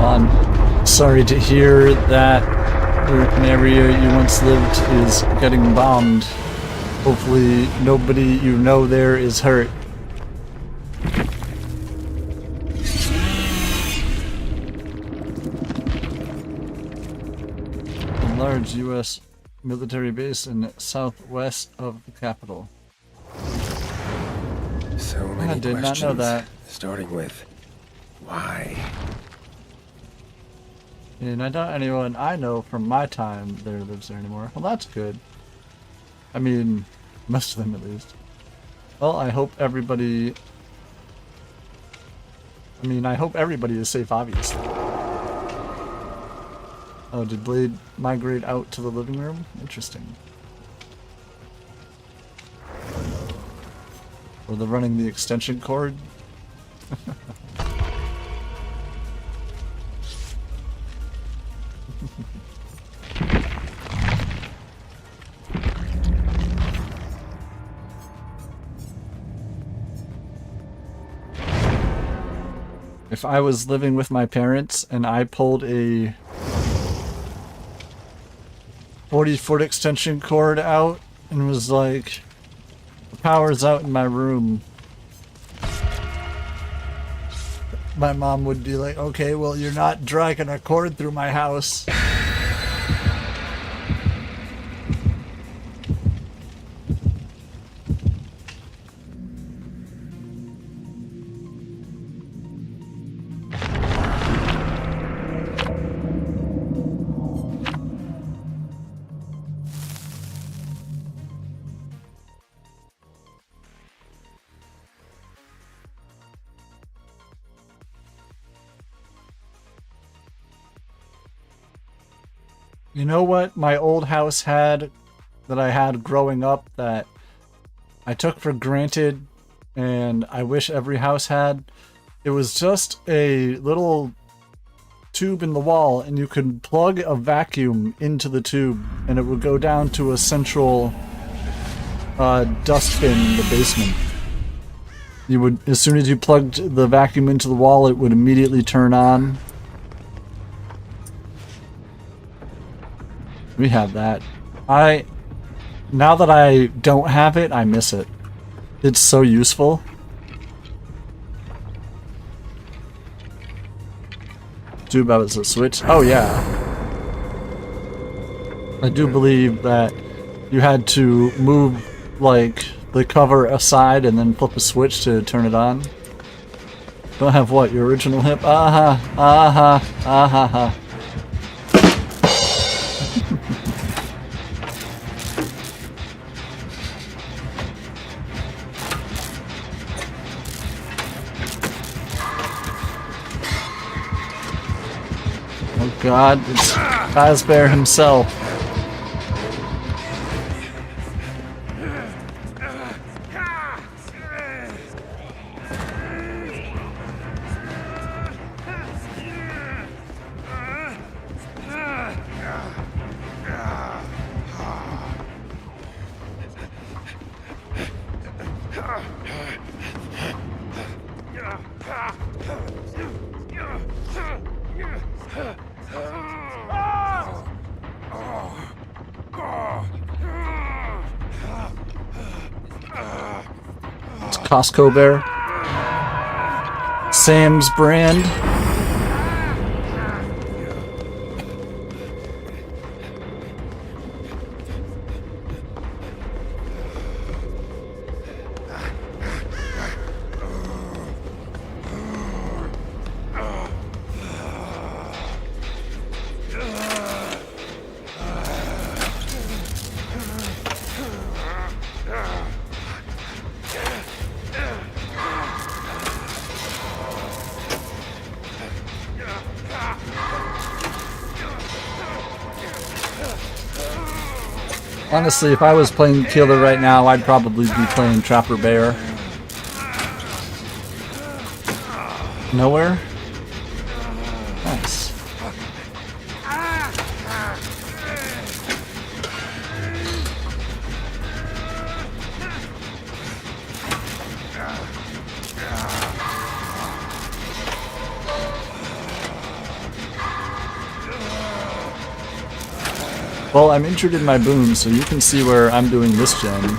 I'm sorry to hear that an area you once lived is getting bombed. Hopefully nobody you know there is hurt. A large U.S. military base in the southwest of the capital. So many I did not know that. Starting with, why? And I doubt anyone I know from my time there lives there anymore. Well, that's good. I mean, most of them at least. Well, I hope everybody... I hope everybody is safe, obviously. Oh, did Blade migrate out to the living room? Interesting. Or they're running the extension cord? If I was living with my parents and I pulled a 40-foot extension cord out and was like, the power's out in my room, my mom would be like, okay, well, you're not dragging a cord through my house. You know what my old house had that I had growing up that I took for granted and I wish every house had? It was just a little tube in the wall and you could plug a vacuum into the tube and it would go down to a central dustbin in the basement. You would, as soon as you plugged the vacuum into the wall, it would immediately turn on. We had that. Now that I don't have it, I miss it. It's so useful. Tube as a switch? Oh yeah. I do believe that you had to move like the cover aside and then flip a switch to turn it on. Don't have what? Your original hip? Aha, aha, aha, aha. Oh god, it's Fazbear himself. It's Costco Bear. Sam's brand. Honestly, if I was playing Killer right now, I'd probably be playing Trapper Bear. Nowhere? Nice. Well, I'm injured in my boom, so you can see where I'm doing this gen.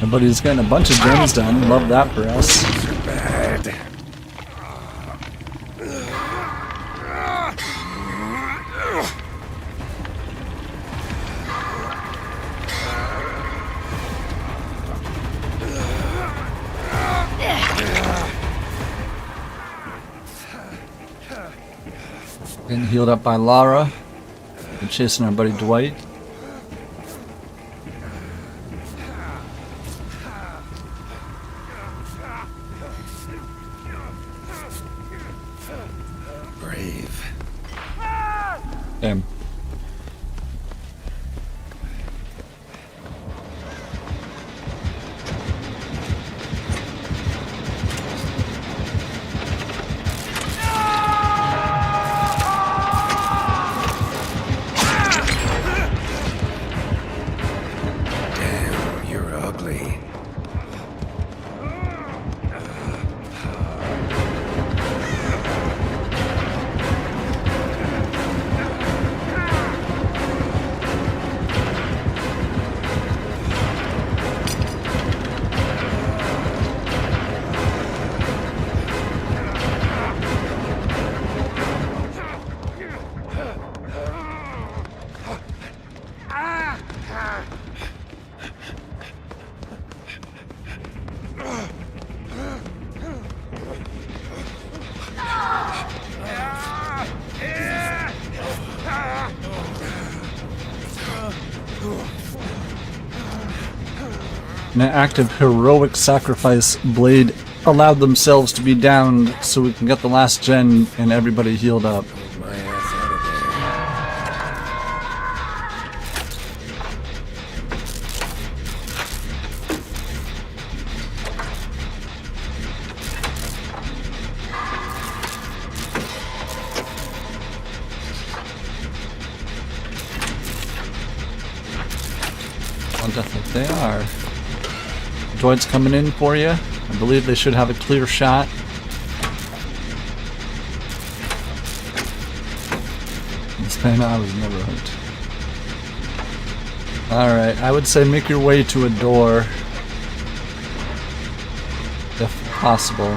Everybody's getting a bunch of gens done. Love that for us. Bad. Getting healed up by Lara. And chasing our buddy Dwight. Brave. Damn. Damn, you're ugly. In an act of heroic sacrifice, Blade allowed themselves to be downed so we can get the last gen and everybody healed up. My ass out of there. Well, definitely they are. Droid's coming in for you. I believe they should have a clear shot. This thing I was never hurt. Alright, I would say make your way to a door. If possible.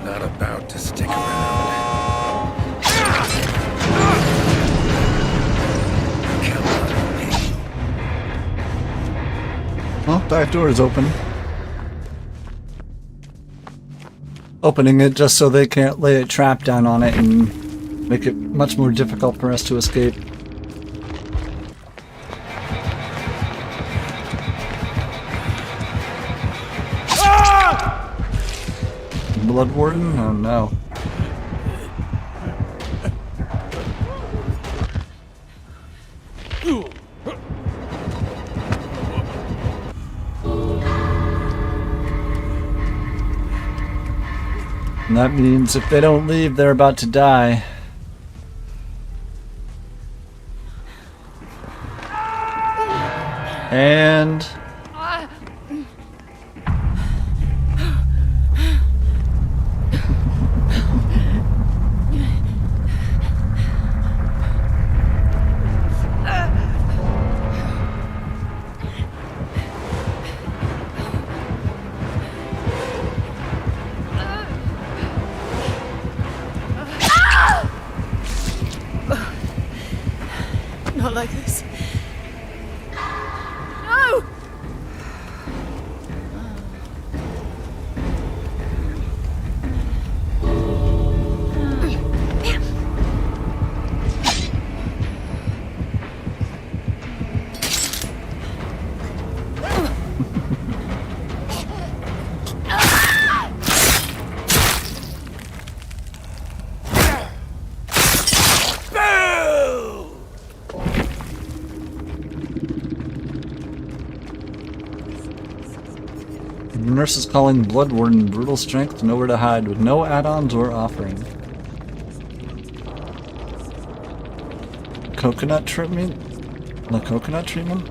Not about to stick around. Come on, me. Well, back door is open. Opening it just so they can't lay a trap down on it and make it much more difficult for us to escape. Blood Warden? Oh no. And that means if they don't leave, they're about to die. And... Not like this. No! Nurse is calling Blood Warden brutal strength, nowhere to hide, with no add-ons or offering. Coconut treatment? The coconut treatment?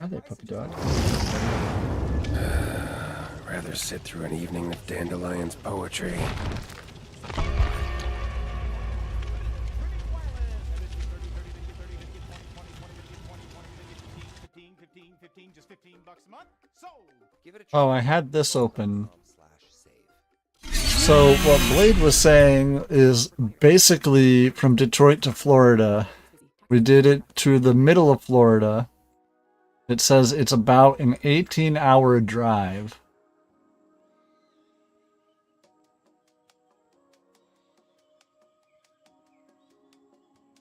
Hi there, puppy dog. Rather sit through an evening of Dandelion's poetry. Oh, I had this open. So what Blade was saying is basically from Detroit to Florida. We did it to the middle of Florida. It says it's about an 18-hour drive.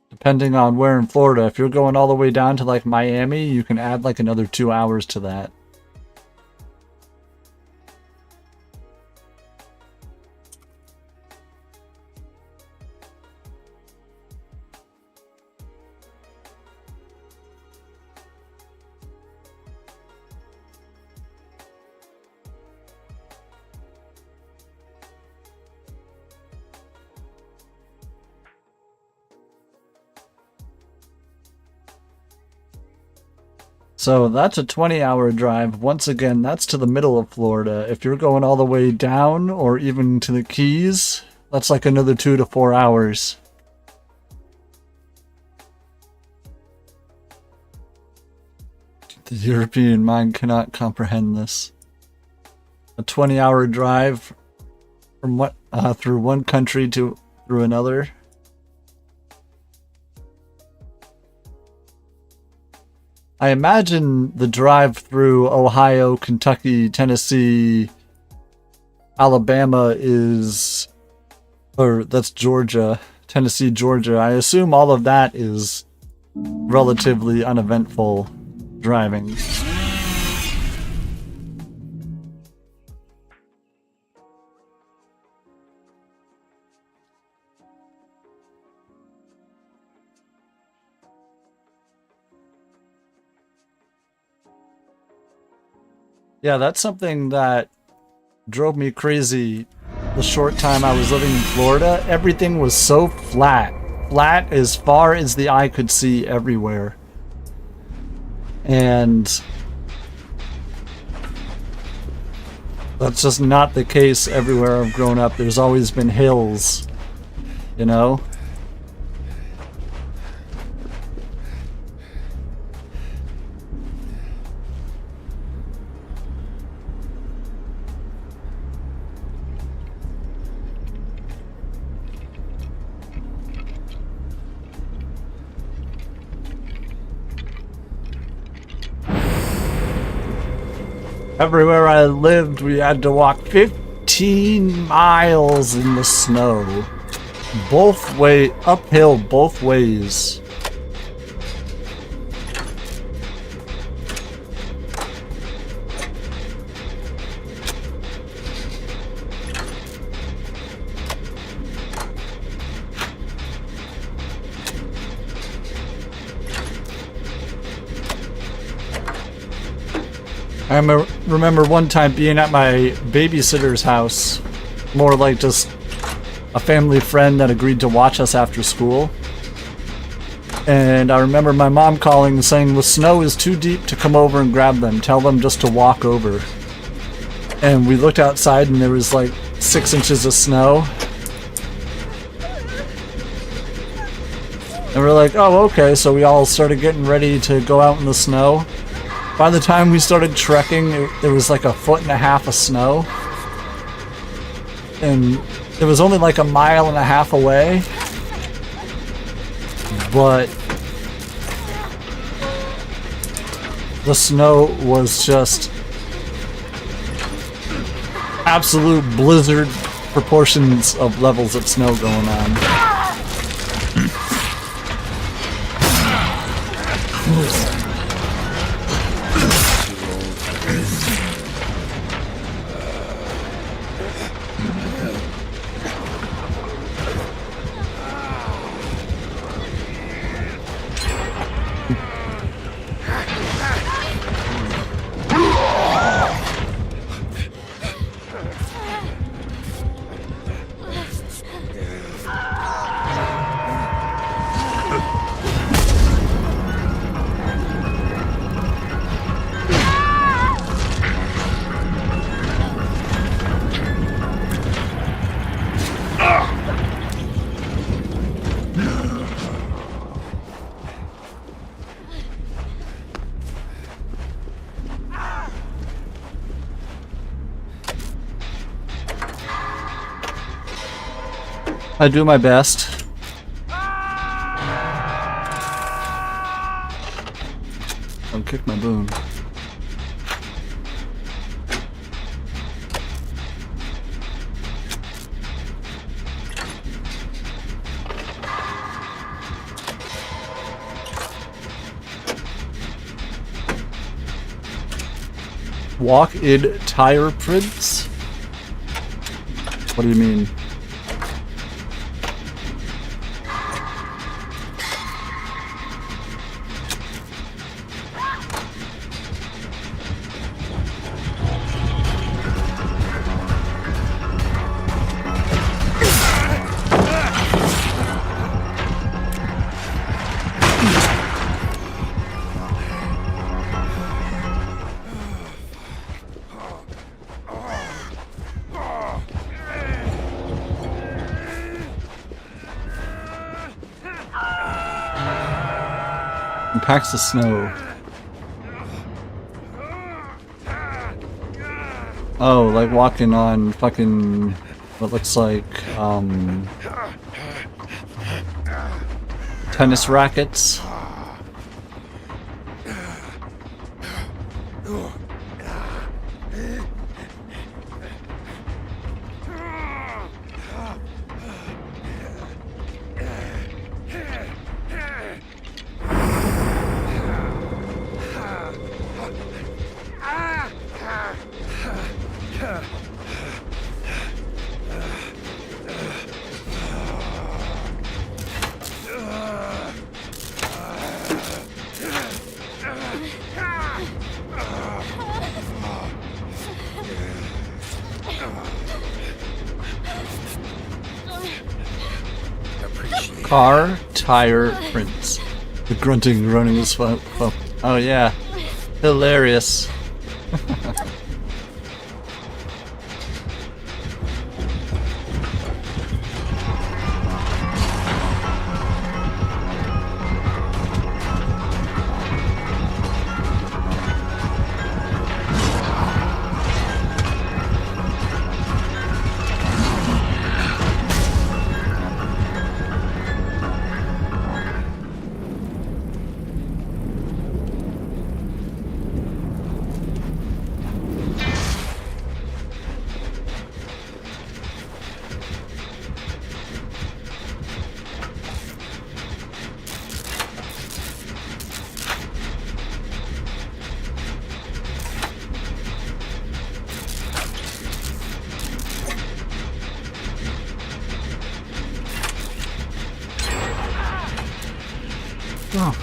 Depending on where in Florida. If you're going all the way down to like Miami, you can add like another 2 hours to that. So that's a 20-hour drive. Once again, that's to the middle of Florida. If you're going all the way down or even to the Keys, that's like another 2 to 4 hours. The European mind cannot comprehend this. A 20-hour drive from through one country to through another. I imagine the drive through Ohio, Kentucky, Tennessee, Alabama is, or that's Georgia, Tennessee, Georgia. I assume all of that is relatively uneventful driving. Yeah, that's something that drove me crazy the short time I was living in Florida. Everything was so flat. Flat as far as the eye could see everywhere. And that's just not the case everywhere I've grown up. There's always been hills, you know? Everywhere I lived, we had to walk 15 miles in the snow. Uphill both ways. I remember one time being at my babysitter's house, more like just a family friend that agreed to watch us after school. And I remember my mom calling and saying, the snow is too deep to come over and grab them. Tell them just to walk over. And we looked outside and there was like 6 inches of snow. And we're like, oh, okay. So we all started getting ready to go out in the snow. By the time we started trekking, there was like 1.5 feet of snow. And it was only like 1.5 miles away. But the snow was just absolute blizzard proportions of levels of snow going on. I do my best. Don't kick my boom. Walk-in tire prints? What do you mean? Packs of snow. Oh, like walking on fucking what looks like tennis rackets. Car tire prints. The grunting, running is fun. Oh yeah, hilarious. Oh.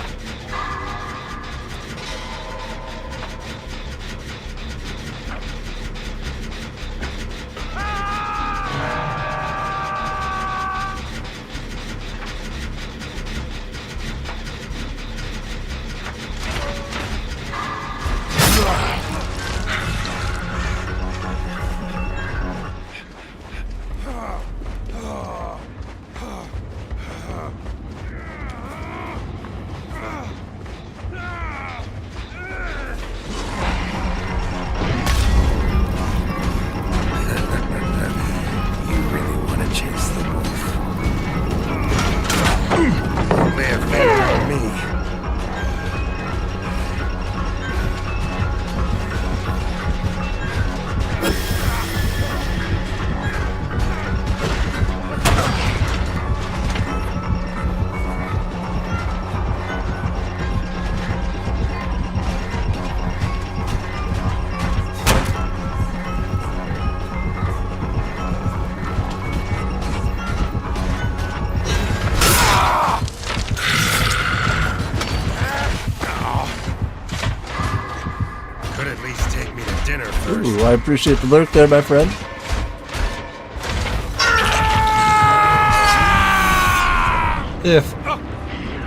Ooh, I appreciate the lurk there, my friend.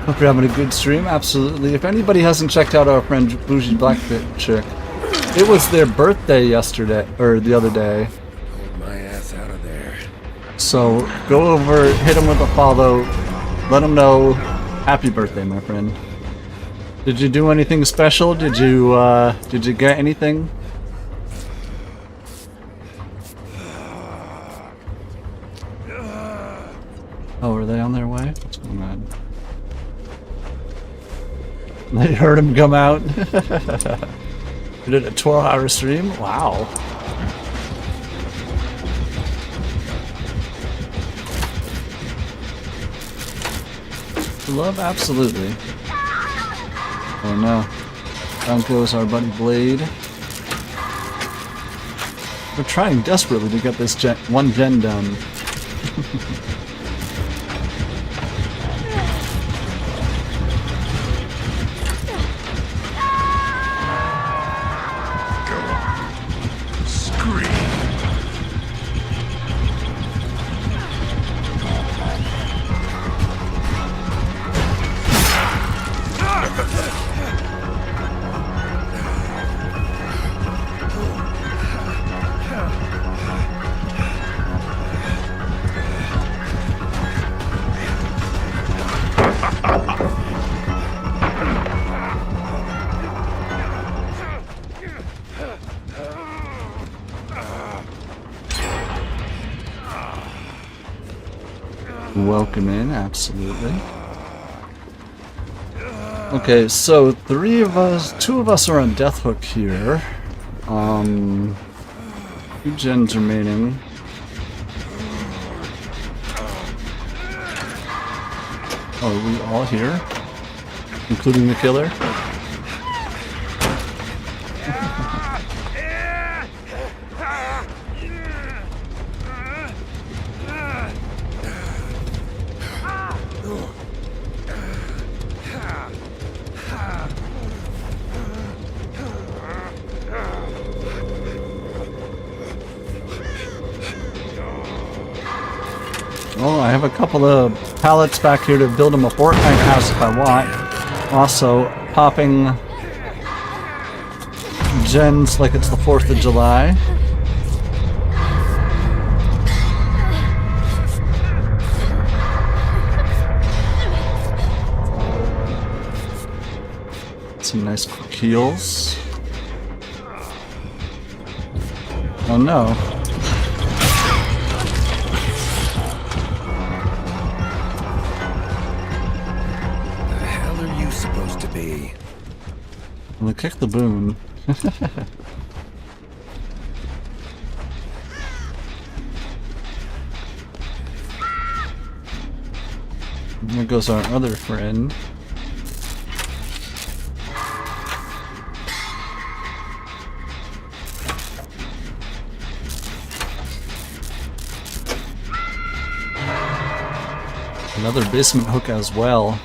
Hope you're having a good stream, absolutely. If anybody hasn't checked out our friend Bougie Blackbit Chick, it was their birthday yesterday, or the other day. Pulled my ass out of there. So go over, hit them with a follow, let them know happy birthday, my friend. Did you do anything special? Did you get anything? They heard him come out. We did a 12-hour stream? Wow. Love, absolutely. Oh no. Down goes our buddy Blade. We're trying desperately to get this one gen done. Welcome in, absolutely. Okay, so two of us are on Death Hook here. 2 gens remaining. Oh, are we all here? Including the killer? Well, I have a couple of pallets back here to build him a Fortnite house if I want. Also, popping gens like it's the 4th of July. Some nice quick heals. Oh no. Well, kick the boon. There goes our other friend. Another basement hook as well.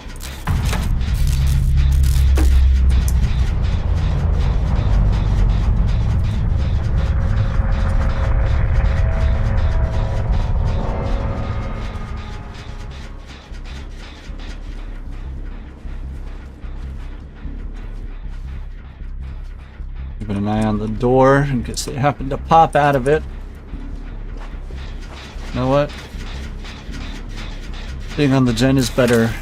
Keeping an eye on the door in case they happen to pop out of it. You know what? Being on the gen is better.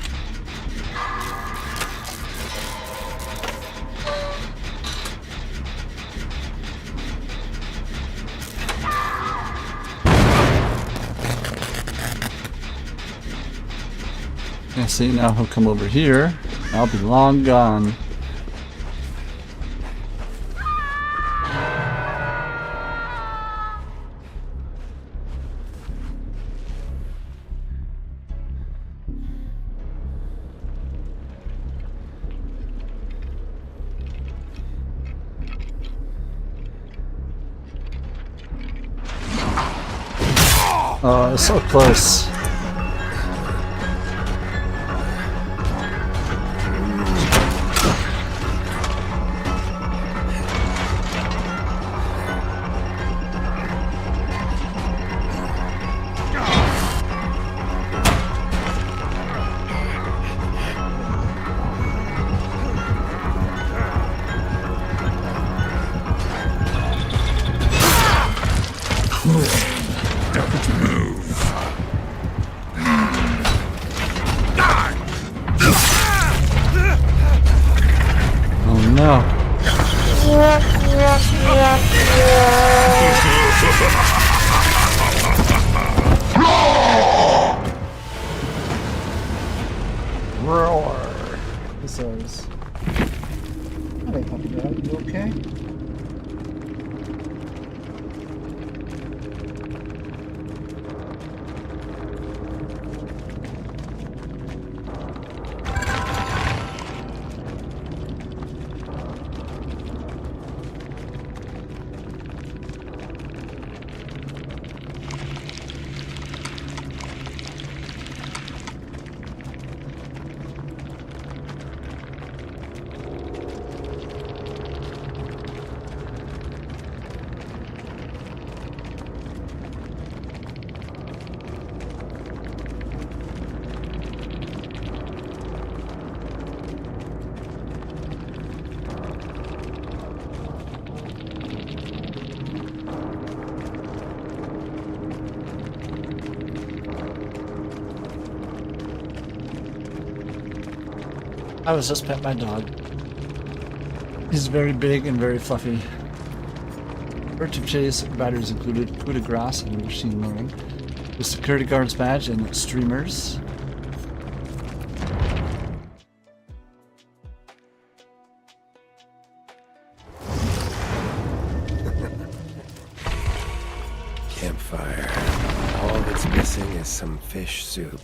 Yeah, see, now he'll come over here. I'll be long gone. Oh, it's so close. Roar, he says. Hey, Puppy Dog, you okay? I was just pet my dog. He's very big and very fluffy. Furtive chase batteries included coup de grace and machine learning. The security guard's badge and streamers. Campfire. All that's missing is some fish soup.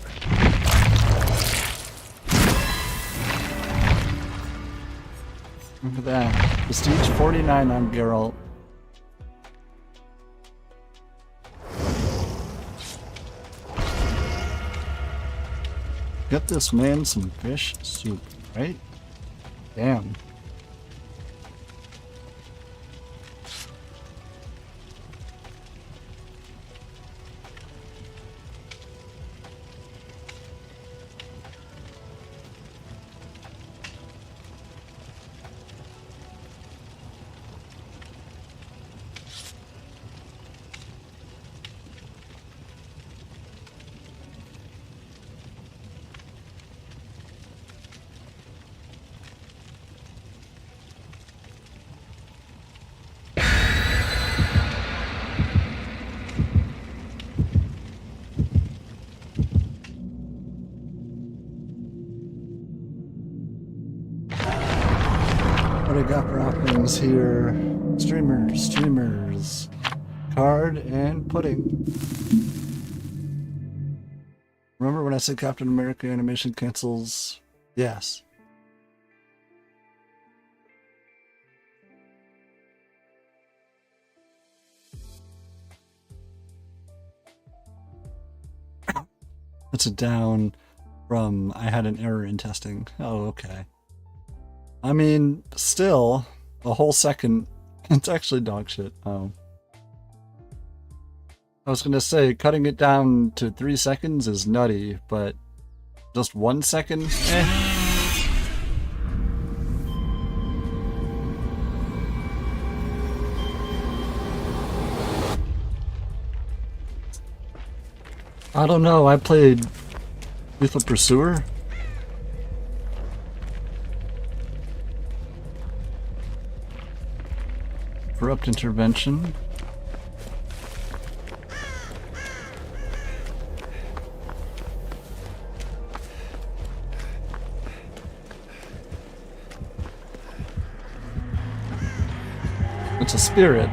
Look at that. Prestige 49 on Geralt. Get this man some fish soup, right? Damn. What I got for offerings here? Streamers. Card and pudding. Remember when I said Captain America animation cancels? Yes. That's a down from I had an error in testing. Oh, okay. I mean, still, a whole second, it's actually dog shit. Oh. I was gonna say, cutting it down to 3 seconds is nutty, but just 1 second? Eh. I don't know, I played Lethal Pursuer. Corrupt Intervention. It's a spirit.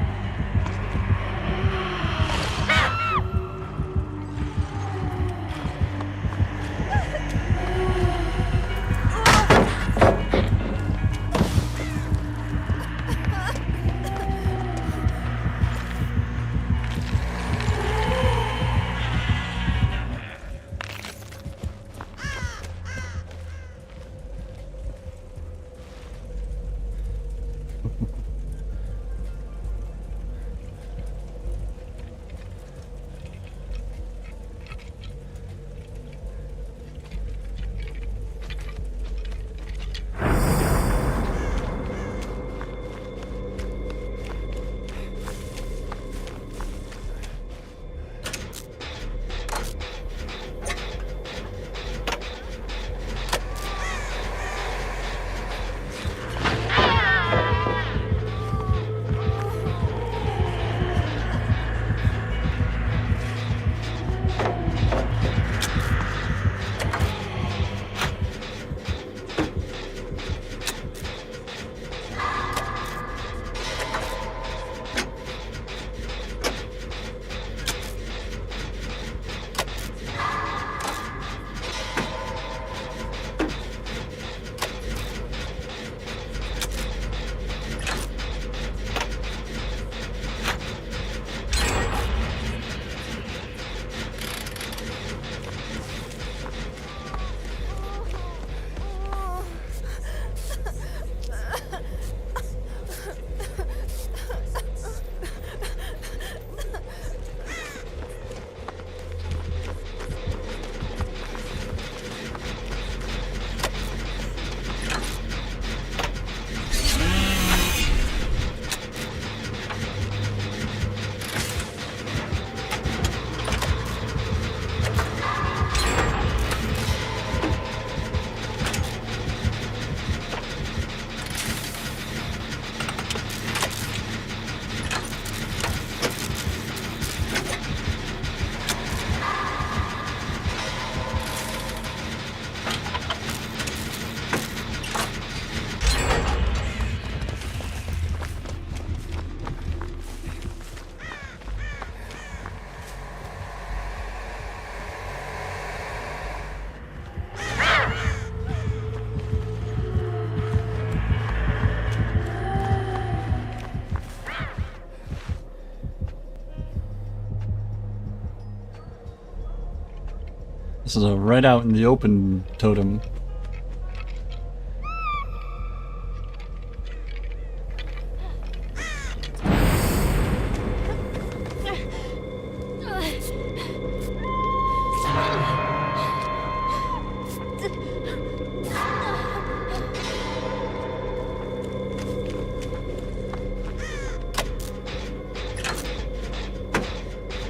This is a right out in the open totem.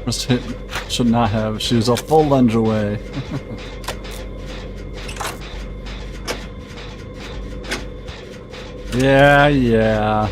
Must hit. Should not have. She was a full lunge away. Yeah.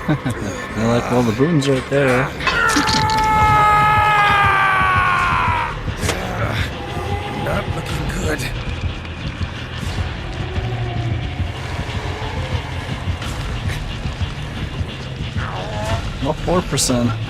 They're like, well, the boon's right there. Not looking good. Well, 4%.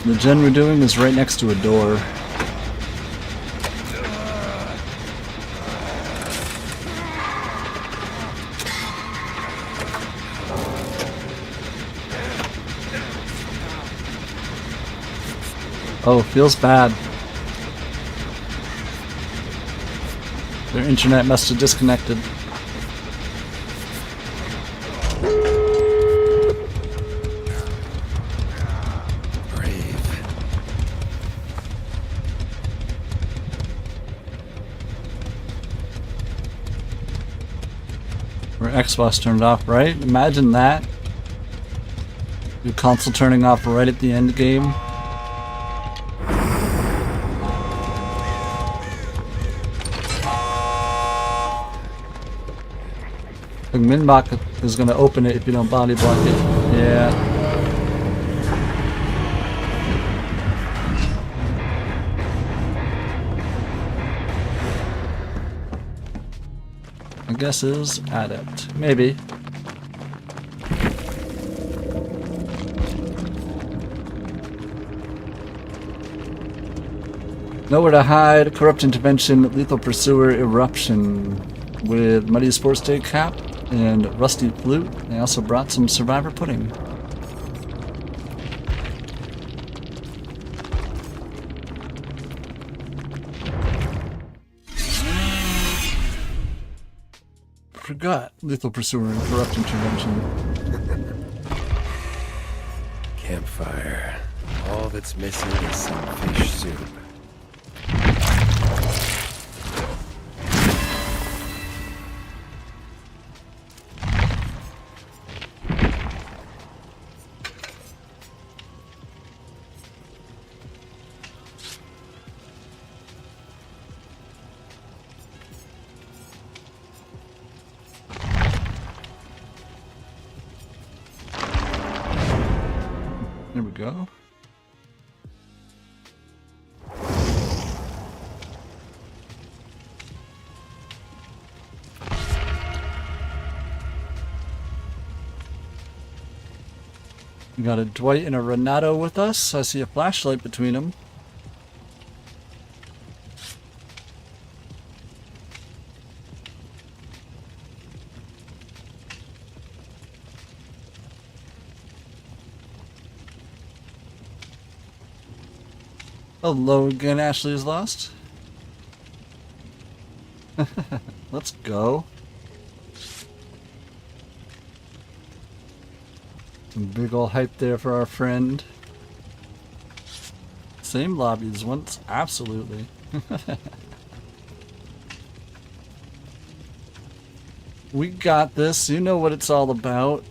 The gen we're doing is right next to a door. Oh, feels bad. Their internet must have disconnected. Xbox turned off, right? Imagine that. Your console turning off right at the end game. The Minbach is gonna open it if you don't body block it. Yeah. My guess is adept. Maybe. Nowhere to hide, corrupt intervention, lethal pursuer, eruption. With Muddy Sports Day cap and Rusty Flute. They also brought some Survivor pudding. Forgot lethal pursuer and corrupt intervention. Campfire. All that's missing is some fish soup. go. We got a Dwight and a Renato with us. I see a flashlight between them. Hello again, Ashley is lost. Let's go. Some big ol' hype there for our friend. Same lobby as once, absolutely. We got this, you know what it's all about.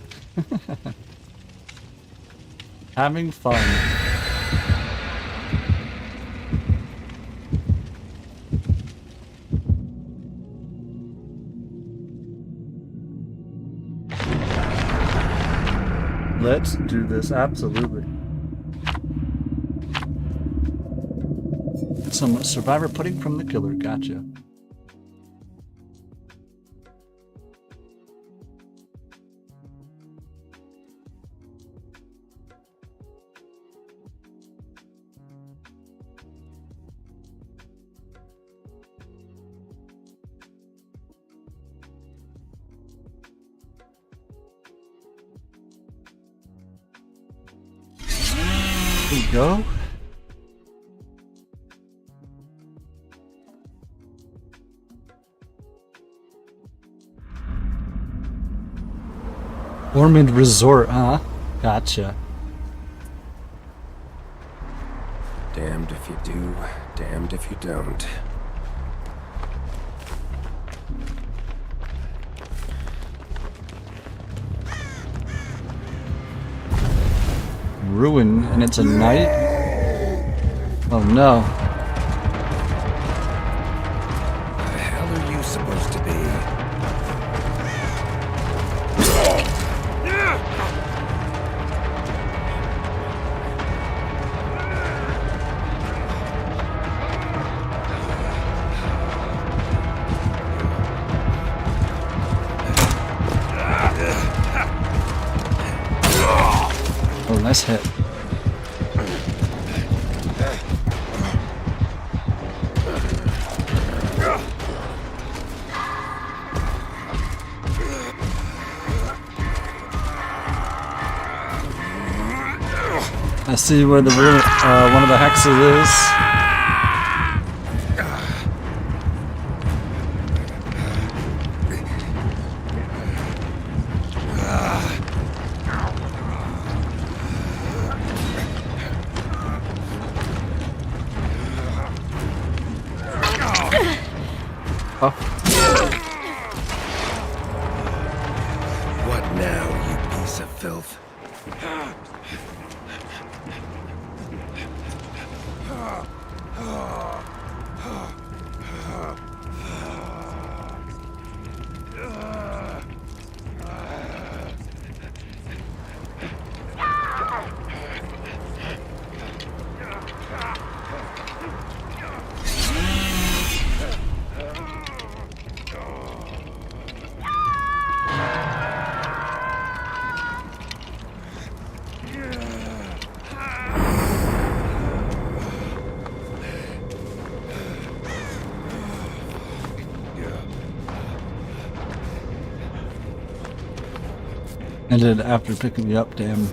Having fun. Let's do this, absolutely. Some survivor pudding from the killer, gotcha. Here we go. Ormond Resort, huh? Gotcha. Damned if you do, damned if you don't. Ruin, and it's a night? Oh no. The hell are you supposed to be? Oh, nice hit. I see where the one of the hexes is. What now, you piece of filth? Ended after picking me up, damn.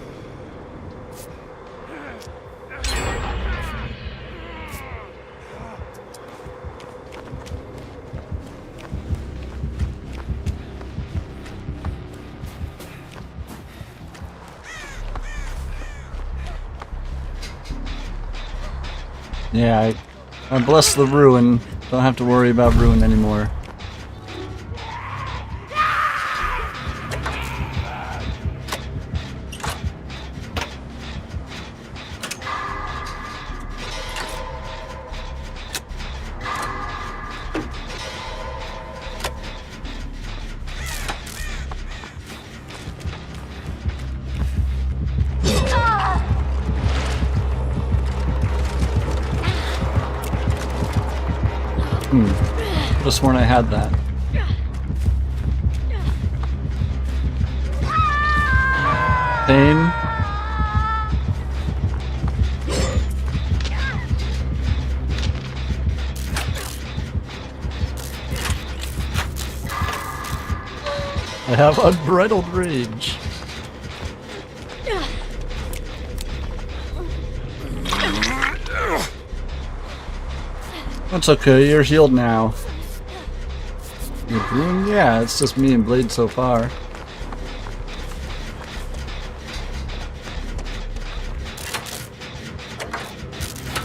Yeah, I bless the ruin. Don't have to worry about ruin anymore. have sworn I had that. Pain. I have unbridled rage. That's okay, you're healed now. You're green? Yeah, it's just me and Blade so far.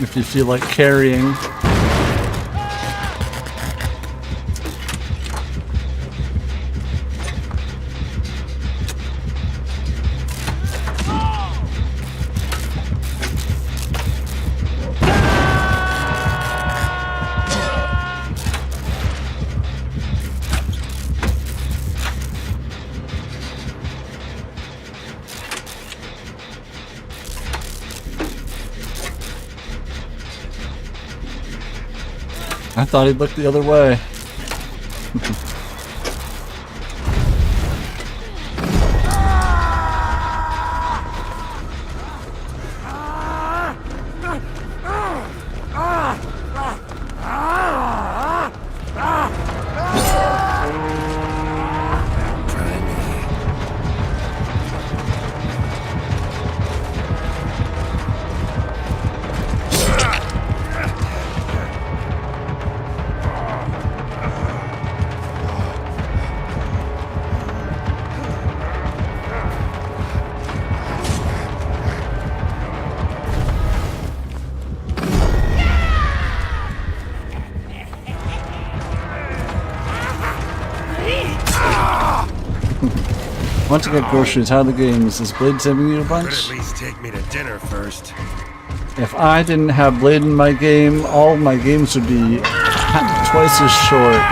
If you feel like carrying. I thought he'd look the other way. Want to get groceries? How are the games? Is Blade saving you a bunch? Could at least take me to dinner first. If I didn't have Blade in my game, all my games would be twice as short.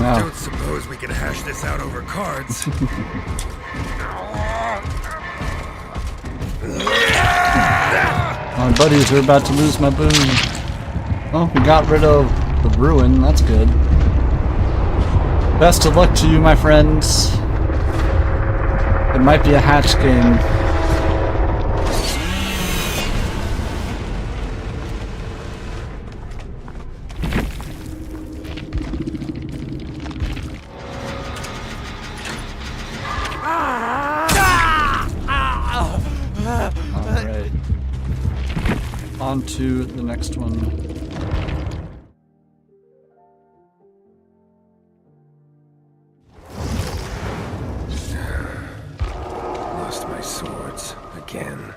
I don't suppose we can hash this out over cards. My buddies are about to lose my boon. Well, we got rid of the ruin, that's good. Best of luck to you, my friends. It might be a hatch game. Alright. On to the next one. Lost my swords again.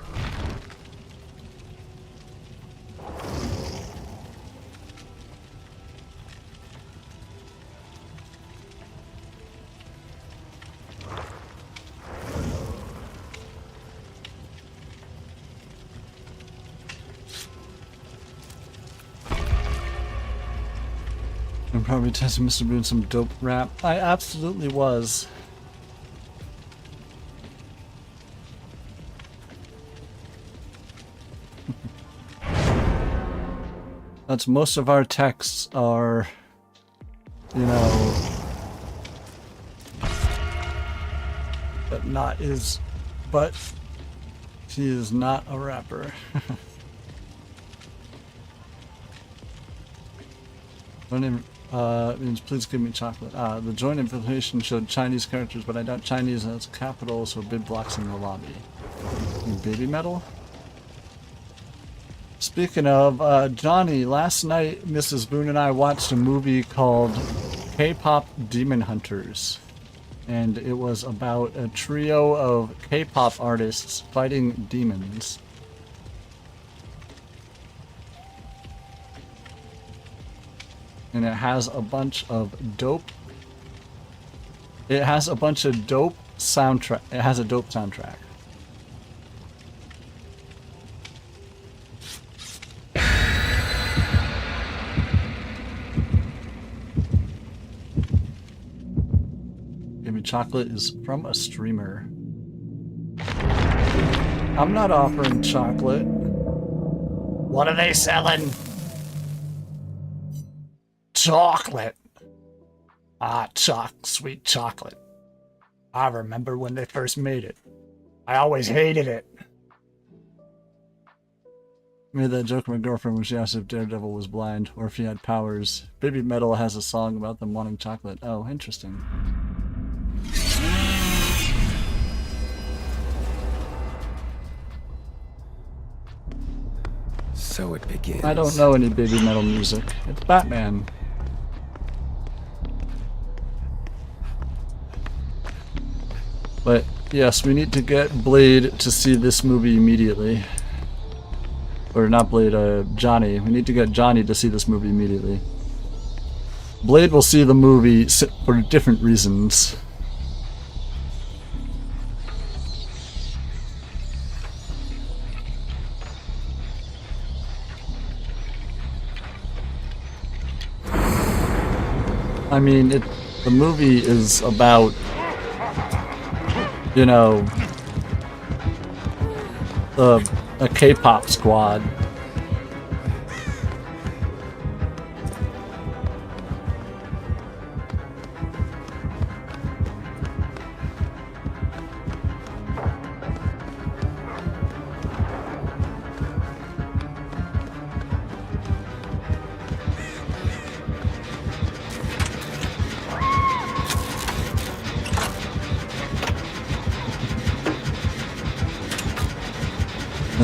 I'm probably testing Mr. Boone some dope rap. I absolutely was. That's most of our texts are, you know, but he is not a rapper. Means please give me chocolate. The joint invitation showed Chinese characters, but I doubt Chinese has capitals or big blocks in the lobby. Baby metal? Speaking of, Johnny, last night Mrs. Boone and I watched a movie called K-Pop Demon Hunters. And it was about a trio of K-pop artists fighting demons. And it has a bunch of dope... It has a bunch of dope soundtrack. It has a dope soundtrack. Chocolate is from a streamer. I'm not offering chocolate. What are they selling? Chocolate. Sweet chocolate. I remember when they first made it. I always hated it. I made that joke with my girlfriend when she asked if Daredevil was blind or if he had powers. Baby Metal has a song about them wanting chocolate. Oh, interesting. So it begins. I don't know any Baby Metal music. It's Batman. But yes, we need to get Blade to see this movie immediately. Or not Blade, Johnny. We need to get Johnny to see this movie immediately. Blade will see the movie for different reasons. I mean, the movie is about, you know, a K-pop squad.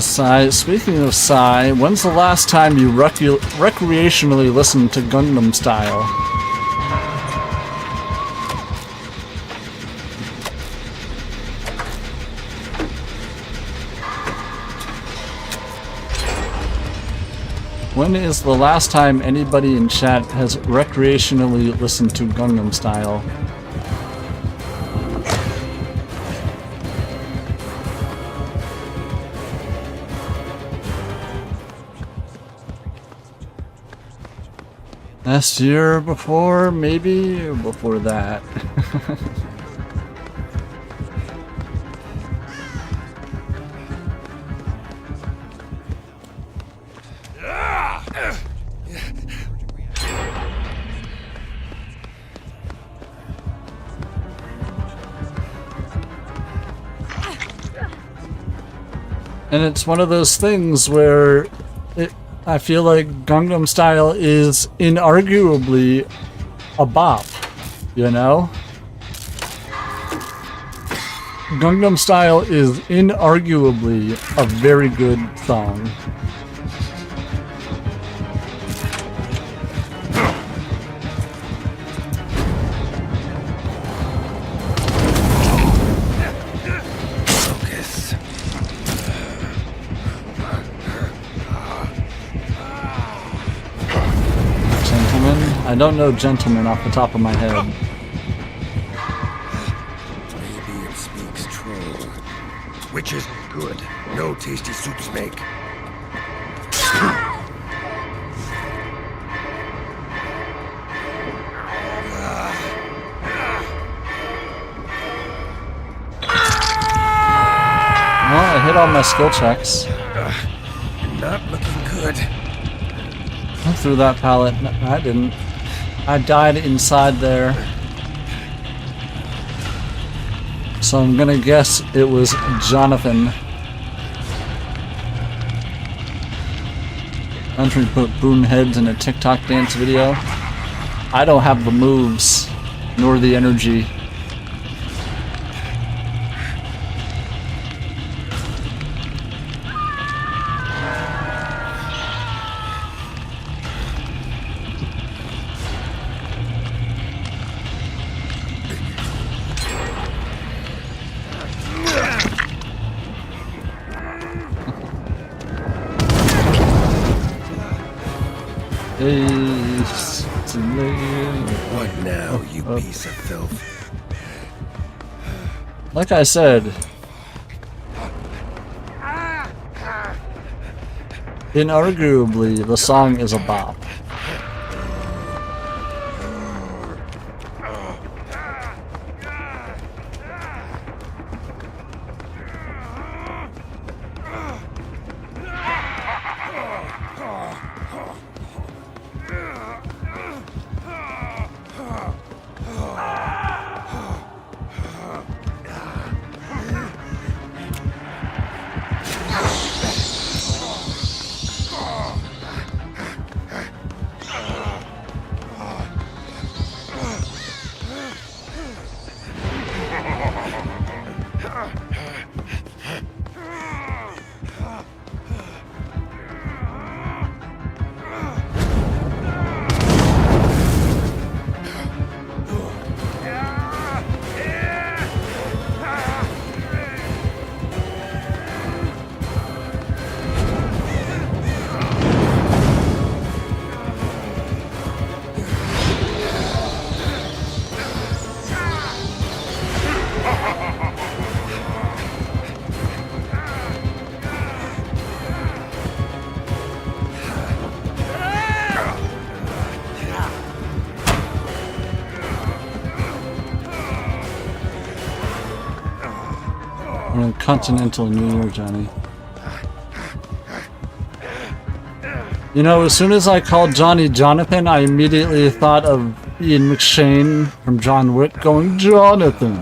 Psy, speaking of Psy, when's the last time you recreationally listened to Gangnam Style? When is the last time anybody in chat has recreationally listened to Gangnam Style? Last year, before, maybe, or before that. And it's one of those things where I feel like Gangnam Style is inarguably a bop, you know? Gangnam Style is inarguably a very good song. I don't know Gentleman off the top of my head. Maybe it speaks true. Which is good. No tasty soups make. hit all my skill checks. Not looking good. I threw that pallet. No, I didn't. I died inside there. So I'm gonna guess it was Jonathan. I'm trying to put boonheads in a TikTok dance video. I don't have the moves, nor the energy. What now, you piece of filth? Like I said, inarguably, the song is a bop. We're in continental New York, Johnny. You know, as soon as I called Johnny Jonathan, I immediately thought of Ian McShane from John Wick going, Jonathan!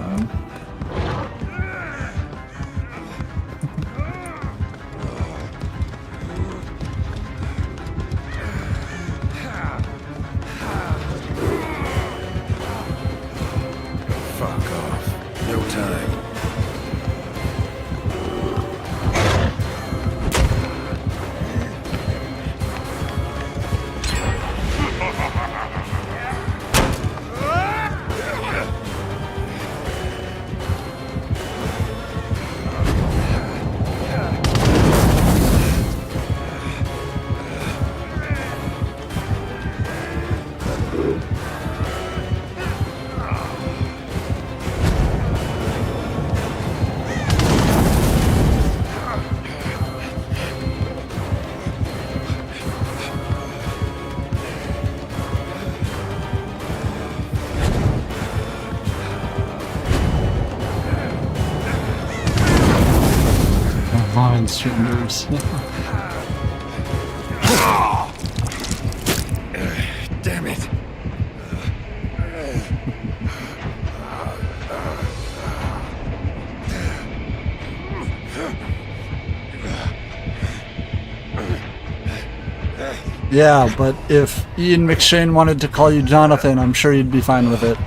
Fuck off. No time. Vine street moves. Damn it. Yeah, but if Ian McShane wanted to call you Jonathan, I'm sure you'd be fine with it.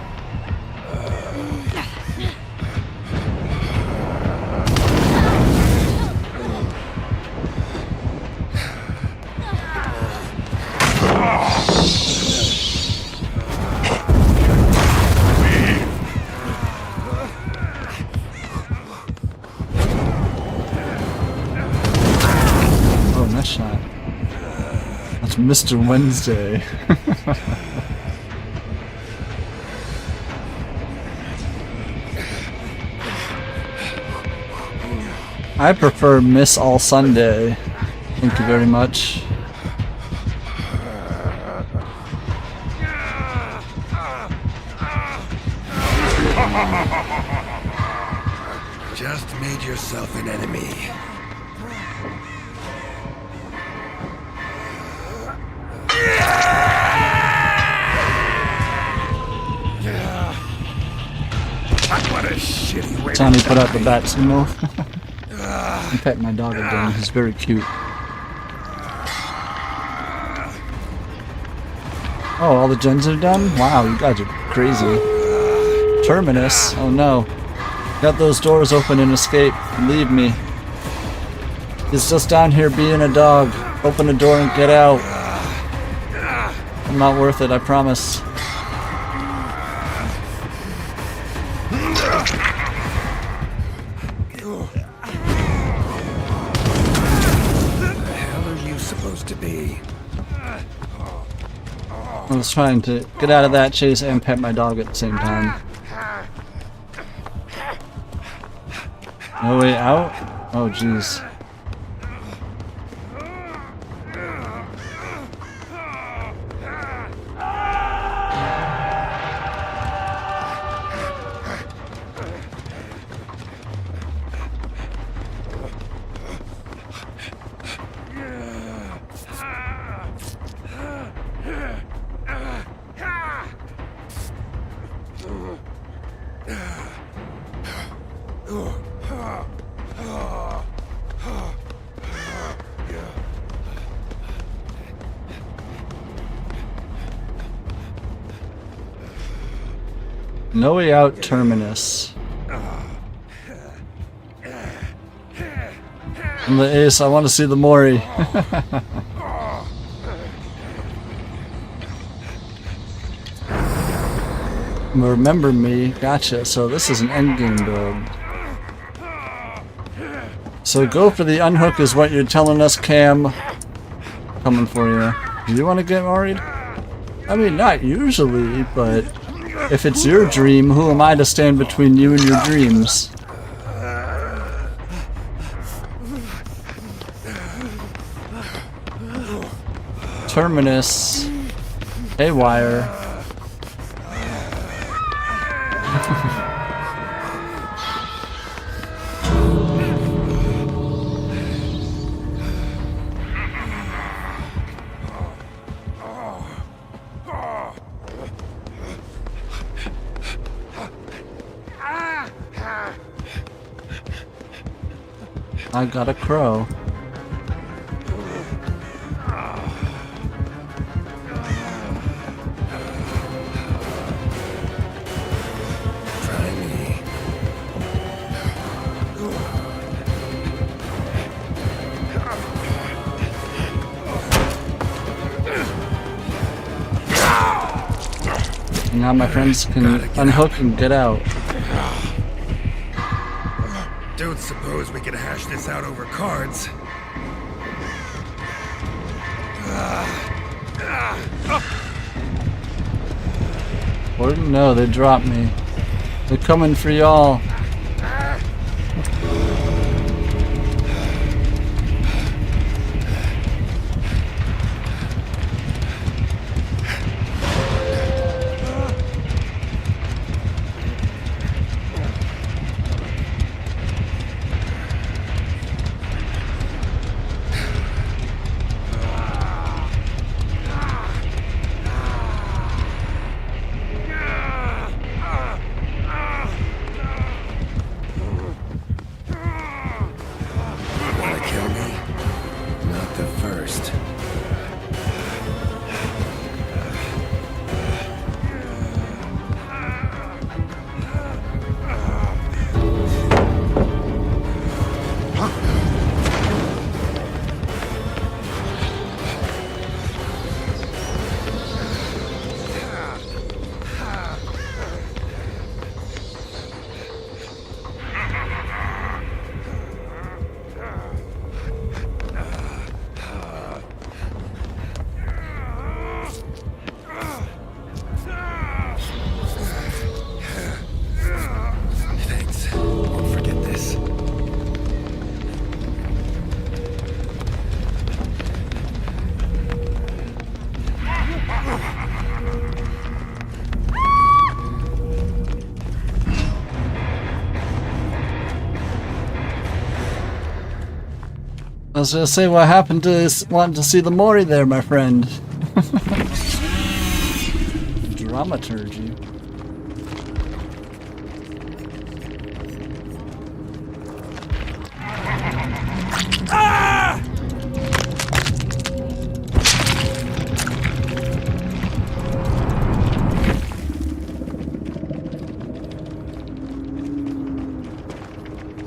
Oh, nice shot. That's Mr. Wednesday. I prefer Miss All Sunday. Thank you very much. Just made yourself an enemy. shitty way Tommy to put out the die. bat sumo. I pet my dog again. He's very cute. Oh, all the gens are done? Wow, you guys are crazy. Terminus? Oh no. Got those doors open and escape. Leave me. He's just down here being a dog. Open the door and get out. I'm not worth it, I promise. To be. I was trying to get out of that chase and pet my dog at the same time. No way out? Oh jeez. No way out, Terminus. I'm the ace, I want to see the Mori. Remember me, gotcha. So this is an endgame build. So go for the unhook is what you're telling us, Cam. Coming for you. Do you want to get Mori'd? I mean, not usually, but if it's your dream, who am I to stand between you and your dreams? Terminus. Haywire. I got a crow. Try me. Now my friends can unhook and get out. Don't suppose we could hash this out over cards. Or no, they dropped me. They're coming for y'all. Wanna kill me? Not the first. Thanks. Won't forget this. I was gonna say, what happened to wanting to see the Mori there, my friend? Dramaturgy. Ah!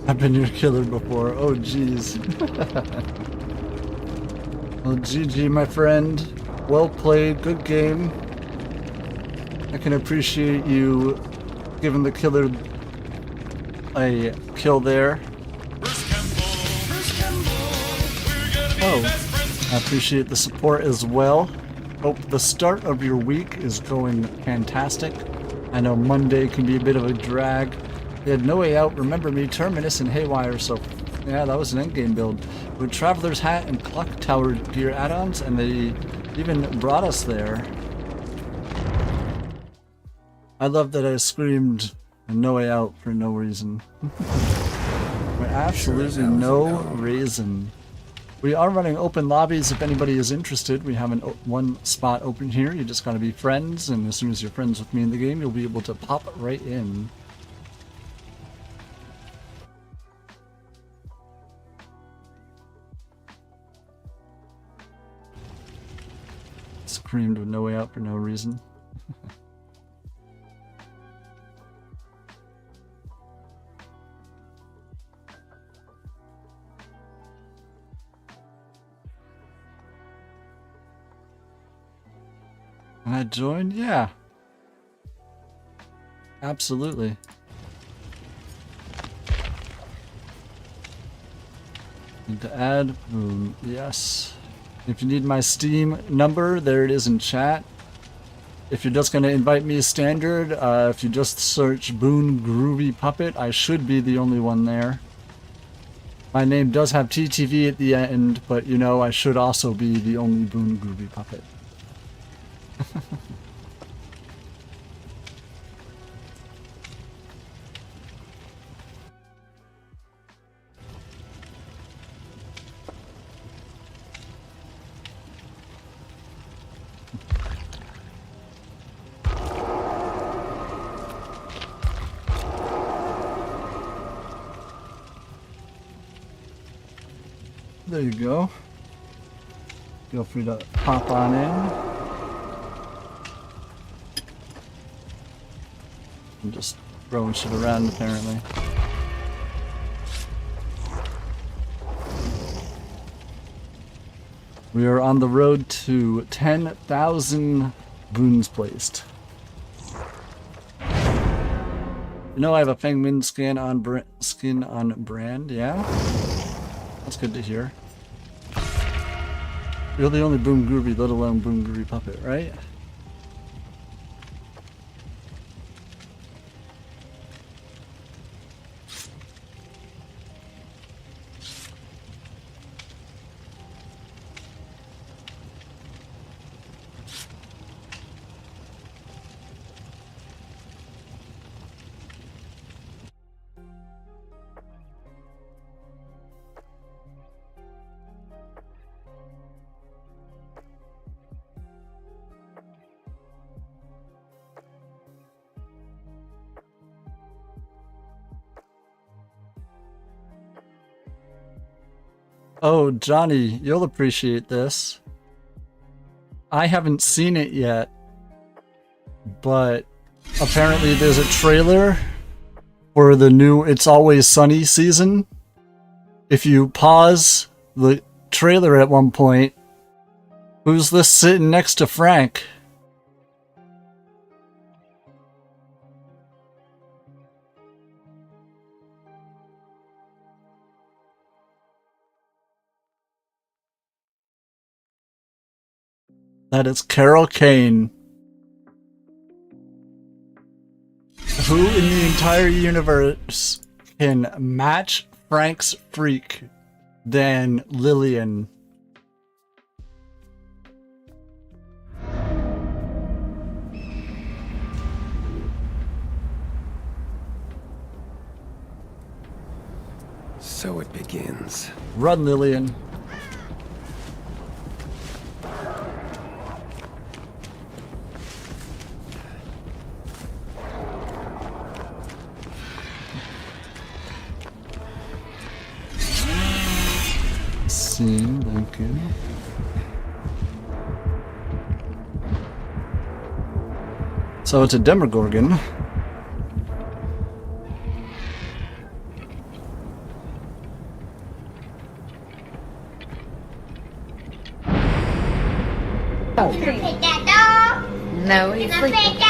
I've been your killer before. Oh, jeez. Well, GG, my friend. Well played. Good game. I can appreciate you giving the killer a kill there. Oh, I appreciate the support as well. Hope the start of your week is going fantastic. I know Monday can be a bit of a drag. They had No Way Out, Remember Me, Terminus, and Haywire, so yeah, that was an endgame build. With Traveler's Hat and Clock Tower gear add-ons, and they even brought us there. I love that I screamed No Way Out for no reason. For absolutely no reason. We are running open lobbies if anybody is interested. We have one spot open here. You just gotta be friends, and as soon as you're friends with me in the game, you'll be able to pop right in. Screamed with No Way Out for no reason. Can I join? Yeah. Absolutely. Need to add Boom. Yes. If you need my Steam number, there it is in chat. If you're just going to invite me standard, if you just search Boon Groovy Puppet, I should be the only one there. My name does have TTV at the end, but you know, I should also be the only Boon Groovy Puppet. There you go. Feel free to pop on in. I'm just throwing shit around apparently. We are on the road to 10,000 boons placed. You know I have a Feng Min skin on brand, yeah? That's good to hear. You're the only Boom Groovy, let alone Boom Groovy Puppet, right? Oh, Johnny, you'll appreciate this. I haven't seen it yet, but apparently there's a trailer for the new It's Always Sunny season. If you pause the trailer at one point, who's this sitting next to Frank? That is Carol Kane. Who in the entire universe can match Frank's freak than Lillian? So it begins. Run, Lillian. scene, thank you. So it's a Demogorgon. No, he's sleeping.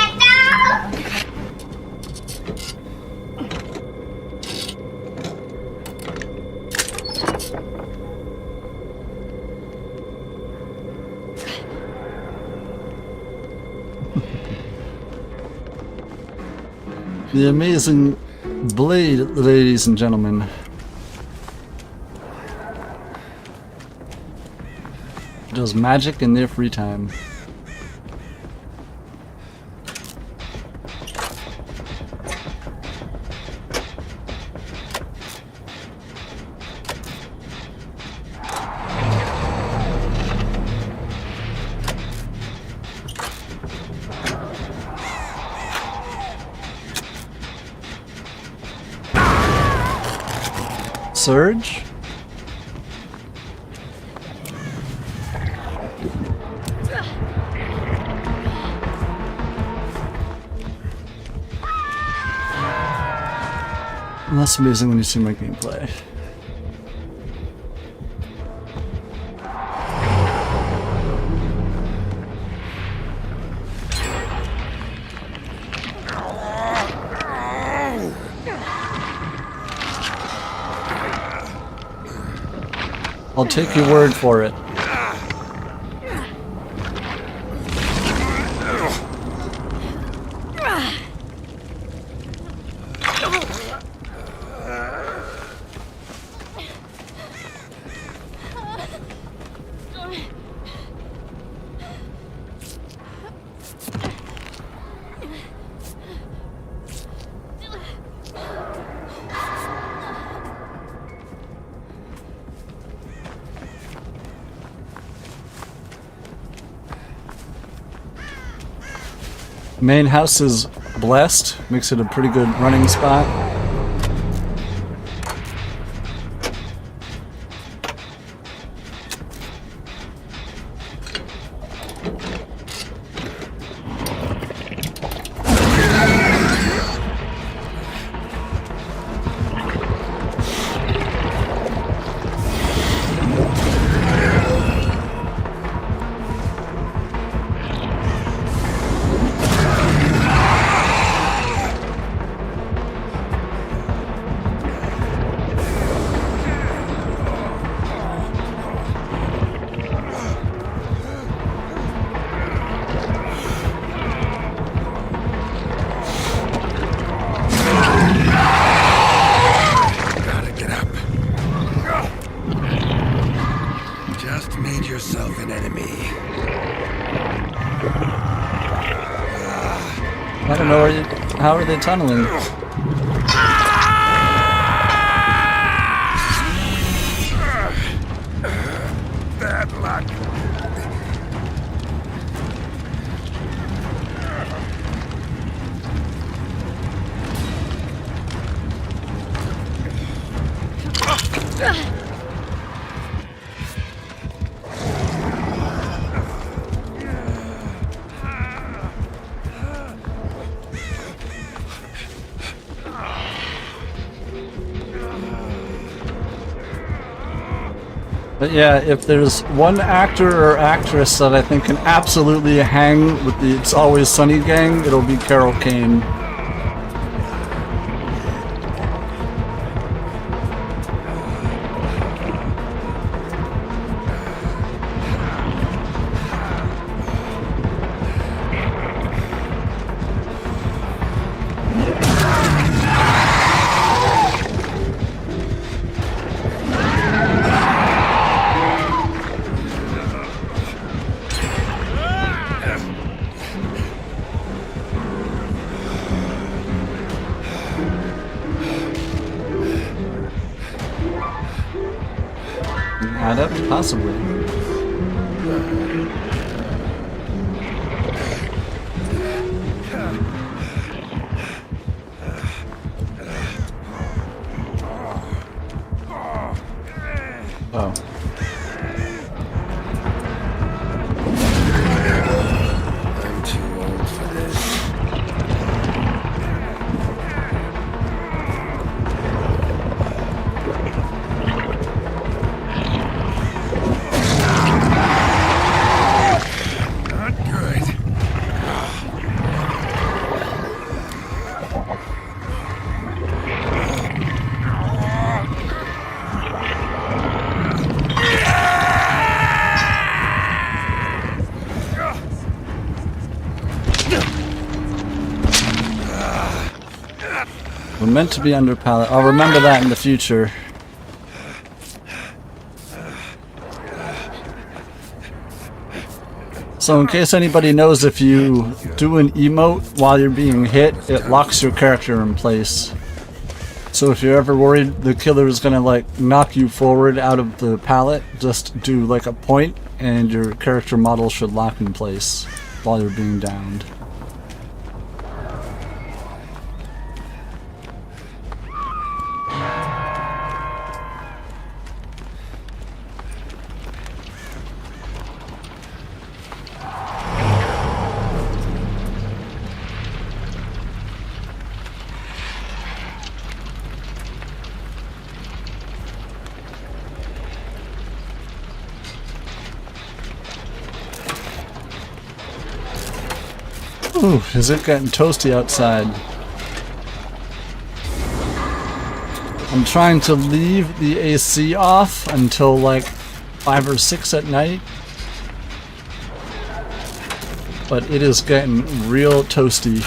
The amazing blade, ladies and gentlemen. Does magic in their free time. Surge? That's amazing when you see my gameplay. I'll take your word for it. Main house is blessed, makes it a pretty good running spot. I don't know where how are they tunneling? Bad luck. But yeah, if there's one actor or actress that I think can absolutely hang with the It's Always Sunny gang, it'll be Carol Kane. Possibly. Oh. We're meant to be under pallet. I'll remember that in the future. So in case anybody knows, if you do an emote while you're being hit, it locks your character in place. So if you're ever worried the killer is gonna like knock you forward out of the pallet, just do like a point and your character model should lock in place while you're being downed. Ooh, is it getting toasty outside? I'm trying to leave the AC off until like 5 or 6 at night. But it is getting real toasty.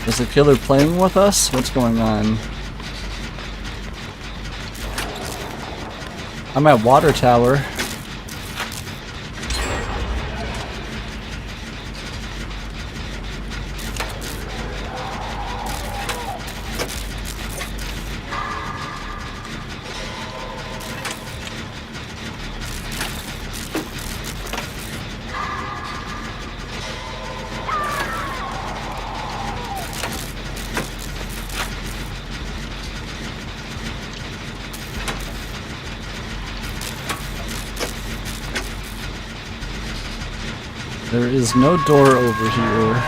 Is the killer playing with us? What's going on? I'm at Water Tower. There is no door over here.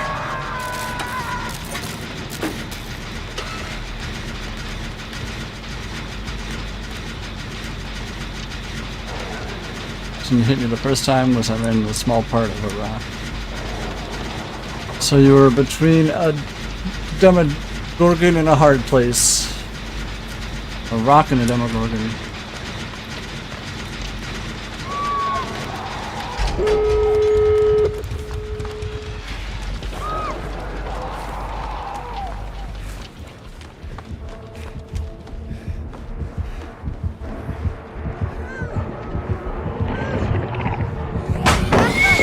So you hit me the first time was I ran into a small part of a rock. So you were between a Demogorgon and a hard place. A rock and a Demogorgon.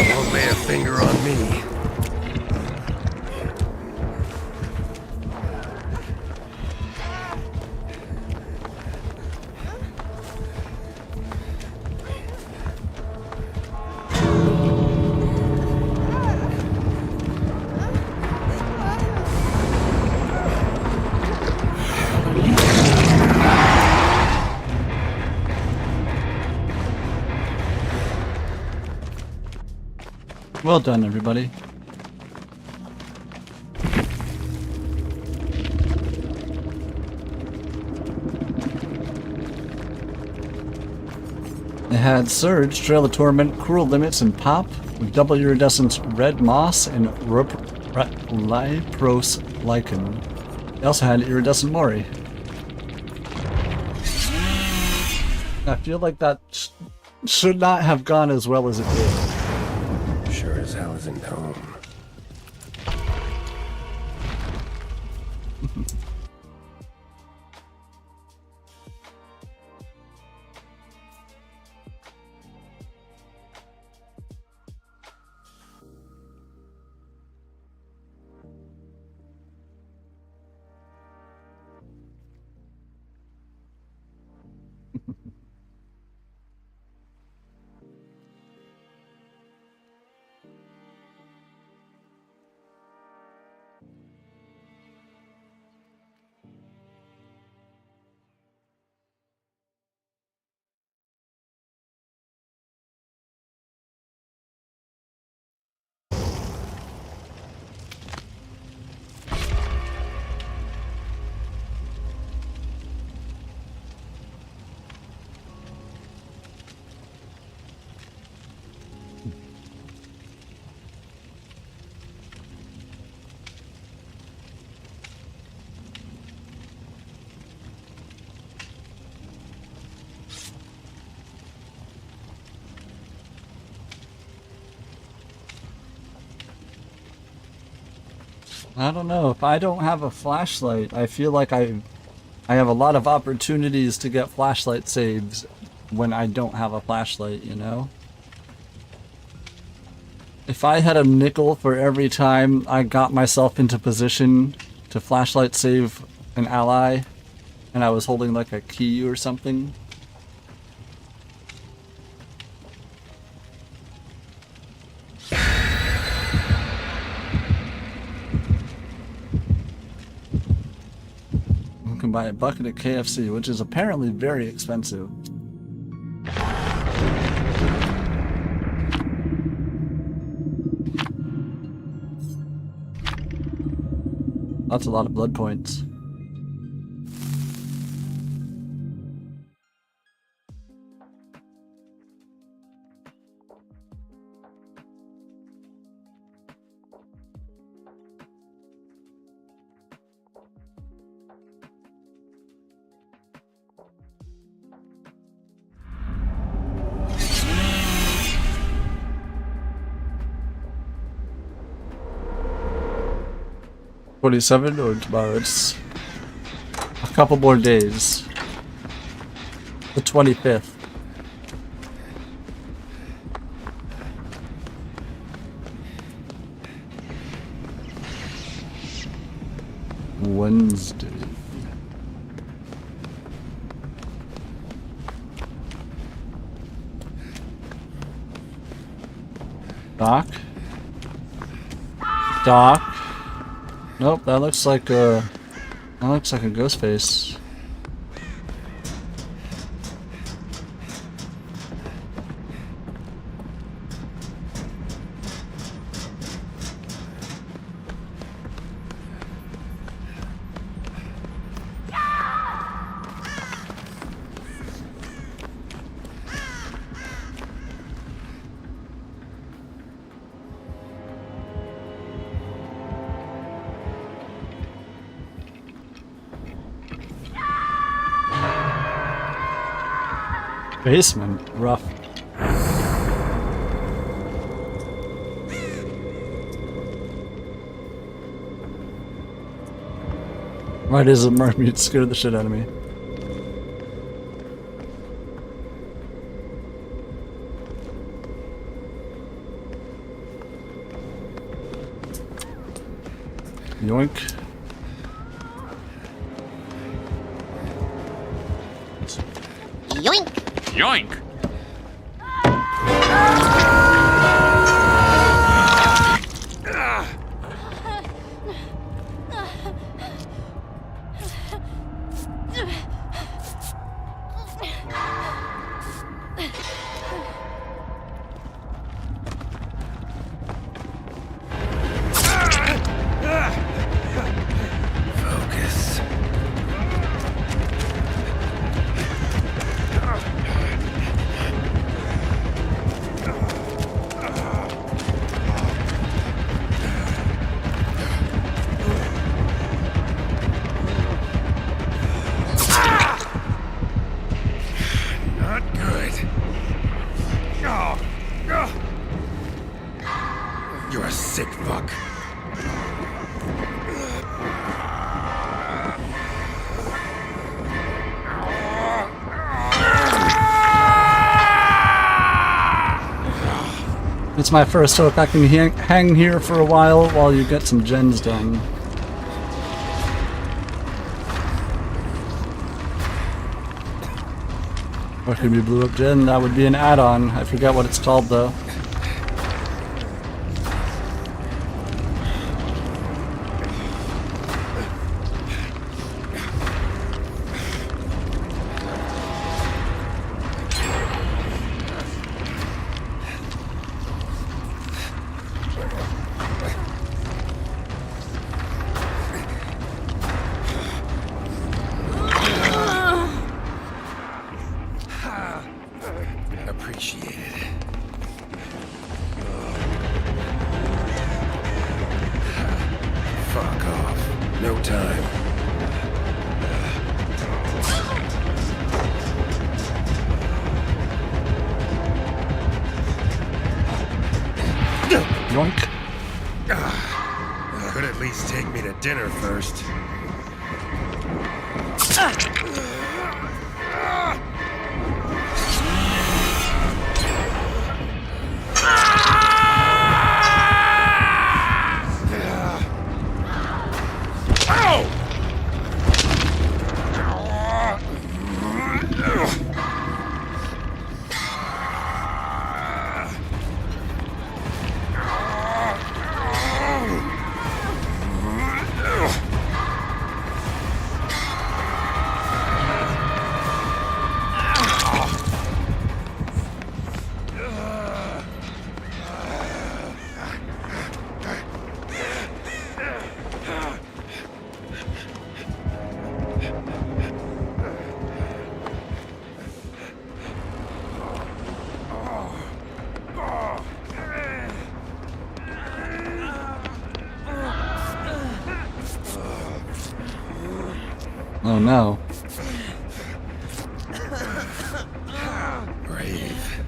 Don't lay a finger on me. Well done, everybody. They had Surge, Trail of Torment, Cruel Limits, and Pop, with double iridescent Red Moss and Lypros Lichen. They also had Iridescent Mori. I feel like that should not have gone as well as it did. Sure as hell isn't home. I don't know. If I don't have a flashlight, I feel like I have a lot of opportunities to get flashlight saves when I don't have a flashlight, you know? If I had a nickel for every time I got myself into position to flashlight save an ally, and I was holding like a key or something. You can buy a bucket of KFC, which is apparently very expensive. That's a lot of blood points. $27 or tomorrow? It's a couple more days. The 25th. Wednesday. Doc? Doc? Nope, that looks like a ghost face. Basement, rough. Why does a mermaid scare the shit out of me? Yoink. Yoink! Yoink! Focus. Not good. You're a sick fuck. It's my first hook. I can hang here for a while you get some gens done. Or could be blew up gen. That would be an add-on. I forget what it's called though. Appreciated. Fuck off. No time. Yoink. Could at least take me to dinner first. Oh no. Brave.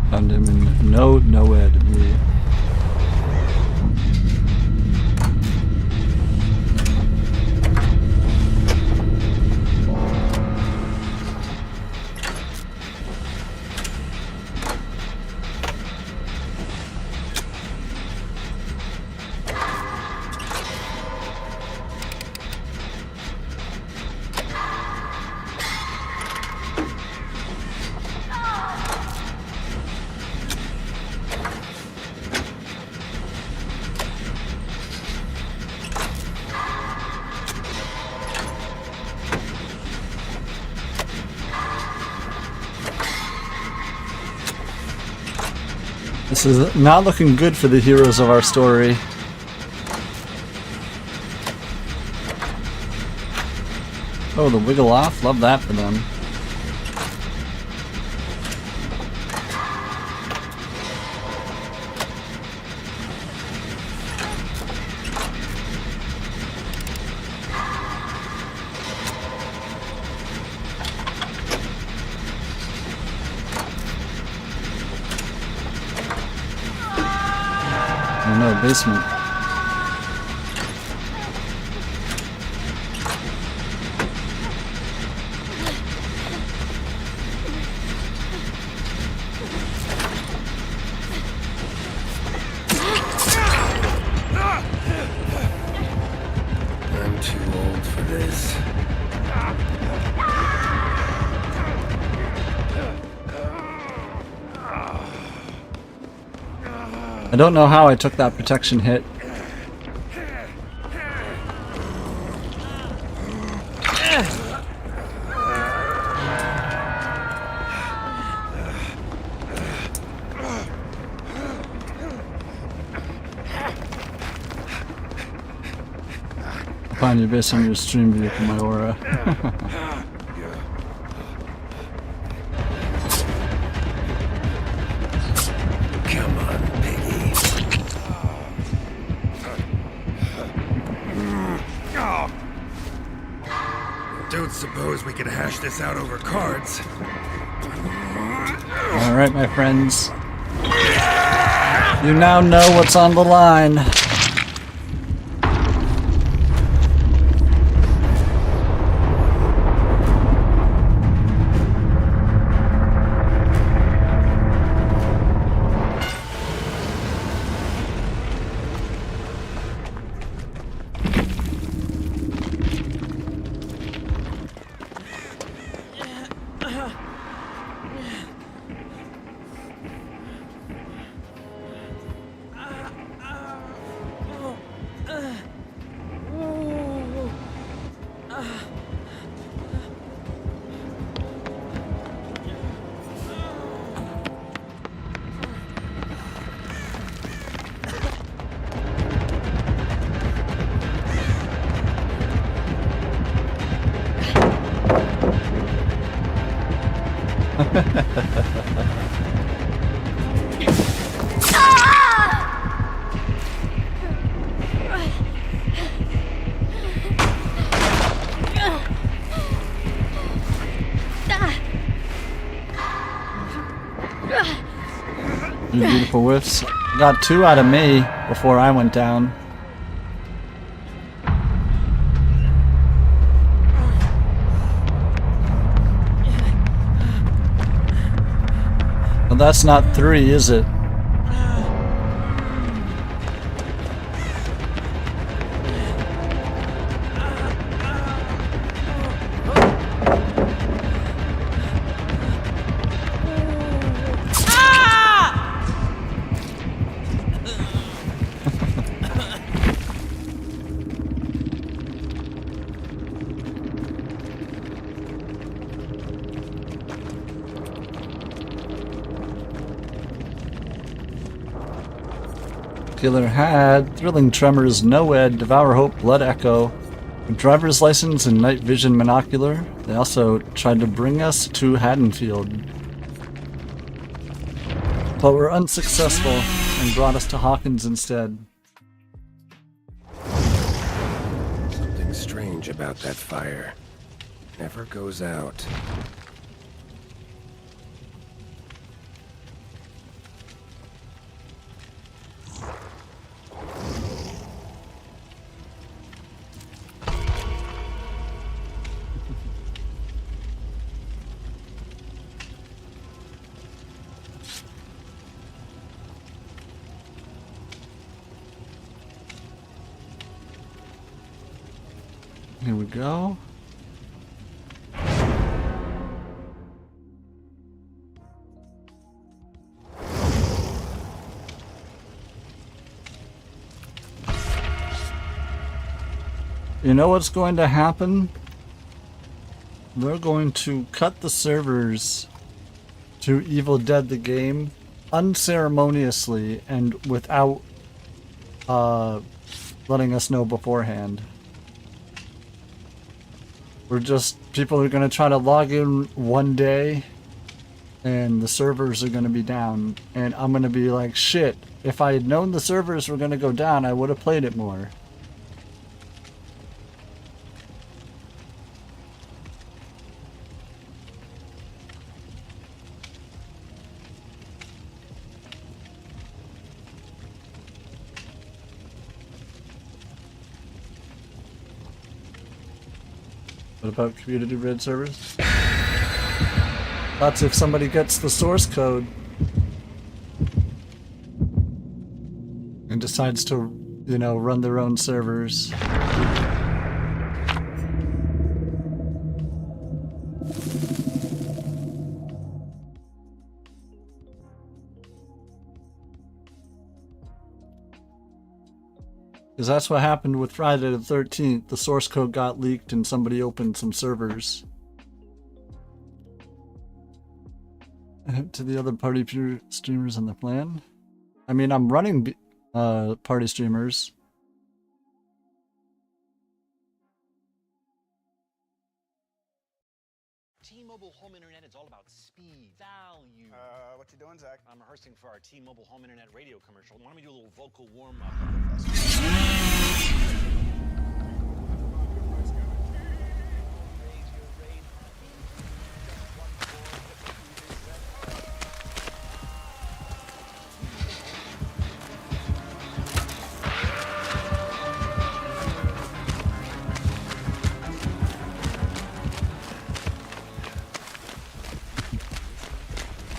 Found him in nowhere to be. This is not looking good for the heroes of our story. Oh, the wiggle off? Love that for them. Oh no, basement. I'm too old for this. I don't know how I took that protection hit. Find you based on your stream view for my aura. Come on, piggy. Don't suppose we could hash this out over cards. Alright, my friends. You now know what's on the line. You beautiful whiffs. Got 2 out of me before I went down. Well, that's not 3, is it? Killer had Thrilling Tremors, No-Ed, Devour Hope, Blood Echo, a driver's license, and night vision monocular. They also tried to bring us to Haddonfield, but were unsuccessful and brought us to Hawkins instead. Something strange about that fire. Never goes out. Here we go. You know what's going to happen? They're going to cut the servers to Evil Dead the game unceremoniously and without letting us know beforehand. People are going to try to log in one day and the servers are going to be down, and I'm going to be like, shit, if I had known the servers were going to go down, I would have played it more. What about community red servers? That's if somebody gets the source code and decides to, you know, run their own servers. Because that's what happened with Friday the 13th. The source code got leaked and somebody opened some servers. To the other party streamers on the plan. I mean, I'm running party streamers. T-Mobile home internet is all about speed, value. What you doing, Zach? I'm rehearsing for our T-Mobile home internet radio commercial. Why don't we do a little vocal warm-up?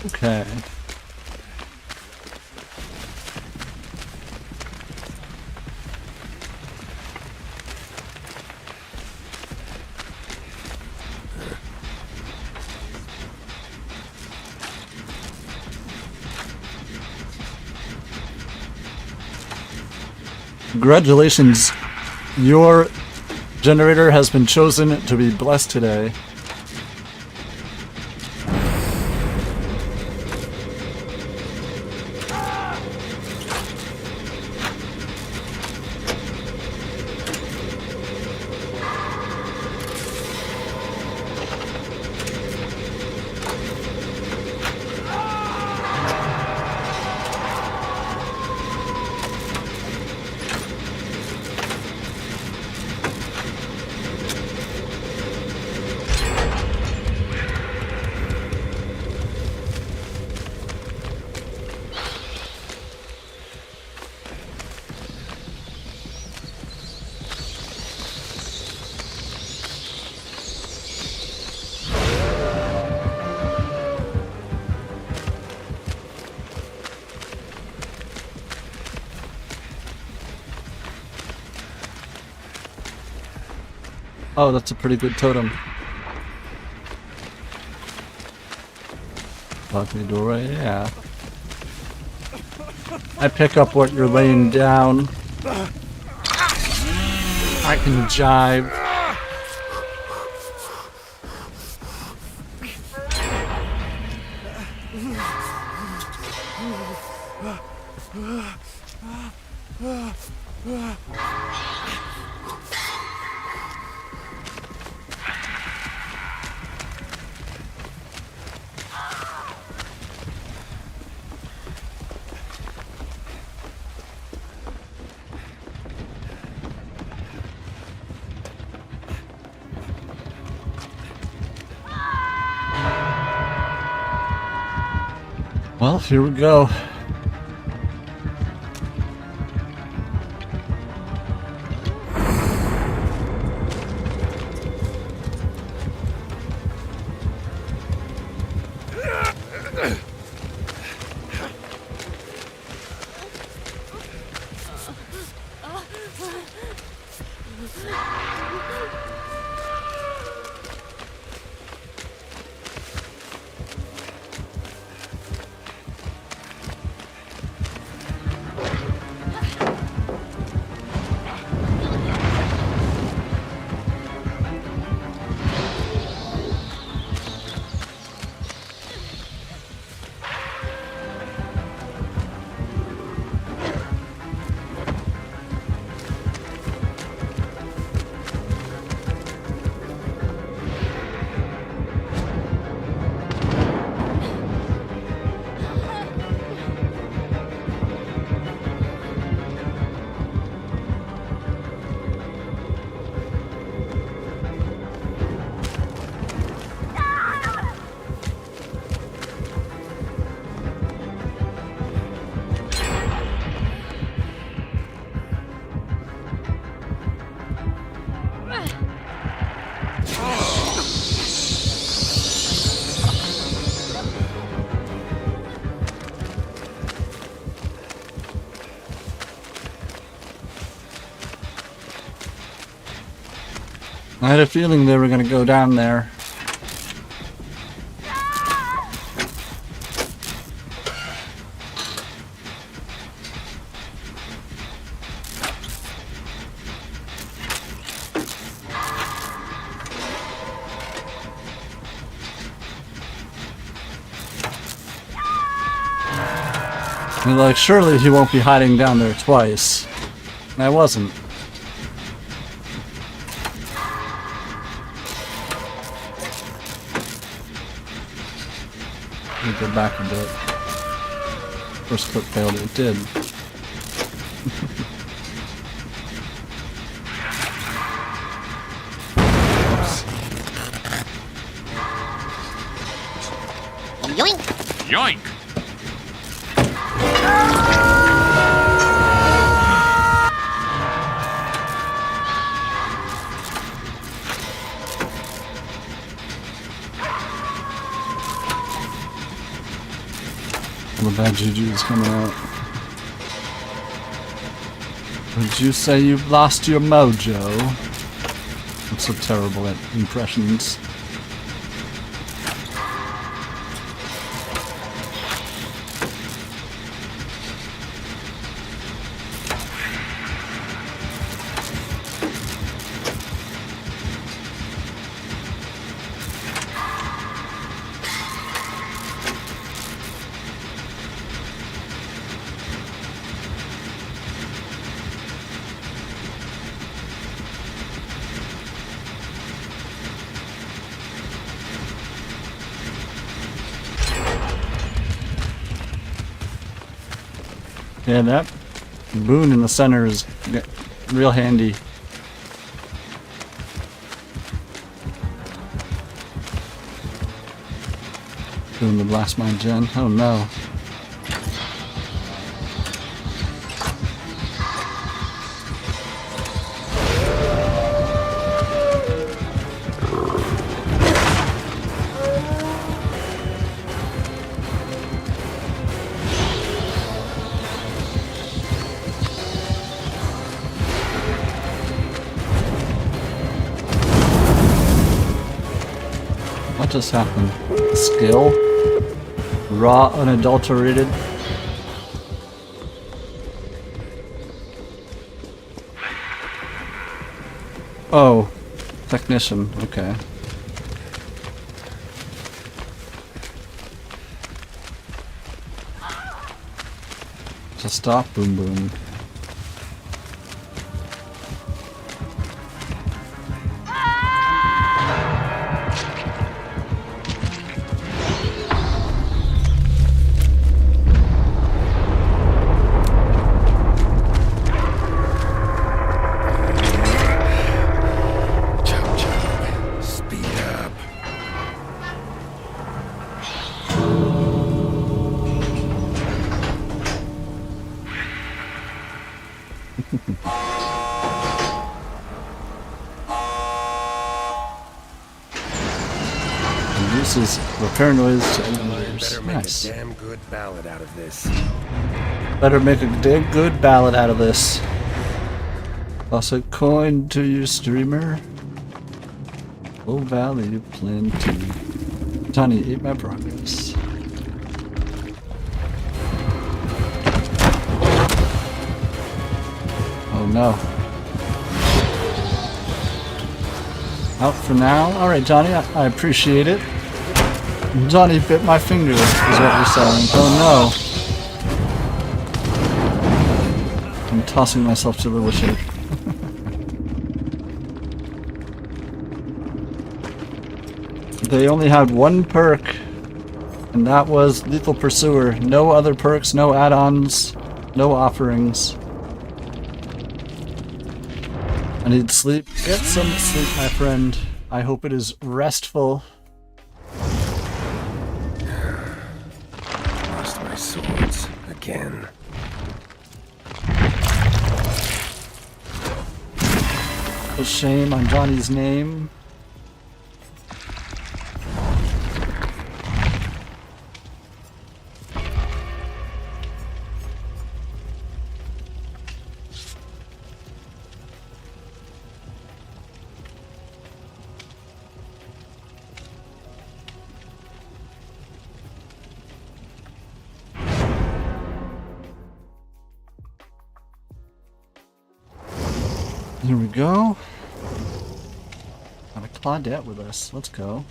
Okay. Congratulations, your generator has been chosen to be blessed today. Oh, that's a pretty good totem. Balcony doorway, yeah. I pick up what you're laying down. I can jive. Well, here we go. I had a feeling they were going to go down there. You're like, surely he won't be hiding down there twice. And I wasn't. Let me go back a bit. First clip failed, it did. Yoink! Yoink! The bad juju is coming out. Would you say you've lost your mojo? I'm so terrible at impressions. Yeah, that boon in the center is real handy. Doing the blast mine gen. Oh no. just happened? Skill? Raw, unadulterated? Oh, technician, okay. Just stop, boom boom. Reduces repair noise to emulators. Better make Nice. a damn good ballad out of this. Better make a damn good ballad out of this. Toss a coin to your streamer. Full value plenty. Tony, eat my progress. Oh no. Out for now. Alright, Johnny, I appreciate it. Johnny bit my finger, is what you're saying. Oh no. I'm tossing myself to the wishing. They only had one perk, and that was Lethal Pursuer. No other perks, no add-ons, no offerings. I need sleep. Get some sleep, my friend. I hope it is restful. Lost my swords again. A shame on Johnny's name. Here we go. Got a Claudette with us. Let's go.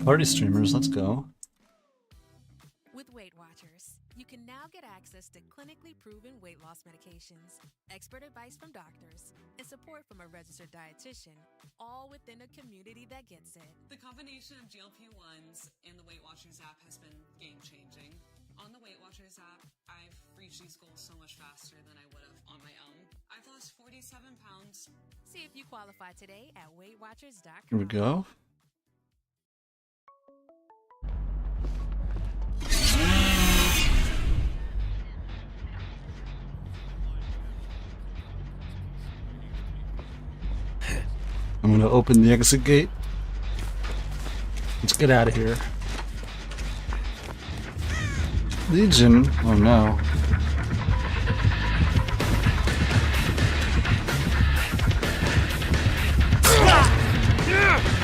Party streamers, let's go. With Weight Watchers, you can now get access to clinically proven weight loss medications, expert advice from doctors, and support from a registered dietitian, all within a community that gets it. The combination of GLP-1s and the Weight Watchers app has been game-changing. On the Weight Watchers app, I've reached these goals so much faster than I would have on my own. I've lost 47 pounds. See if you qualify today at WeightWatchers.com. Here we go. I'm gonna open the exit gate. Let's get out of here. Legion? Oh no.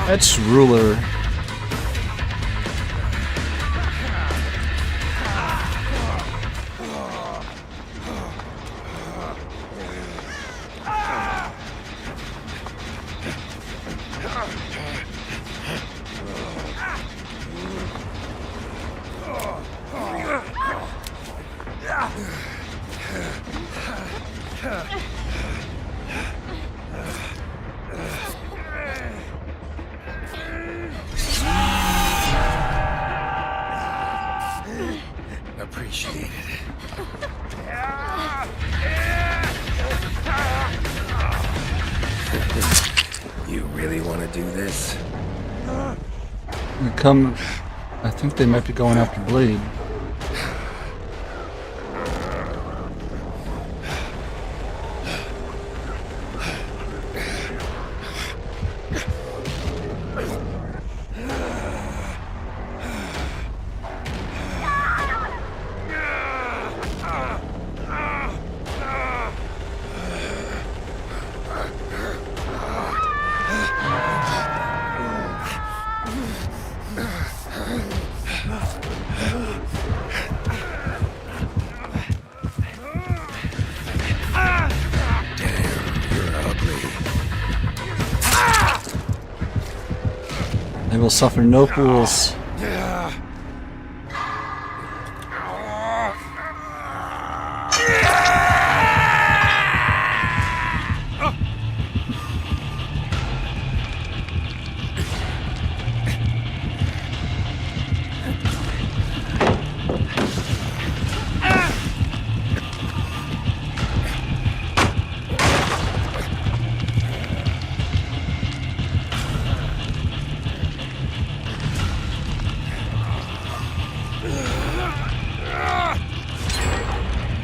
That's Ruler. Appreciate it. You really want to do this? I think they might be going after Blade. They will suffer no fools.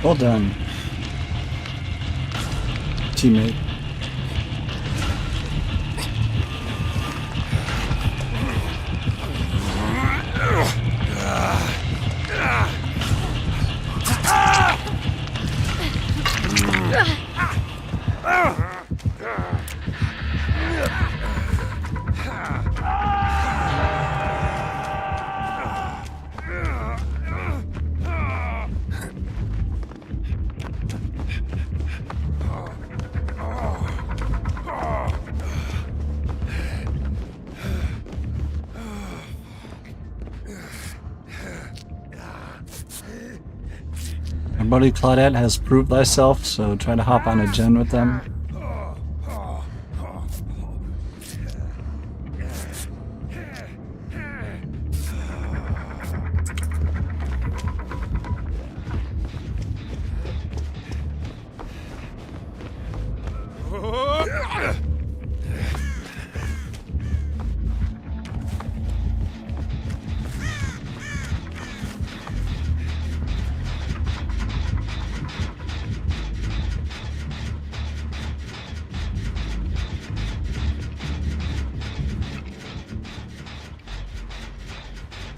Well done, teammate. My buddy Claudette has proved thyself, so try to hop on a gen with them.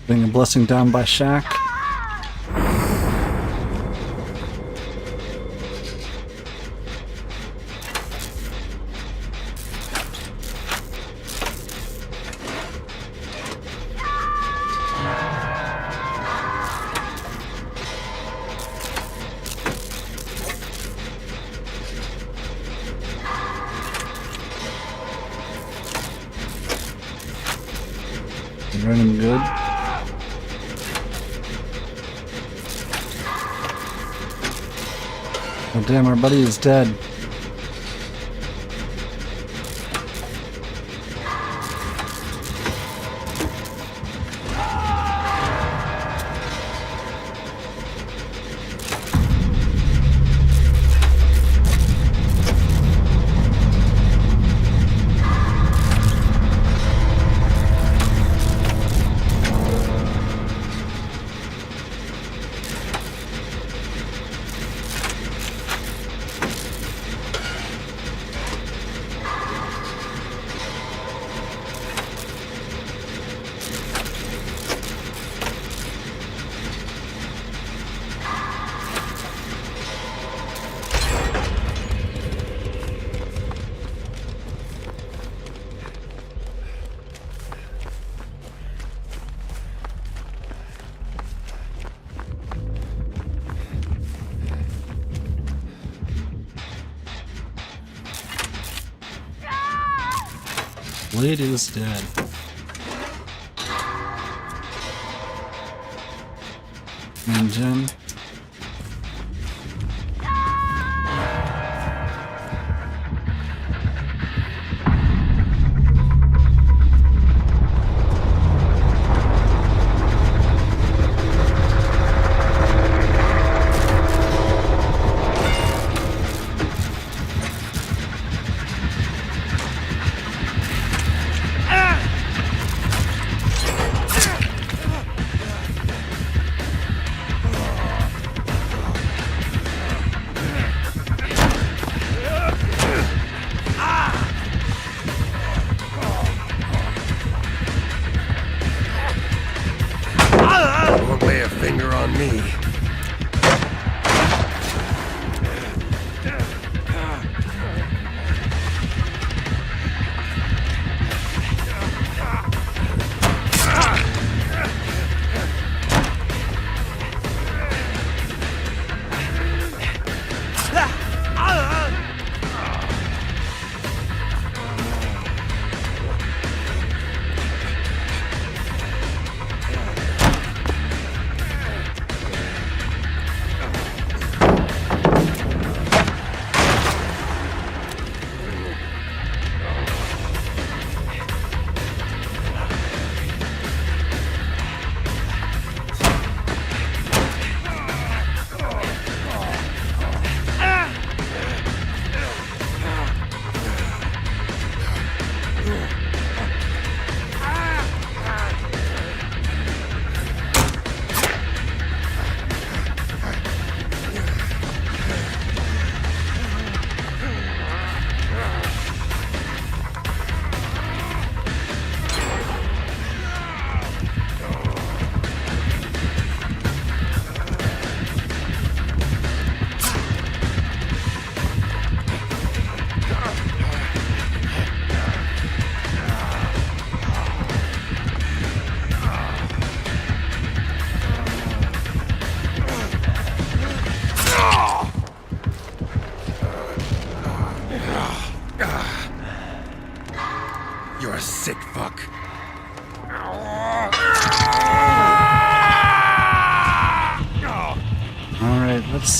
Getting a blessing down by Shaq. Running good. Oh damn, our buddy is dead. Blade is dead. And Jen.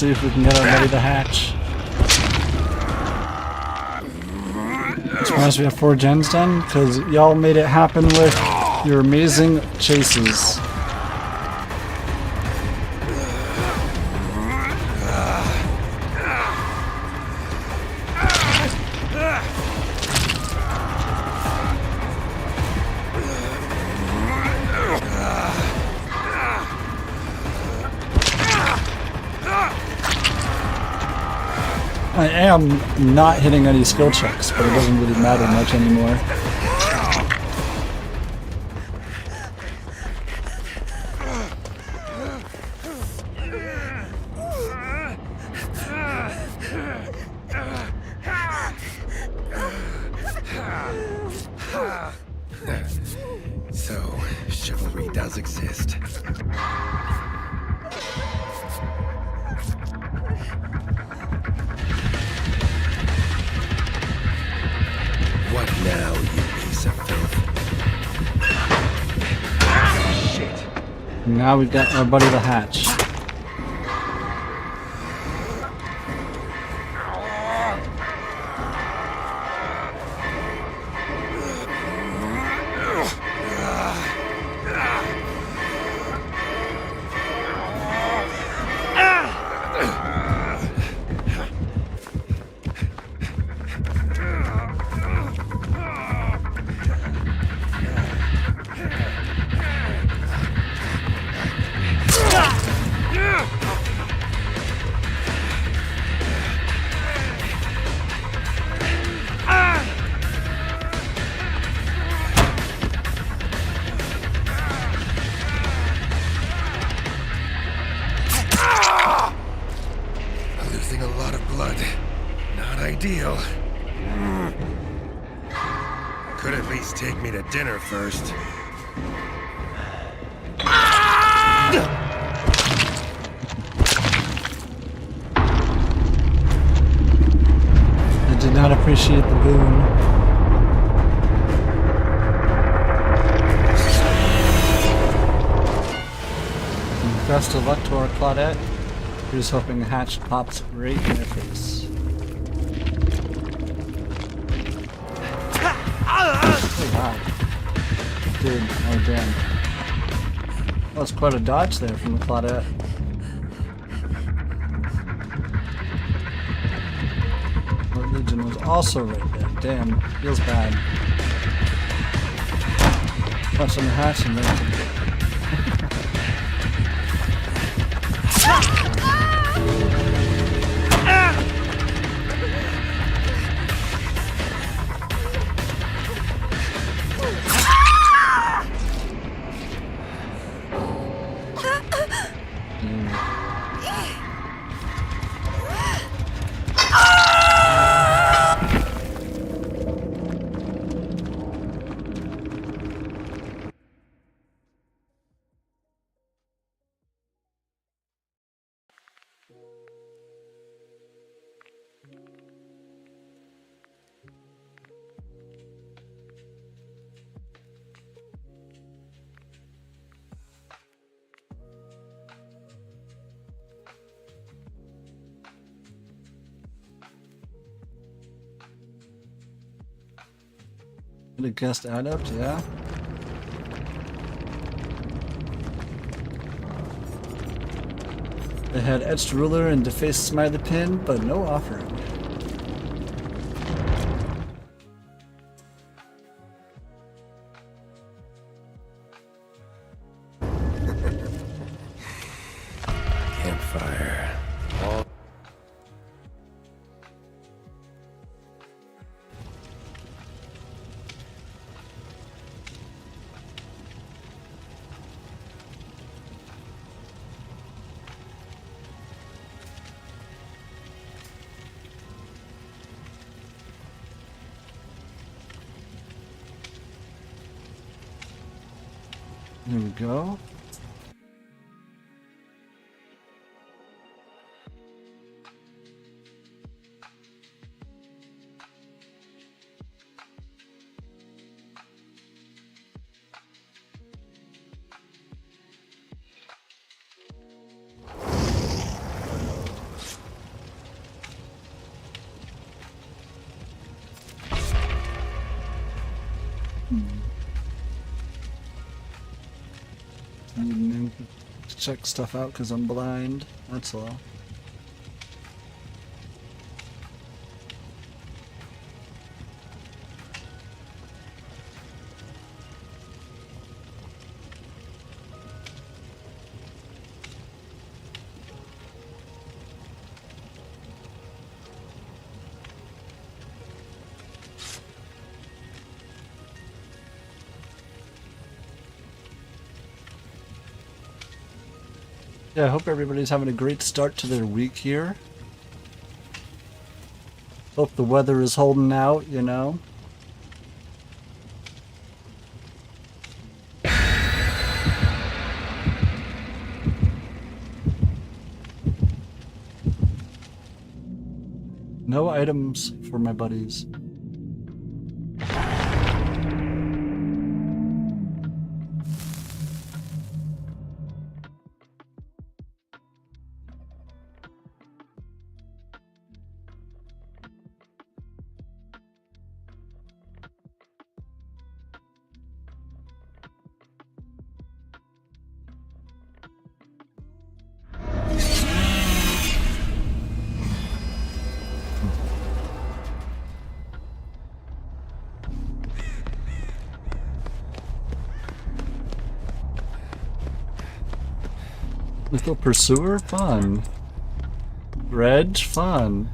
see if we can get our buddy the hatch. I'm surprised we have 4 gens done, because y'all made it happen with your amazing chases. I am not hitting any skill checks, but it doesn't really matter much anymore. So, chivalry does exist. What now, you piece of filth? Shit. Now we've got our buddy the hatch. Losing a lot of blood. Not ideal. Could at least take me to dinner first. I did not appreciate the boon. And best of luck to our Claudette, who's hoping the hatch pops right in her face. Oh wow. Dude, oh damn. That was quite a dodge there from the Claudette. Our Legion was also right there. Damn, feels bad. Touch on the hatch and then the guest adept, yeah. They had etched ruler and defaced smiley pin, but no offering. Campfire. All Here we go. check stuff out because I'm blind. That's all. Yeah, I hope everybody's having a great start to their week here. Hope the weather is holding out, you know. No items for my buddies. Little Pursuer? Fun. Reg? Fun.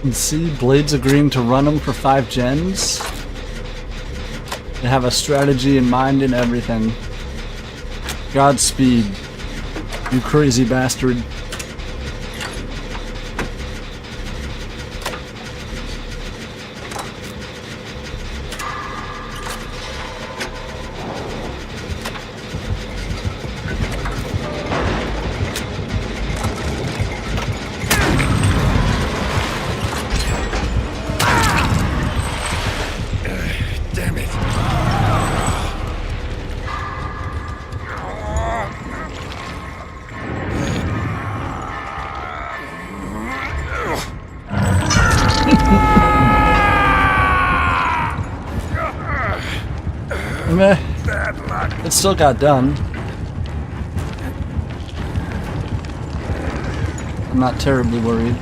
And see, Blade's agreeing to run them for 5 gens. They have a strategy in mind and everything. Godspeed, you crazy bastard. It still got done. I'm not terribly worried.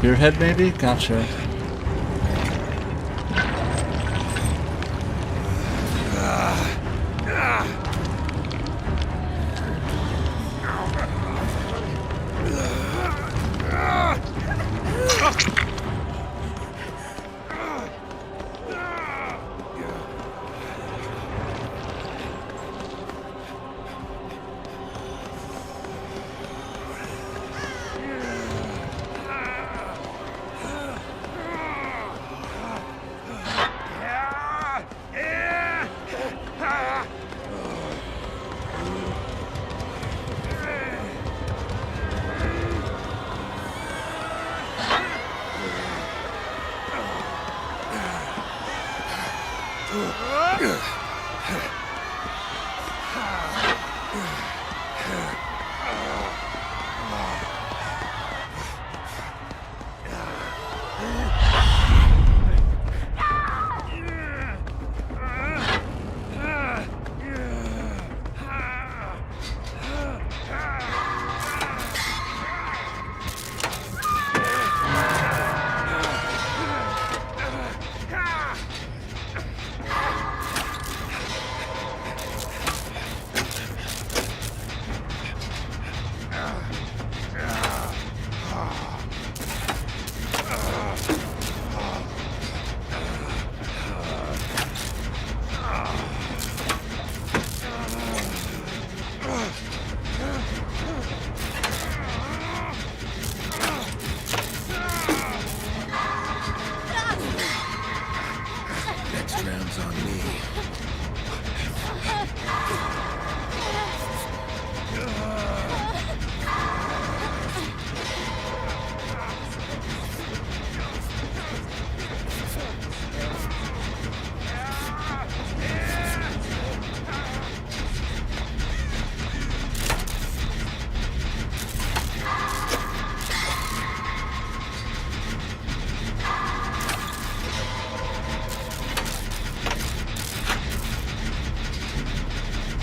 Your head, maybe? Gotcha.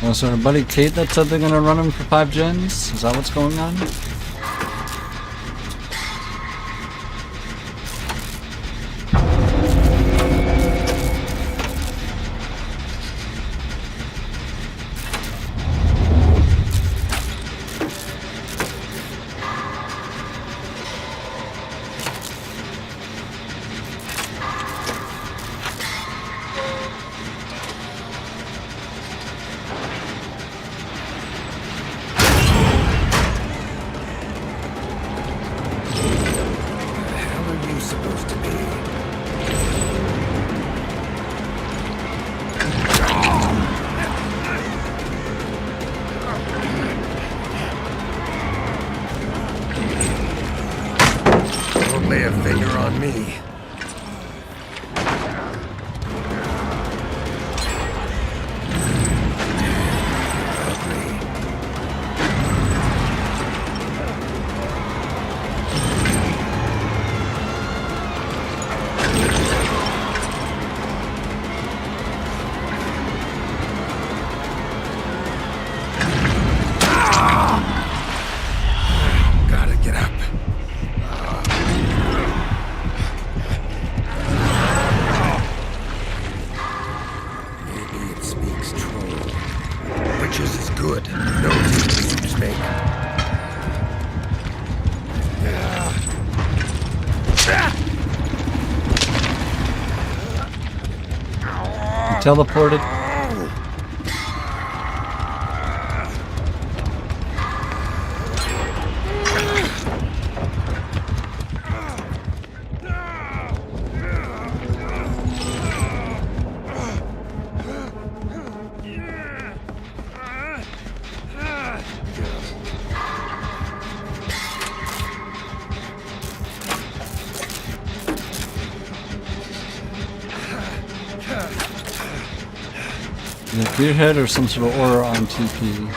Oh, so our buddy Kate that said they're gonna run him for 5 gens? Is that what's going on? Lay a finger on me. Gotta get up. Maybe it speaks troll. Witches is good. No tasty make. Teleported. The gearhead or some sort of aura on TP.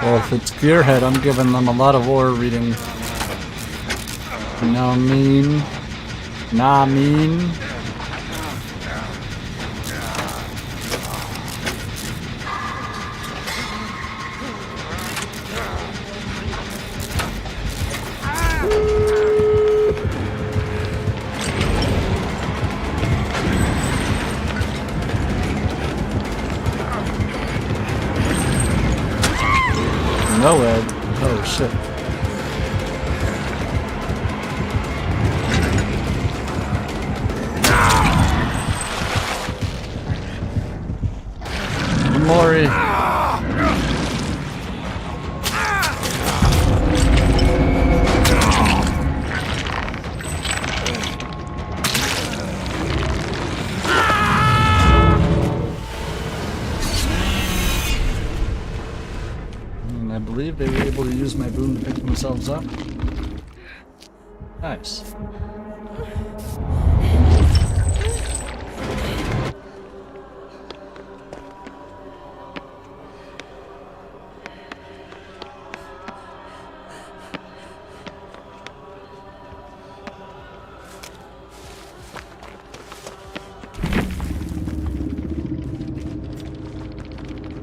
Well, if it's gearhead, I'm giving them a lot of aura reading. You know what I mean? Nah, I mean. No, Ed. Oh, shit. Mori. I believe they were able to use my boom to pick themselves up. Nice.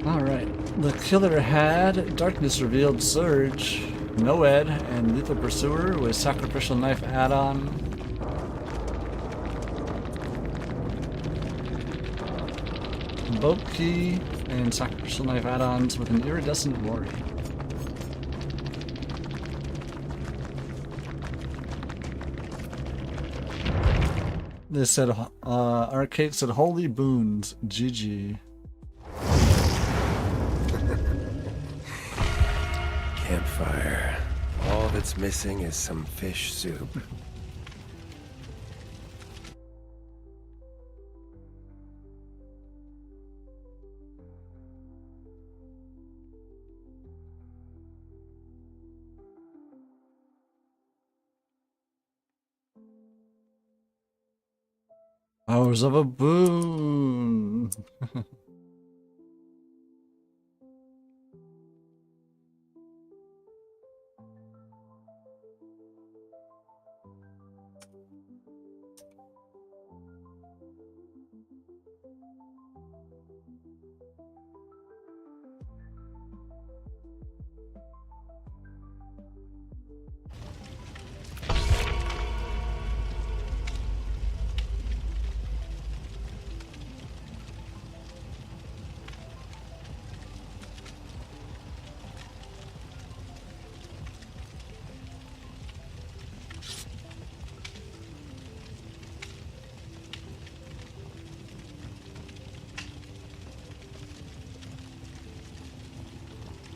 Alright. The killer had Darkness Revealed Surge, Noed, and Lethal Pursuer with Sacrificial Knife add-on. Boat Key and Sacrificial Knife add-ons with an Iridescent Glory. They said, Arcade said, holy boons, GG. Campfire. All that's missing is some fish soup. Hours of a boon.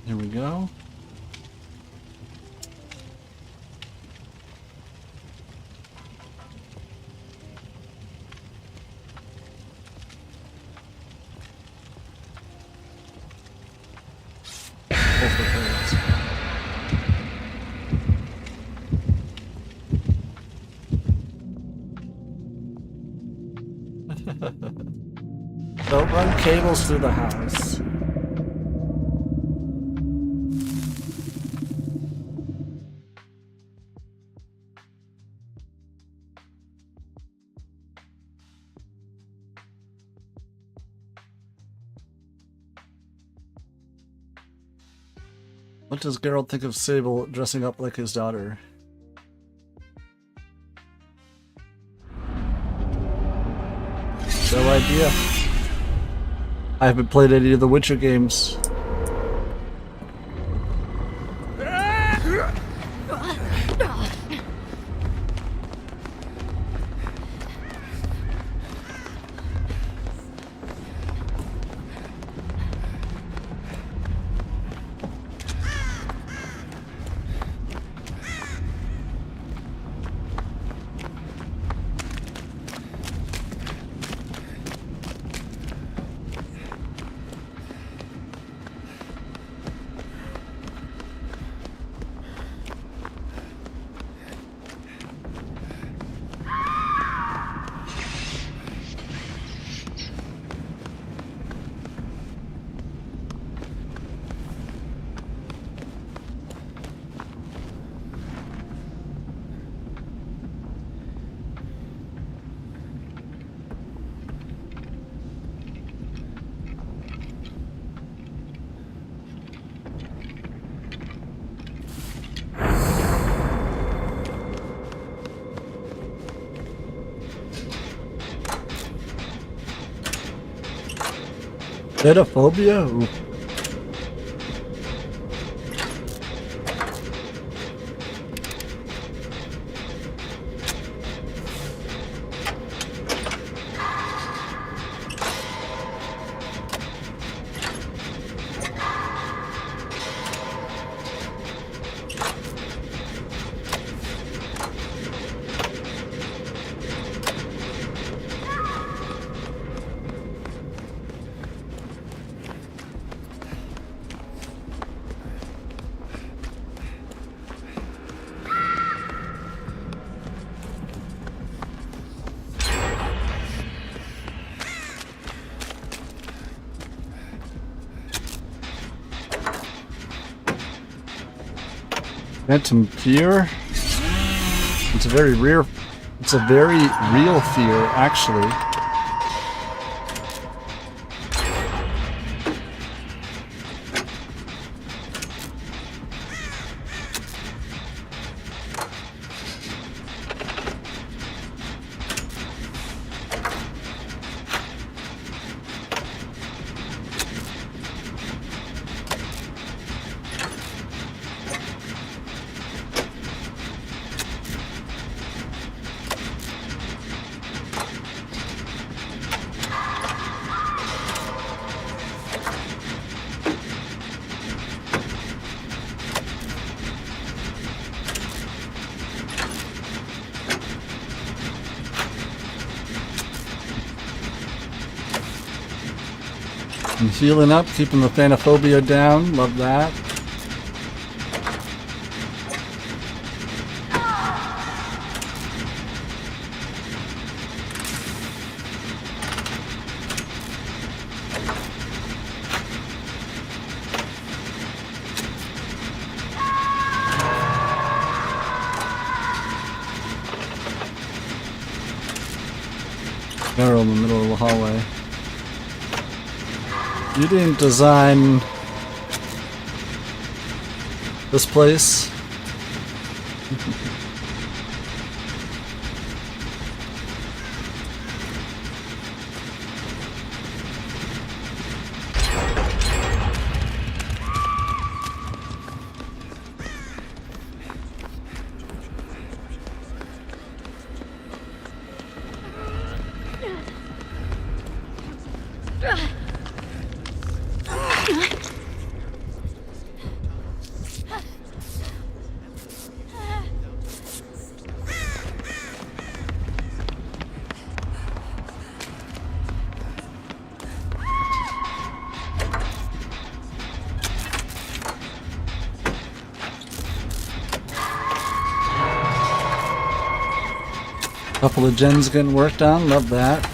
Here we go. Don't run cables through the house. What does Geralt think of Sable dressing up like his daughter? No idea. I haven't played any of the Witcher games. Phasmophobia? Ooh. Phantom fear? It's a very real fear, actually. And healing up, keeping the Phasmophobia down. Love that. Arrow in the middle of the hallway. You didn't design this place. Couple of gens getting worked on, love that.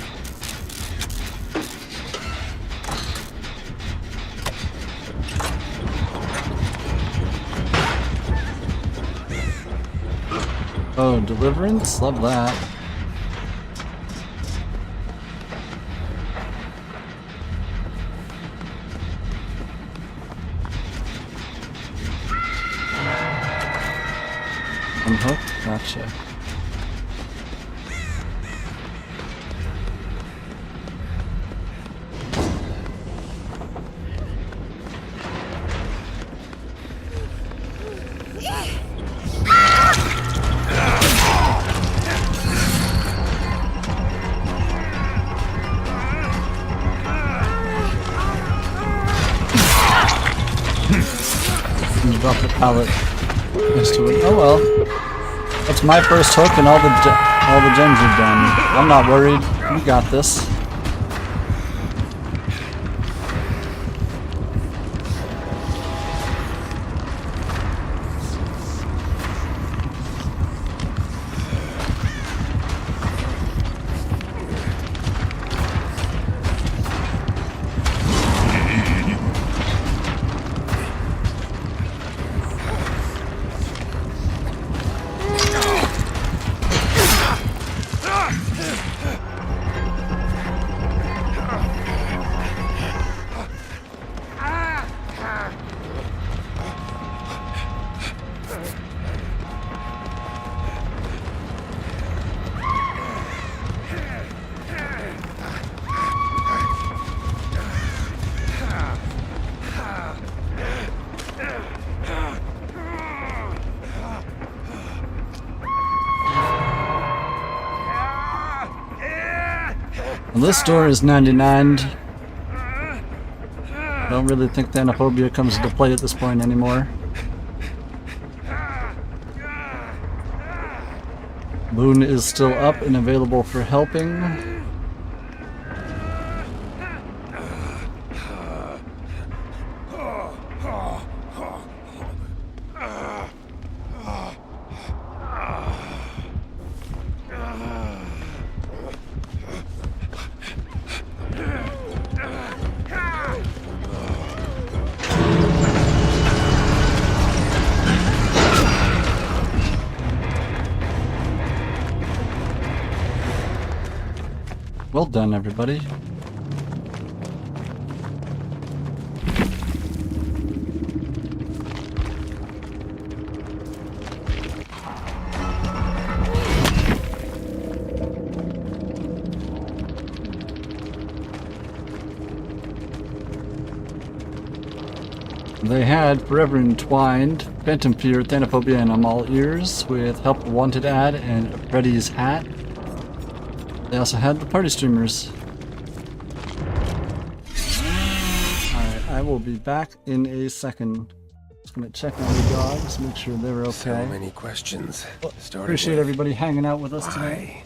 Oh, Deliverance, love that. Unhook, gotcha. Drop the pallet next to it. Oh well. That's my first hook and all the gems are done. I'm not worried. You got this. Well, this door is 99. I don't really think Phasmophobia comes into play at this point anymore. Moon is still up and available for helping. Well done, everybody. They had Forever Entwined, Phantom Fear, Phasmophobia, and I'm All Ears with Help Wanted ad and Freddy's Hat. They also had the party streamers. Alright, I will be back in a second. Just gonna check on the dogs, make sure they're okay. So many questions. Appreciate everybody hanging out with us today.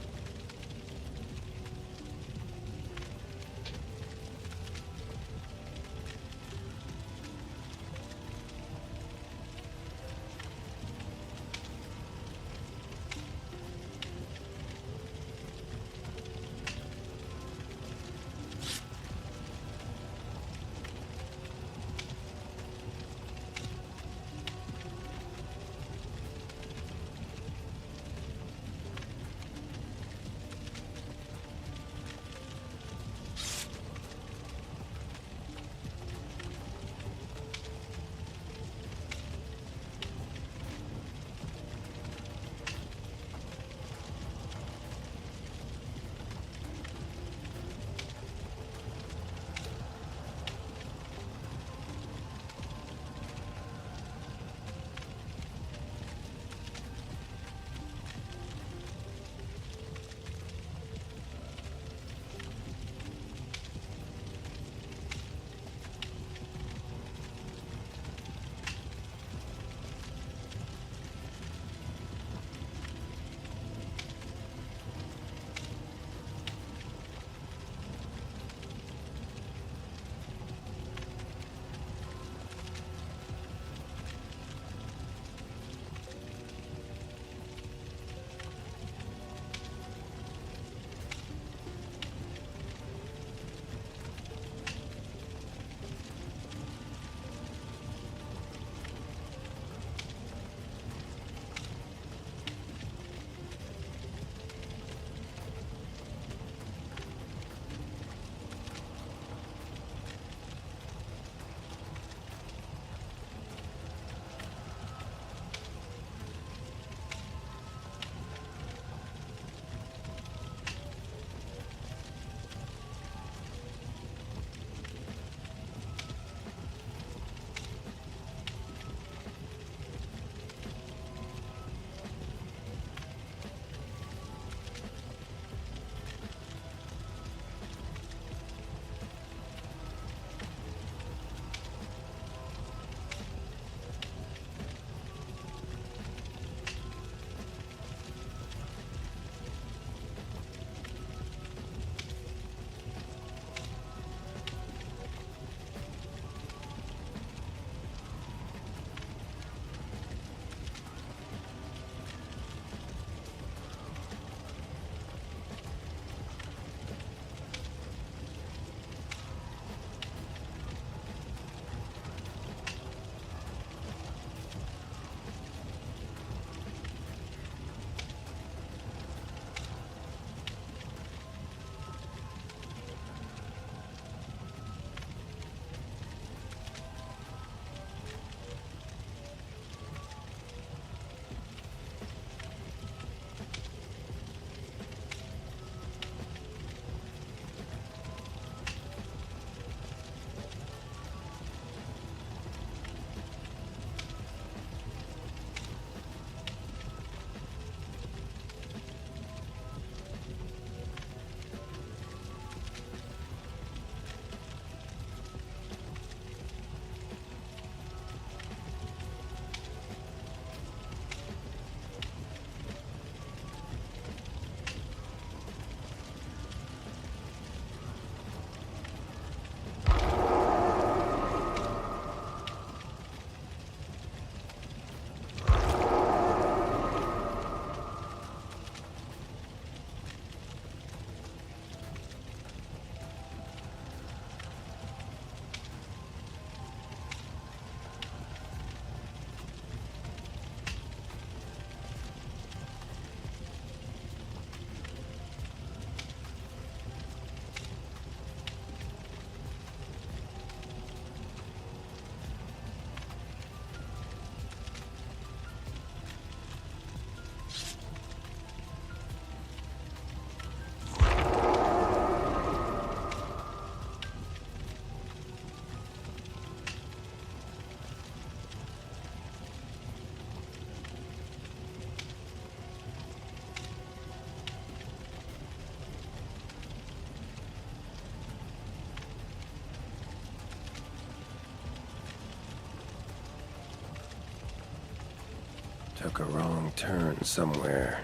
Took a wrong turn somewhere.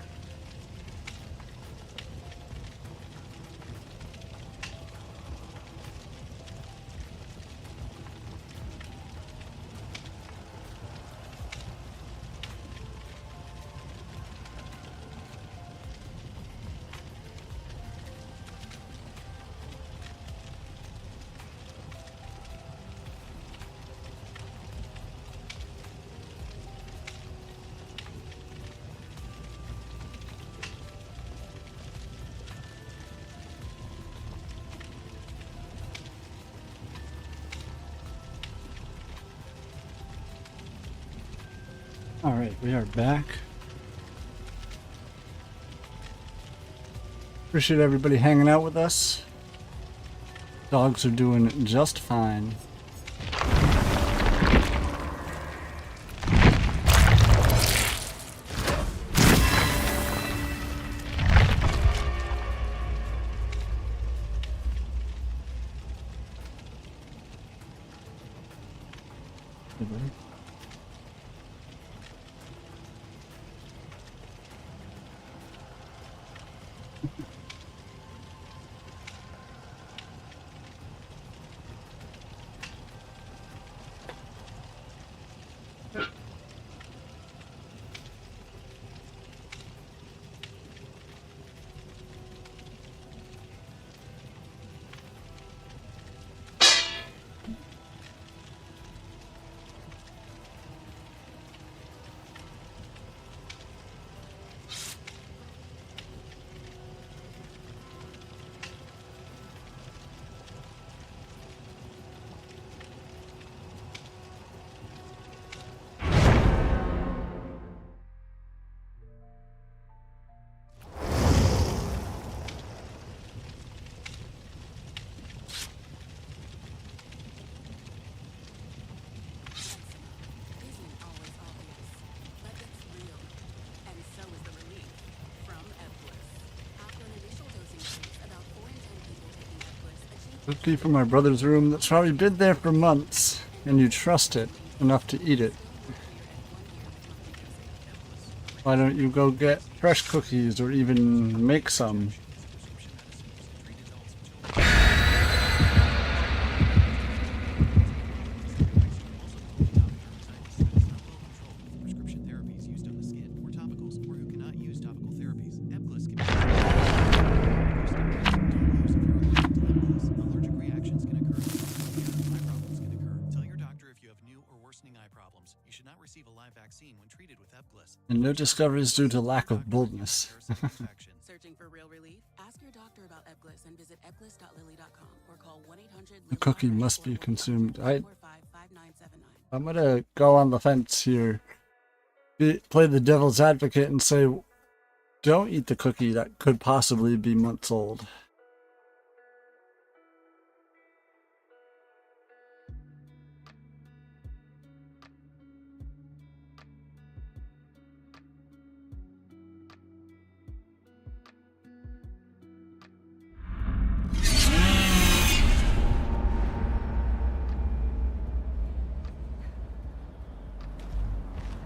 Alright, we are back. Appreciate everybody hanging out with us. Dogs are doing just fine. Cookie from my brother's room that's probably been there for months, and you trust it enough to eat it. Why don't you go get fresh cookies or even make some? And no discoveries due to lack of boldness. Searching for real relief? Ask your doctor about Ebglyss and visit ebglyss.lily.com or call 1-800. The cookie must be consumed. I'm gonna go on the fence here. Play the devil's advocate and say, don't eat the cookie that could possibly be months old.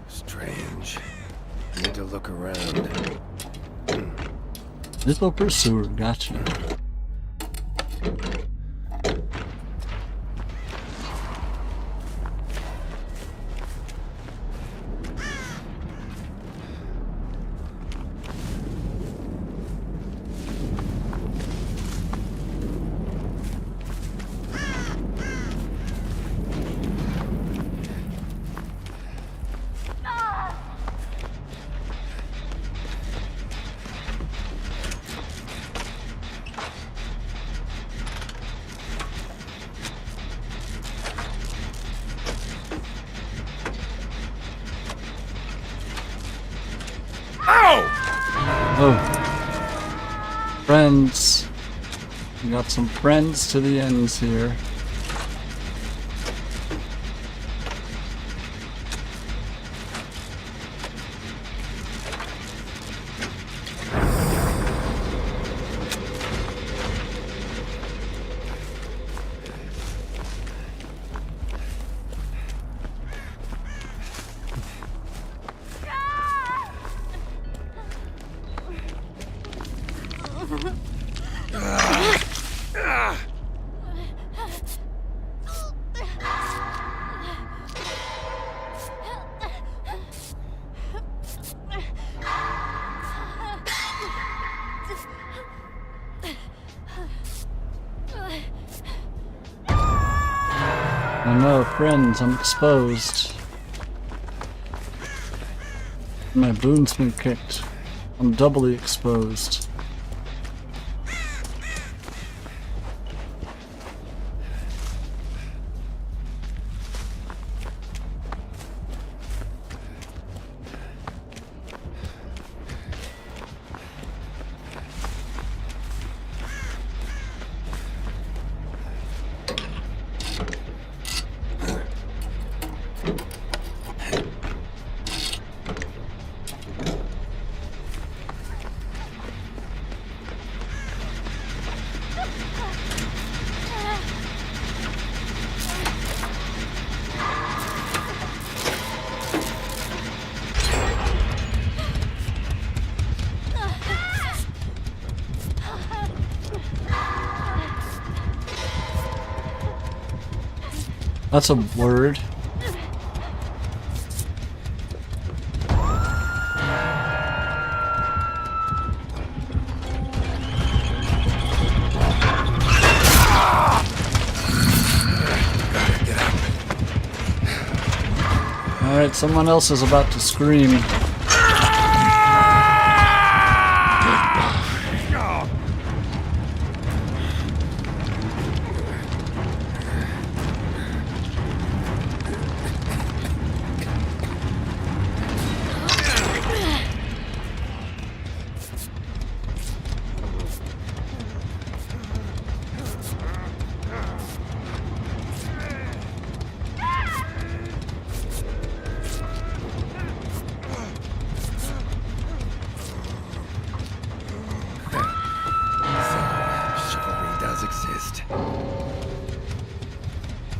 Strange. Need to look around. Little pursuer, gotcha. Oh, friends. We got some friends to the ends here. Oh no, friends, I'm exposed. My boon's been kicked. I'm doubly exposed. That's a word. Alright, someone else is about to scream.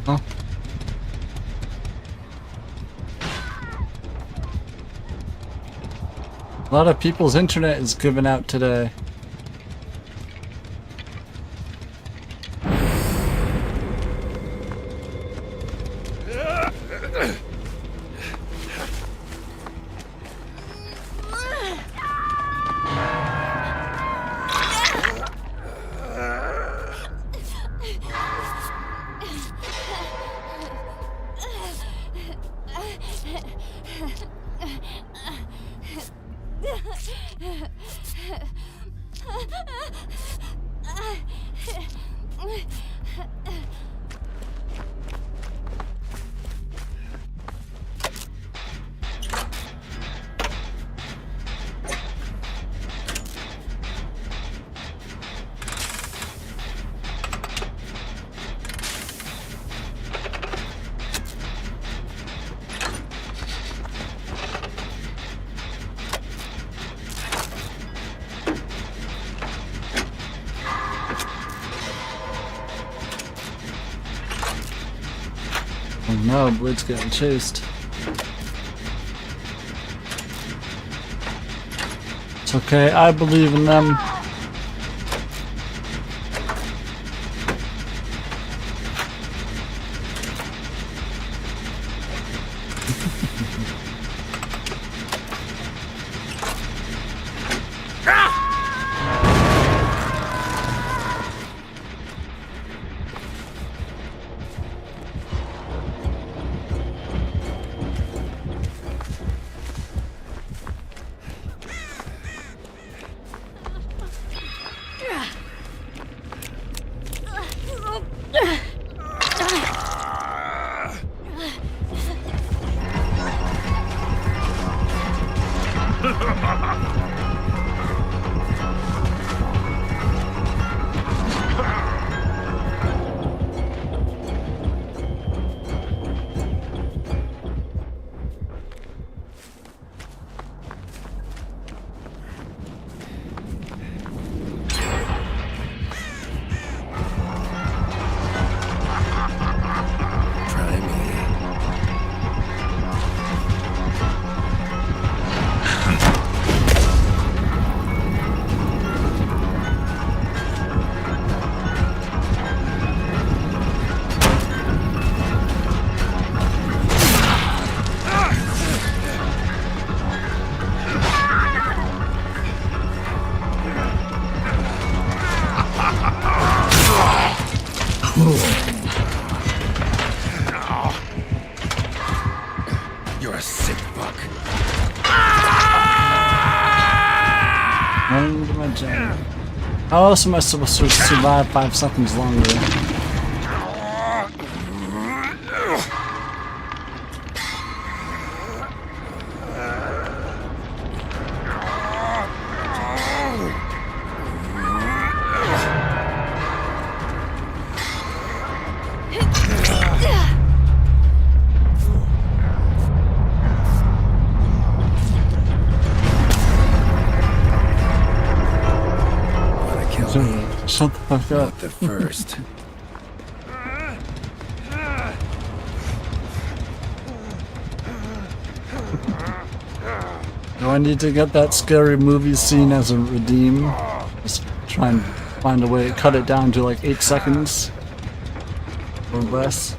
Huh? A lot of people's internet is given out today. Oh no, Blitz getting chased. It's okay, I believe in them. Running into my giant. How else am I supposed to survive 5 seconds longer? Shut the fuck up. Not the first. Do I need to get that scary movie scene as a redeem? Just try and find a way to cut it down to like 8 seconds or less.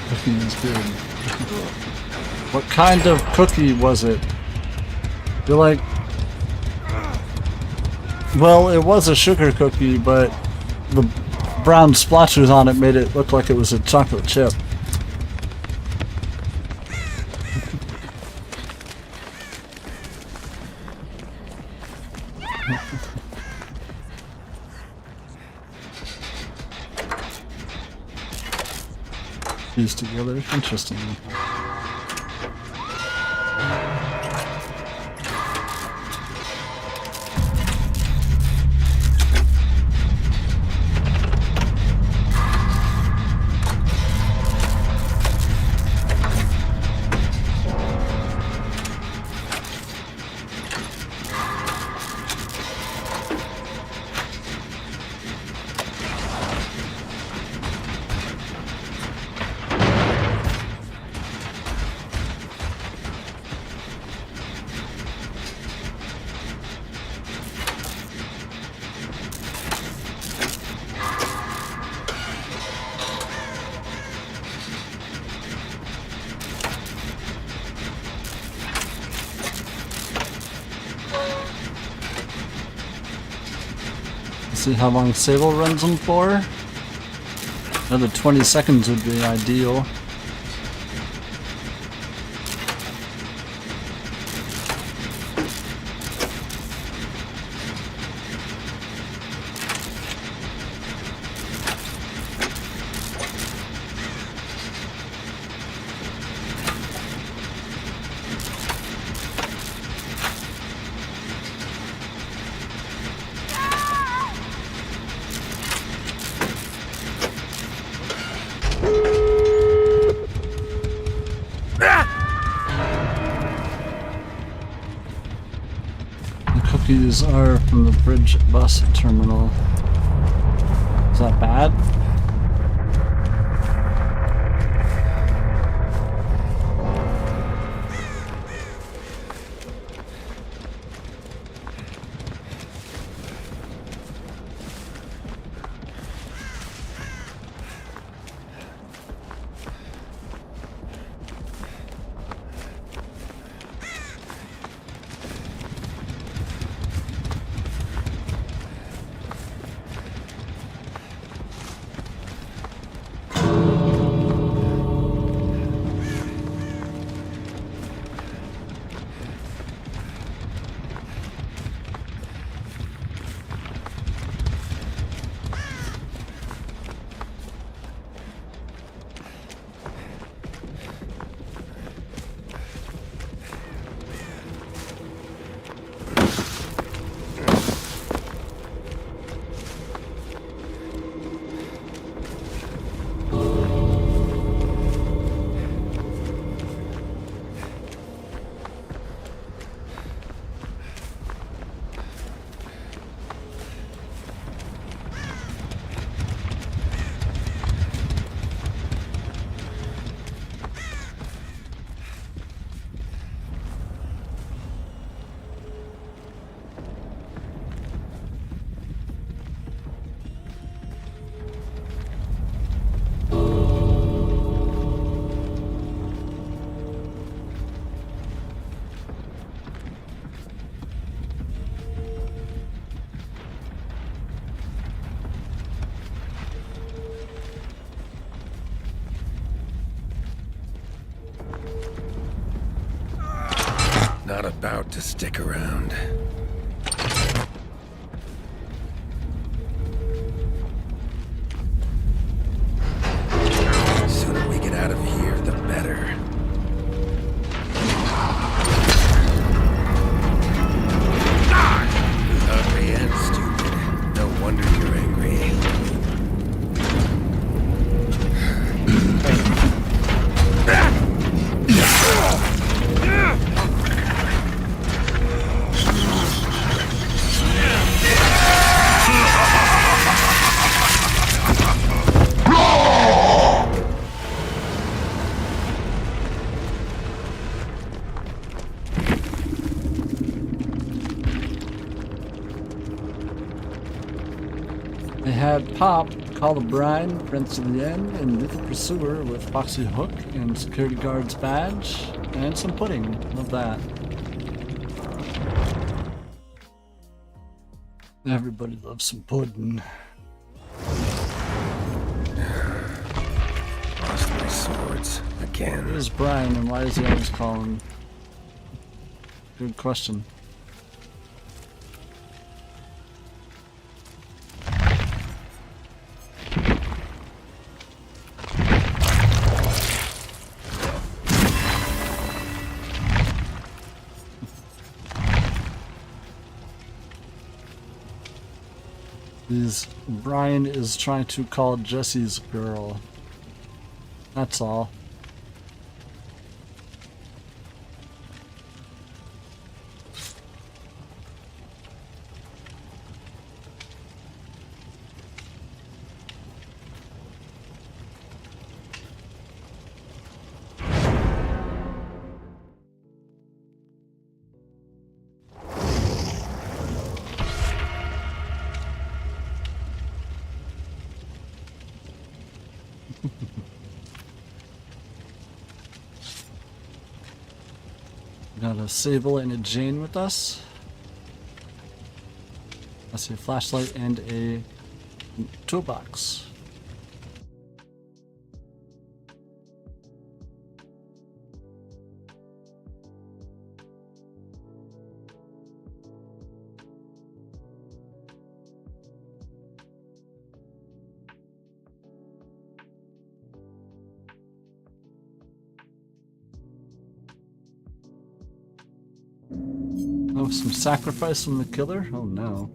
Cookie is good. What kind of cookie was it? You're like... Well, it was a sugar cookie, but the brown splotches on it made it look like it was a chocolate chip. These together, interesting. See how long Sable runs them for? Another 20 seconds would be ideal. Cookies are from the bridge bus terminal. Is that bad? not about to stick around. The sooner we get out of here, the better. Hungry and stupid. No wonder you're angry. They had Pop call Brian, Prince of the Inn, and Little Pursuer with Foxy Hook and security guard's badge, and some pudding. Love that. Everybody loves some pudding. Lost my swords again. Who's Brian and why is he always calling? Good question. Brian is trying to call Jesse's girl. That's all. Got a Sable and a Jane with us. I see a flashlight and a toolbox. Oh, some sacrifice from the killer? Oh no.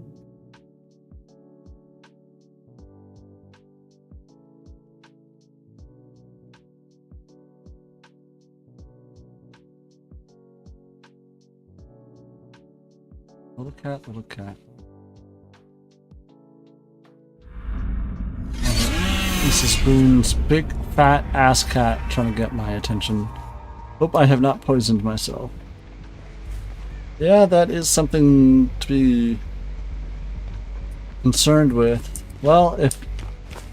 Little cat, little cat. Mrs. Boone's big fat ass cat trying to get my attention. Hope I have not poisoned myself. Yeah, that is something to be concerned with. Well, if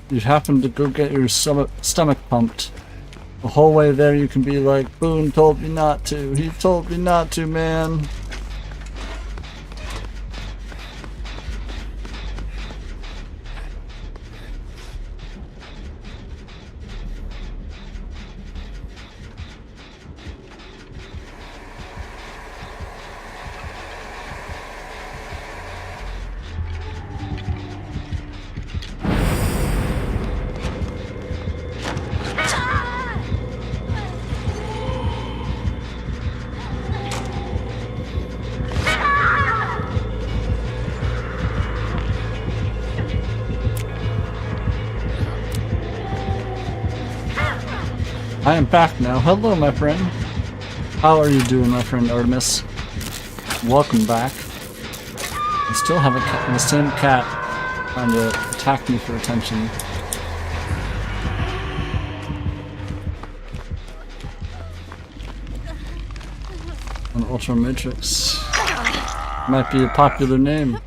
you happen to go get your stomach pumped, the whole way there you can be like, Boone told me not to. He told me not to, man. I am back now. Hello, my friend. How are you doing, my friend Artemis? Welcome back. I still have the same cat trying to attack me for attention. An Ultra Matrix might be a popular name.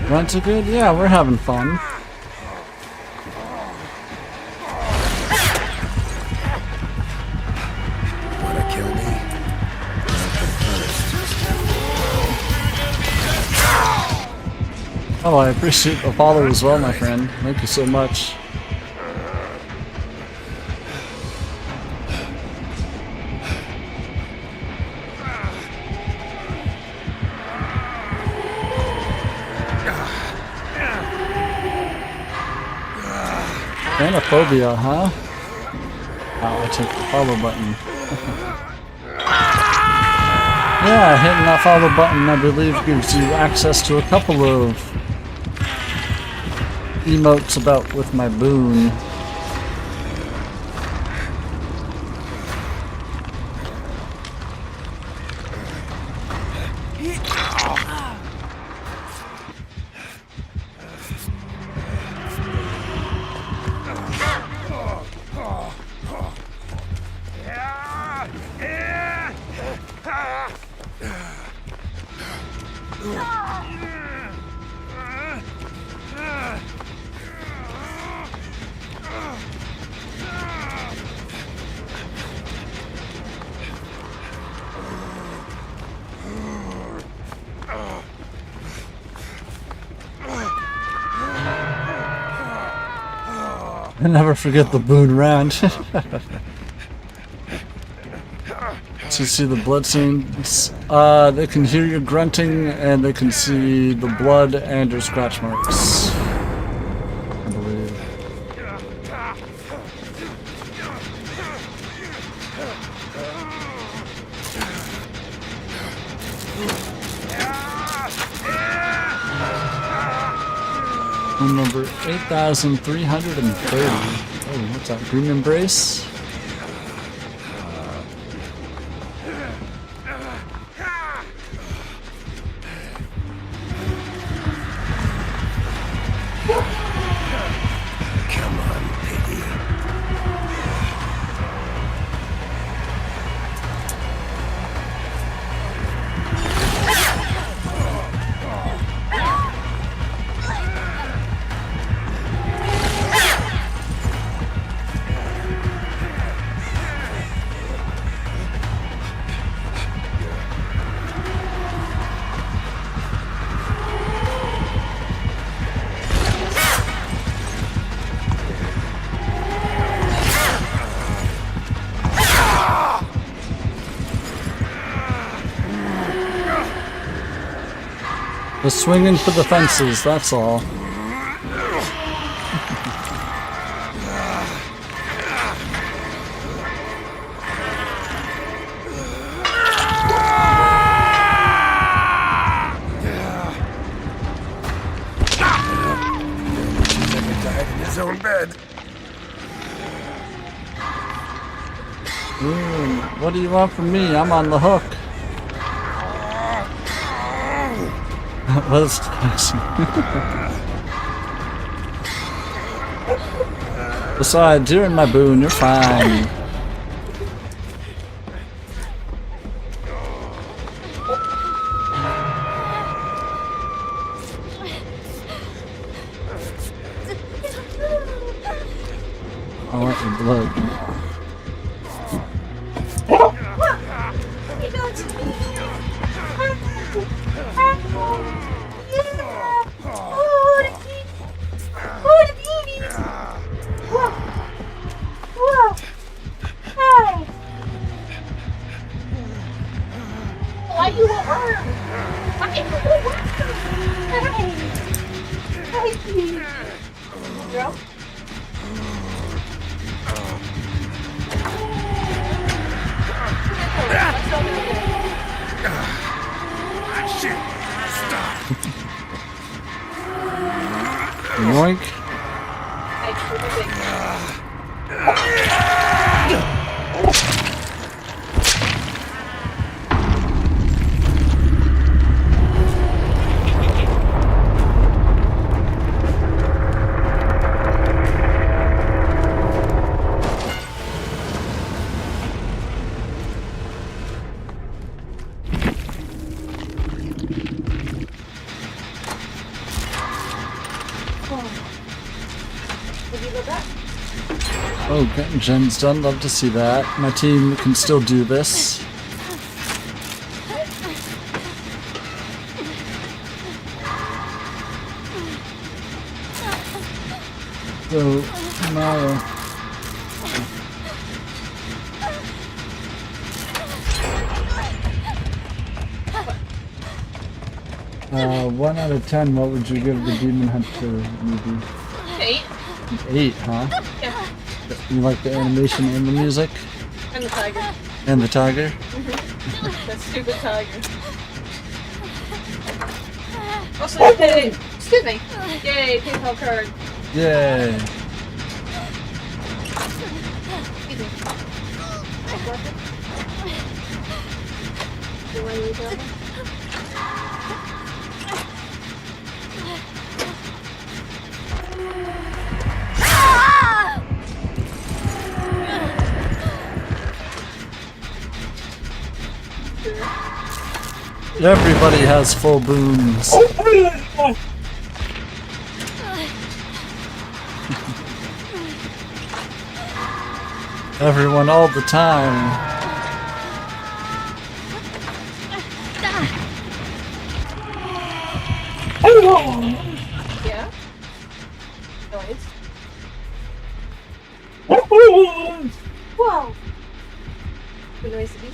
Runs are good? Yeah, we're having fun. Wanna kill me? Not the Oh, I appreciate the follow as well, my friend. Thank you so much. Phasmophobia, huh? Oh, I took the follow button. Yeah, hitting that follow button, I believe, gives you access to a couple of emotes about with my boon. I never forget the boon rant. So you see the blood stains. They can hear you grunting, and they can see the blood and your scratch marks, I believe. Phone number 8330. Oh, what's that? Green Embrace? Come on, piggy. Just swinging for the fences, that's all. Died in his own bed. Ooh, what do you want from me? I'm on the hook. Let's Besides, you're in my boon, you're fine. I want your blood. Why you want her? Why you want her? Hey, girl. Shit! Stop! Yoink. Oh, getting gens done. Love to see that. My team can still do this. So, tomorrow. One out of 10, what would you give the Demon Hunter movie? 8. 8, huh? Yeah. You like the animation and the music? And the tiger. And the tiger? That stupid tiger. Also, yay! Excuse me. Yay, PayPal card. Yay! Excuse me. Do I leave that? Everybody has full booms. Everyone all the time. Yeah? Noise. Whoa! Good noise to be.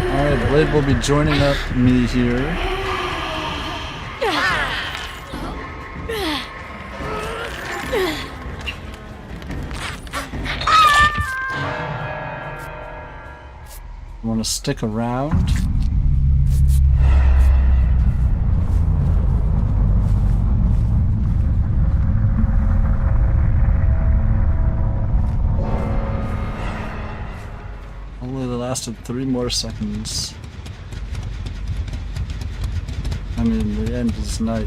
Alright, Blade will be joining up me here. Want to stick around? Only lasted 3 more seconds. I mean, the end is nigh.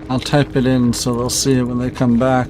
I'll type it in so they'll see it when they come back.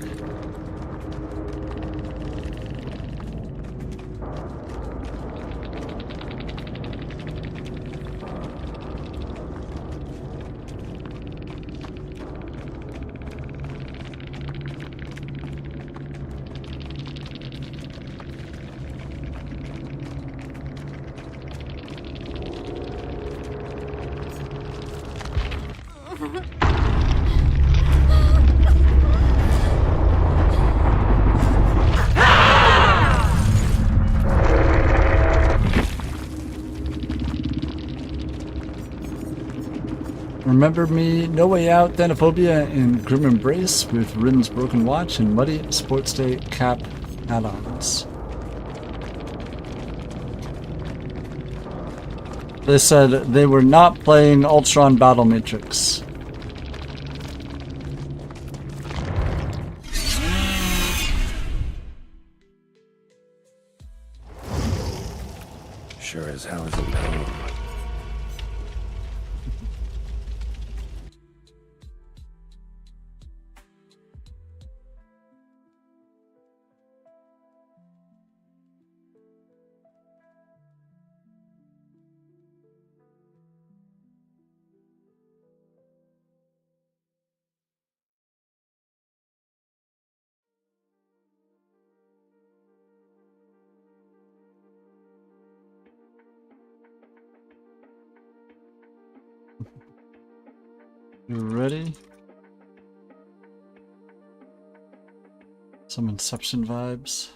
Remember Me, No Way Out, Phasmophobia, and Grim Embrace with Rin's Broken Watch and Muddy Sports Day Cap add-ons. They said they were not playing Ultron Battle Matrix. Sure as hell isn't home. You ready? Some Inception vibes.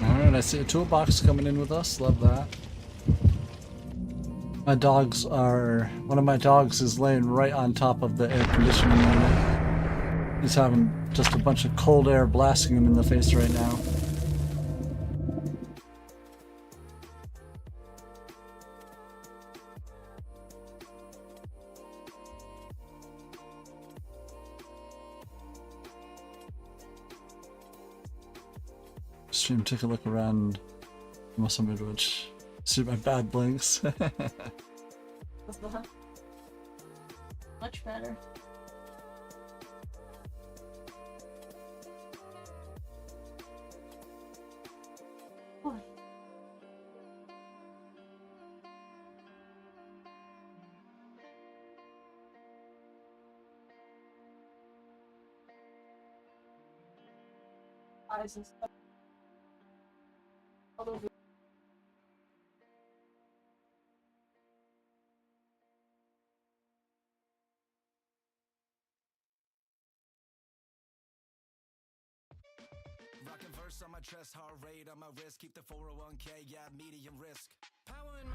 Alright, I see a toolbox coming in with us. Love that. One of my dogs is laying right on top of the air conditioning unit. He's having just a bunch of cold air blasting him in the face right now. Stream, take a look around my sandwich. See my bad blinks. Much better. What? Eyes and stuff. All over. Rockin' verse on my chest, heart rate on my wrist, keep the 401k, yeah, medium risk. Power in my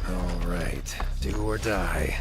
All right, do or die.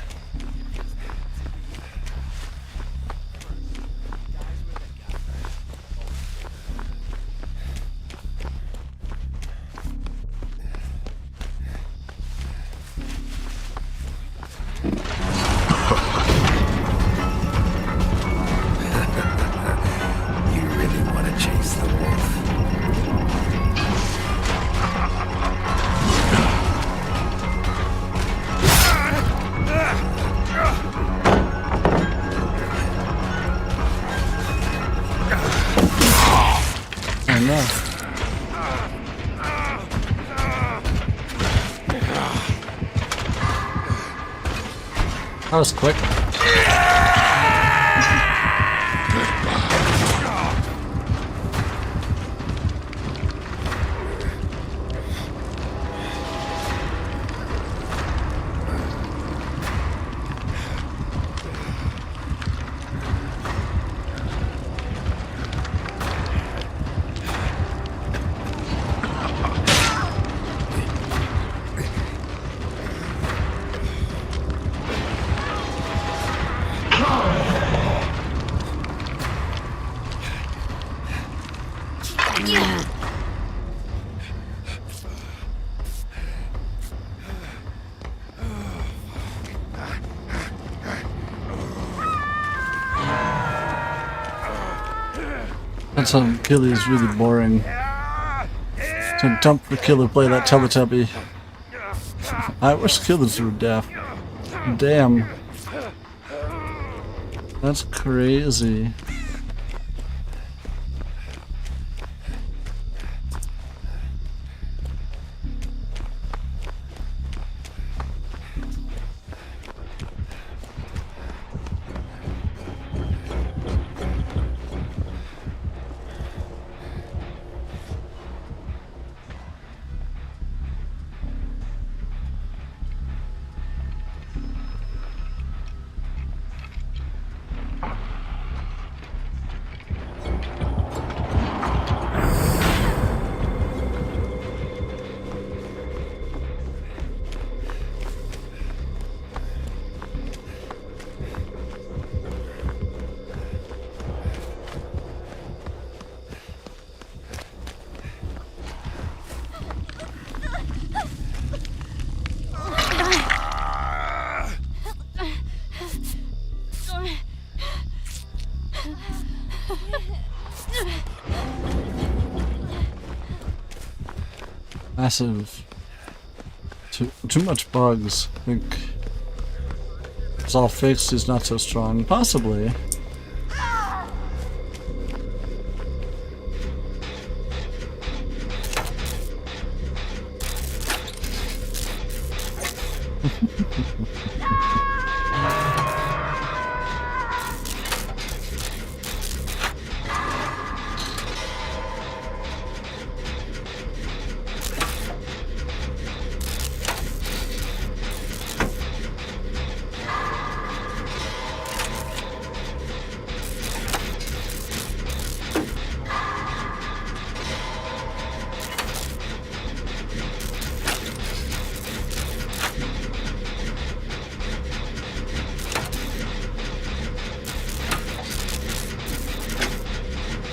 That was quick. That's how Killy is really boring. So dump the killer, play that Teletubby. I wish killers were deaf. Damn. That's crazy. massive. Too much bugs. I think it's all fixed. He's not so strong. Possibly.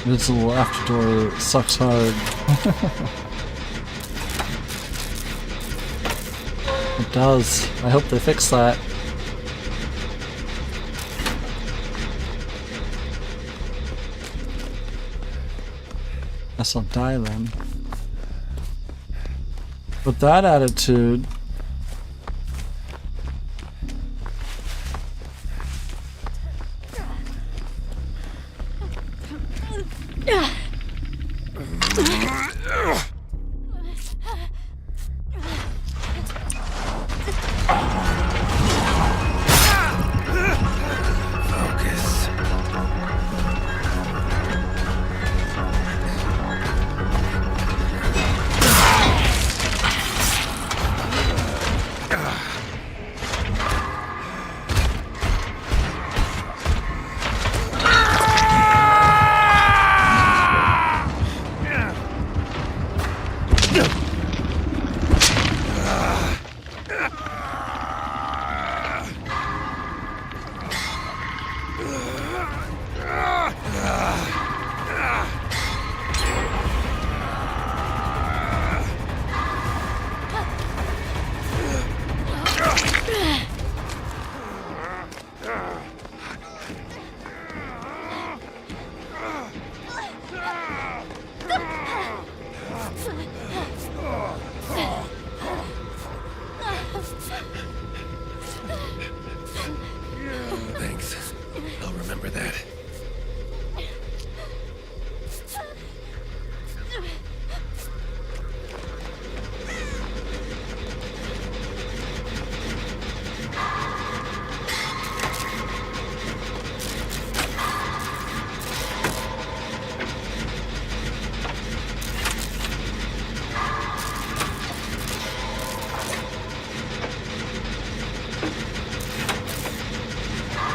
This little after door sucks hard. It does. I hope they fix that. Guess I'll die then. With that attitude, Thanks. I'll remember that.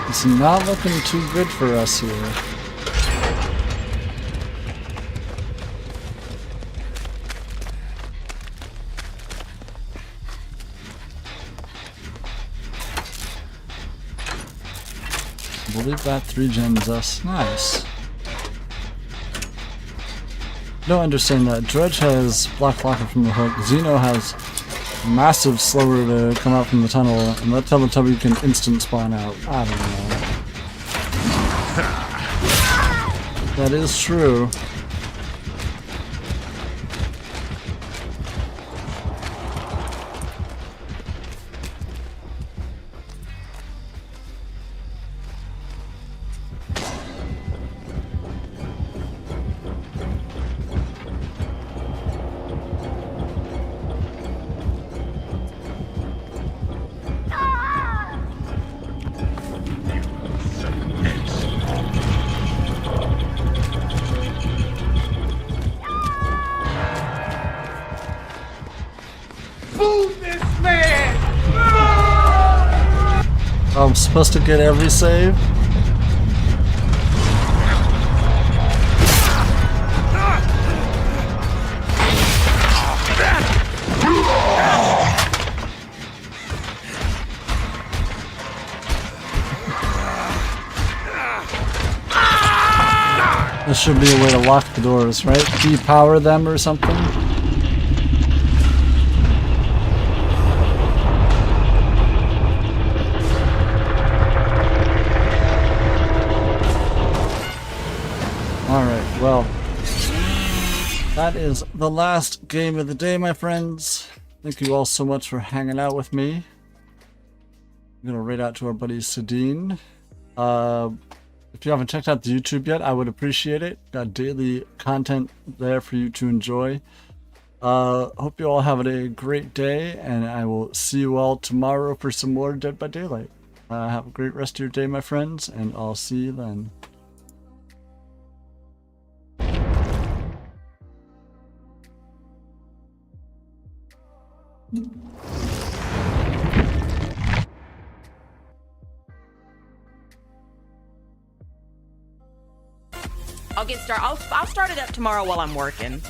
It's not looking too good for us here. I believe that 3-gens us. Nice. Don't understand that. Dredge has Black Locker from the hook. Xeno has massive slower to come out from the tunnel, and that Teletubby can instant spawn out. I don't know. That is true. I'm supposed to get every save? There should be a way to lock the doors, right? Depower them or something? that is the last game of the day, my friends. Thank you all so much for hanging out with me. I'm gonna raid out to our buddy Sadine. If you haven't checked out the YouTube yet, I would appreciate it. Got daily content there for you to enjoy. Hope you all have a great day, and I will see you all tomorrow for some more Dead by Daylight. Have a great rest of your day, my friends, and I'll see you then. I'll get started. I'll start it up tomorrow while I'm working.